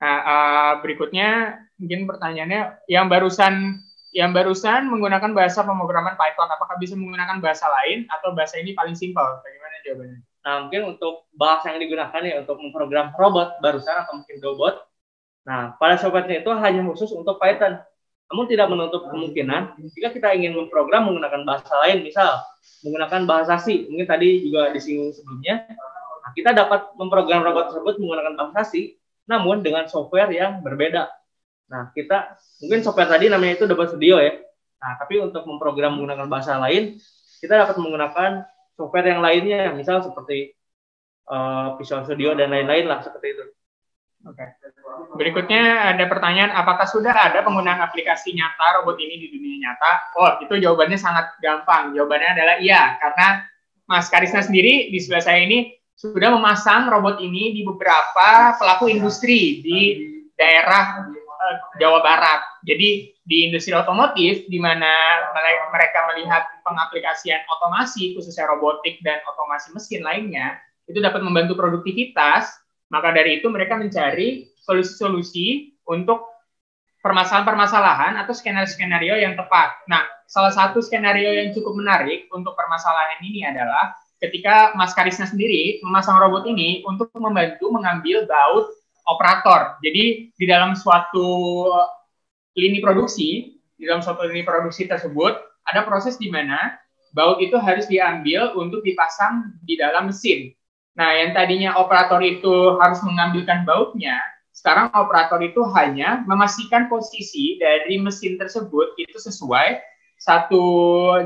Speaker 3: Nah, berikutnya mungkin pertanyaannya yang barusan menggunakan bahasa pemrograman Python, apakah bisa menggunakan bahasa lain atau bahasa ini paling simpel? Bagaimana jawabannya?
Speaker 2: Nah, mungkin untuk bahasa yang digunakan ya untuk memprogram robot barusan atau mungkin robot. Nah, pada software-nya itu hanya khusus untuk Python. Namun tidak menutup kemungkinan jika kita ingin memprogram menggunakan bahasa lain, misal menggunakan bahasa C, mungkin tadi juga disinggung sebelumnya. Nah, kita dapat memprogram robot tersebut menggunakan bahasa C, namun dengan software yang berbeda. Nah, kita mungkin software tadi namanya itu Double Studio ya. Nah, tapi untuk memprogram menggunakan bahasa lain, kita dapat menggunakan software yang lainnya, misal seperti Visual Studio dan lain-lain lah seperti itu.
Speaker 3: Oke. Berikutnya ada pertanyaan, apakah sudah ada penggunaan aplikasi nyata robot ini di dunia nyata? Oh, itu jawabannya sangat gampang. Jawabannya adalah iya, karena Mas Karisna sendiri di sebelah saya ini sudah memasang robot ini di beberapa pelaku industri di daerah Jawa Barat. Jadi di industri otomotif, di mana mereka melihat pengaplikasian otomasi, khususnya robotik dan otomasi mesin lainnya, itu dapat membantu produktivitas. Maka dari itu mereka mencari solusi-solusi untuk permasalahan-permasalahan atau skenario-skenario yang tepat. Nah, salah satu skenario yang cukup menarik untuk permasalahan ini adalah ketika Mas Karisna sendiri memasang robot ini untuk membantu mengambil baut operator. Jadi di dalam suatu lini produksi, tersebut ada proses di mana baut itu harus diambil untuk dipasang di dalam mesin. Nah, yang tadinya operator itu harus mengambilkan bautnya, sekarang operator itu hanya memastikan posisi dari mesin tersebut itu sesuai satu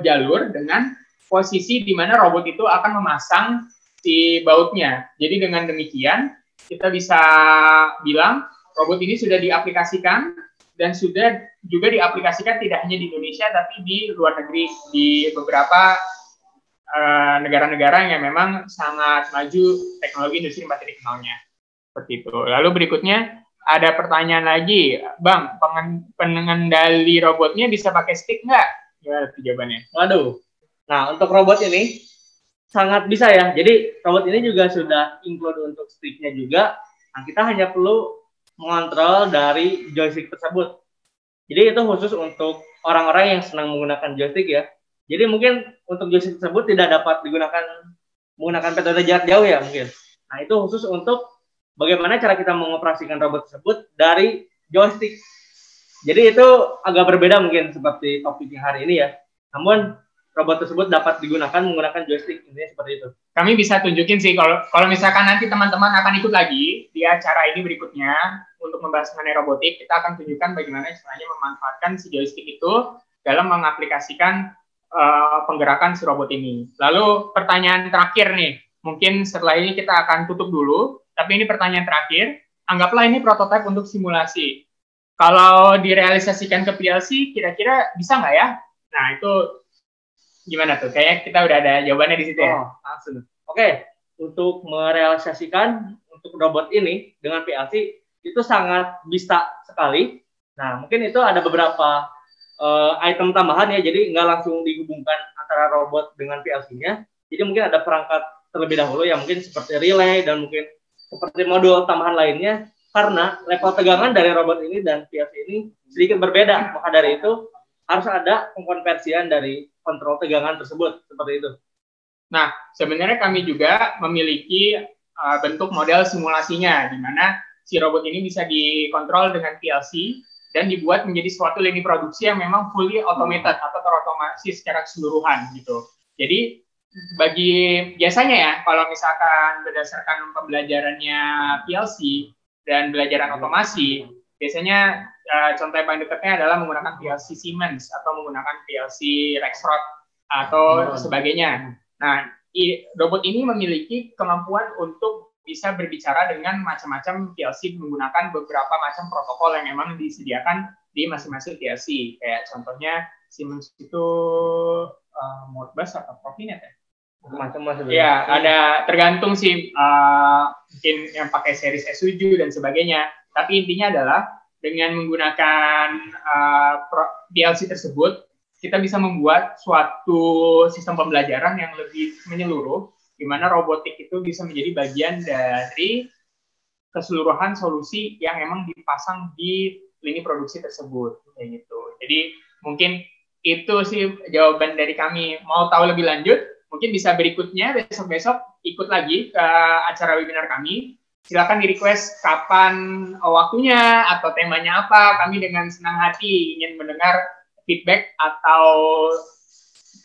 Speaker 3: jalur dengan posisi di mana robot itu akan memasang si bautnya. Jadi dengan demikian kita bisa bilang robot ini sudah diaplikasikan dan sudah juga diaplikasikan tidak hanya di Indonesia tapi di luar negeri, di beberapa negara-negara yang memang sangat maju teknologi industri 4.0-nya. Seperti itu. Lalu berikutnya ada pertanyaan lagi, Bang, pengendali robotnya bisa pakai stick nggak? Ya, jawabannya.
Speaker 2: Waduh. Nah, untuk robot ini sangat bisa ya. Jadi robot ini juga sudah include untuk sticknya juga. Nah, kita hanya perlu mengontrol dari joystick tersebut. Jadi itu khusus untuk orang-orang yang senang menggunakan joystick ya. Jadi mungkin untuk joystick tersebut tidak dapat digunakan menggunakan metode jarak jauh ya mungkin. Nah, itu khusus untuk bagaimana cara kita mengoperasikan robot tersebut dari joystick. Jadi itu agak berbeda mungkin seperti topiknya hari ini ya. Namun robot tersebut dapat digunakan menggunakan joystick, intinya seperti itu.
Speaker 3: Kami bisa tunjukin sih kalau misalkan nanti teman-teman akan ikut lagi di acara ini berikutnya untuk membahas mengenai robotik, kita akan tunjukkan bagaimana caranya memanfaatkan si joystick itu dalam mengaplikasikan penggerakan si robot ini. Lalu pertanyaan terakhir nih, mungkin setelah ini kita akan tutup dulu, tapi ini pertanyaan terakhir. Anggaplah ini prototipe untuk simulasi. Kalau direalisasikan ke PLC, kira-kira bisa nggak ya? Nah, itu gimana tuh? Kayaknya kita udah ada jawabannya di situ ya.
Speaker 2: Langsung. Oke, untuk merealisasikan untuk robot ini dengan PLC itu sangat bisa sekali. Nah, mungkin itu ada beberapa item tambahan ya, jadi nggak langsung dihubungkan antara robot dengan PLC-nya. Jadi mungkin ada perangkat terlebih dahulu ya, mungkin seperti relay dan mungkin seperti modul tambahan lainnya, karena level tegangan dari robot ini dan PLC ini sedikit berbeda. Maka dari itu harus ada pengkonversian dari kontrol tegangan tersebut, seperti itu.
Speaker 3: Nah, sebenarnya kami juga memiliki bentuk model simulasinya, di mana si robot ini bisa dikontrol dengan PLC dan dibuat menjadi suatu lini produksi yang memang fully automated atau terotomasi secara keseluruhan gitu. Jadi bagi biasanya ya, kalau misalkan berdasarkan pembelajarannya PLC dan belajaran otomasi, biasanya contoh yang paling dekatnya adalah menggunakan PLC Siemens atau menggunakan PLC Rexroth atau sebagainya. Nah, robot ini memiliki kemampuan untuk bisa berbicara dengan macam-macam PLC menggunakan beberapa macam protokol yang memang disediakan di masing-masing PLC. Kayak contohnya Siemens itu Modbus atau Profinet ya?
Speaker 2: Macam-macam.
Speaker 3: Ya, ada tergantung sih mungkin yang pakai series S7 dan sebagainya. Tapi intinya adalah dengan menggunakan PLC tersebut, kita bisa membuat suatu sistem pembelajaran yang lebih menyeluruh, di mana robotik itu bisa menjadi bagian dari keseluruhan solusi yang emang dipasang di lini produksi tersebut, kayak gitu. Jadi mungkin itu sih jawaban dari kami. Mau tahu lebih lanjut, mungkin bisa berikutnya besok-besok ikut lagi ke acara webinar kami. Silakan di-request kapan waktunya atau temanya apa. Kami dengan senang hati ingin mendengar feedback atau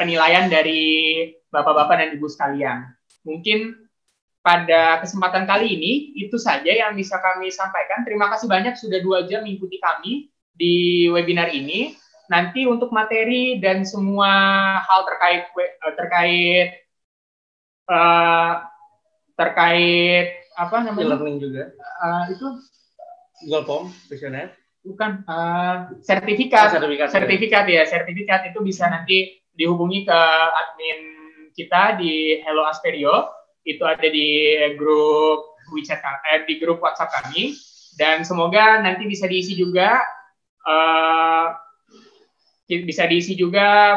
Speaker 3: penilaian dari Bapak-Bapak dan Ibu sekalian. Mungkin pada kesempatan kali ini, itu saja yang bisa kami sampaikan. Terima kasih banyak sudah 2 jam mengikuti kami di webinar ini. Nanti untuk materi dan semua hal terkait apa namanya?
Speaker 2: E-learning juga.
Speaker 3: Itu
Speaker 2: Google Form, kuesioner.
Speaker 3: Bukan, sertifikat. Sertifikat itu bisa nanti dihubungi ke admin kita di Hello Asperio. Itu ada di grup WeChat, di grup WhatsApp kami. Dan semoga nanti bisa diisi juga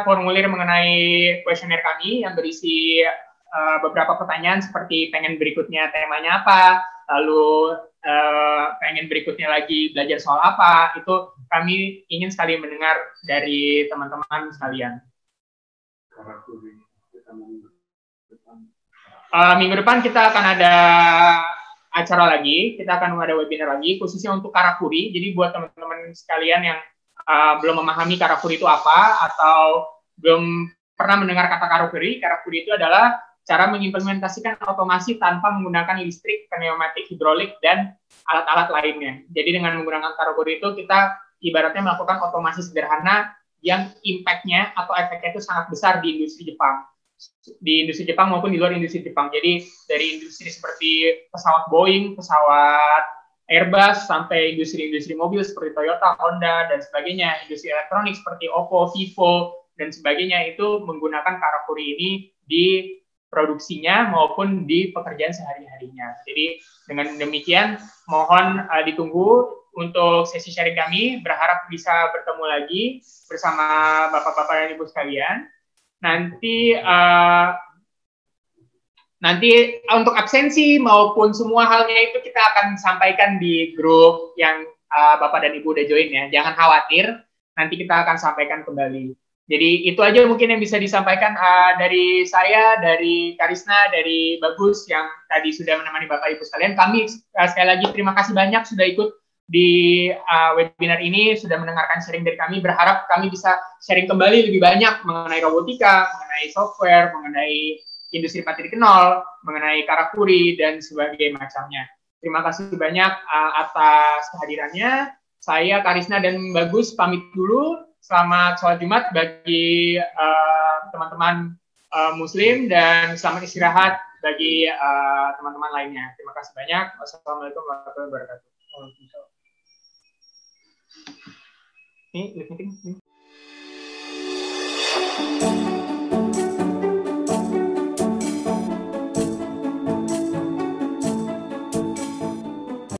Speaker 3: formulir mengenai kuesioner kami yang berisi beberapa pertanyaan seperti pengen berikutnya temanya apa, lalu pengen berikutnya lagi belajar soal apa. Itu kami ingin sekali mendengar dari teman-teman sekalian. Minggu depan kita akan ada acara lagi, kita akan ada webinar lagi khususnya untuk Karakuri. Jadi buat teman-teman sekalian yang belum memahami Karakuri itu apa atau belum pernah mendengar kata Karakuri itu adalah cara mengimplementasikan otomasi tanpa menggunakan listrik, pneumatik, hidrolik, dan alat-alat lainnya. Jadi dengan menggunakan karokuri itu kita ibaratnya melakukan otomasi sederhana yang impact-nya atau efeknya itu sangat besar di industri Jepang. Di industri Jepang maupun di luar industri Jepang. Jadi dari industri seperti pesawat Boeing, pesawat Airbus, sampai industri-industri mobil seperti Toyota, Honda, dan sebagainya, industri elektronik seperti Oppo, Vivo, dan sebagainya itu menggunakan karakuri ini di produksinya maupun di pekerjaan sehari-harinya. Jadi dengan demikian mohon ditunggu untuk sesi sharing kami, berharap bisa bertemu lagi bersama Bapak-Bapak dan Ibu sekalian. Nanti untuk absensi maupun semua halnya itu kita akan sampaikan di grup yang Bapak dan Ibu udah join ya. Jangan khawatir, nanti kita akan sampaikan kembali. Jadi itu aja mungkin yang bisa disampaikan dari saya, dari Karisna, dari Bagus yang tadi sudah menemani Bapak Ibu sekalian. Kami sekali lagi terima kasih banyak sudah ikut di webinar ini, sudah mendengarkan sharing dari kami. Berharap kami bisa sharing kembali lebih banyak mengenai robotika, mengenai software, mengenai industri 4.0, mengenai karakuri, dan sebagainya macamnya. Terima kasih banyak atas kehadirannya. Saya, Karisna, dan Bagus pamit dulu. Selamat sholat Jumat bagi teman-teman Muslim, dan selamat istirahat bagi teman-teman lainnya. Terima kasih banyak. Wassalamualaikum warahmatullahi wabarakatuh. Ini live meeting.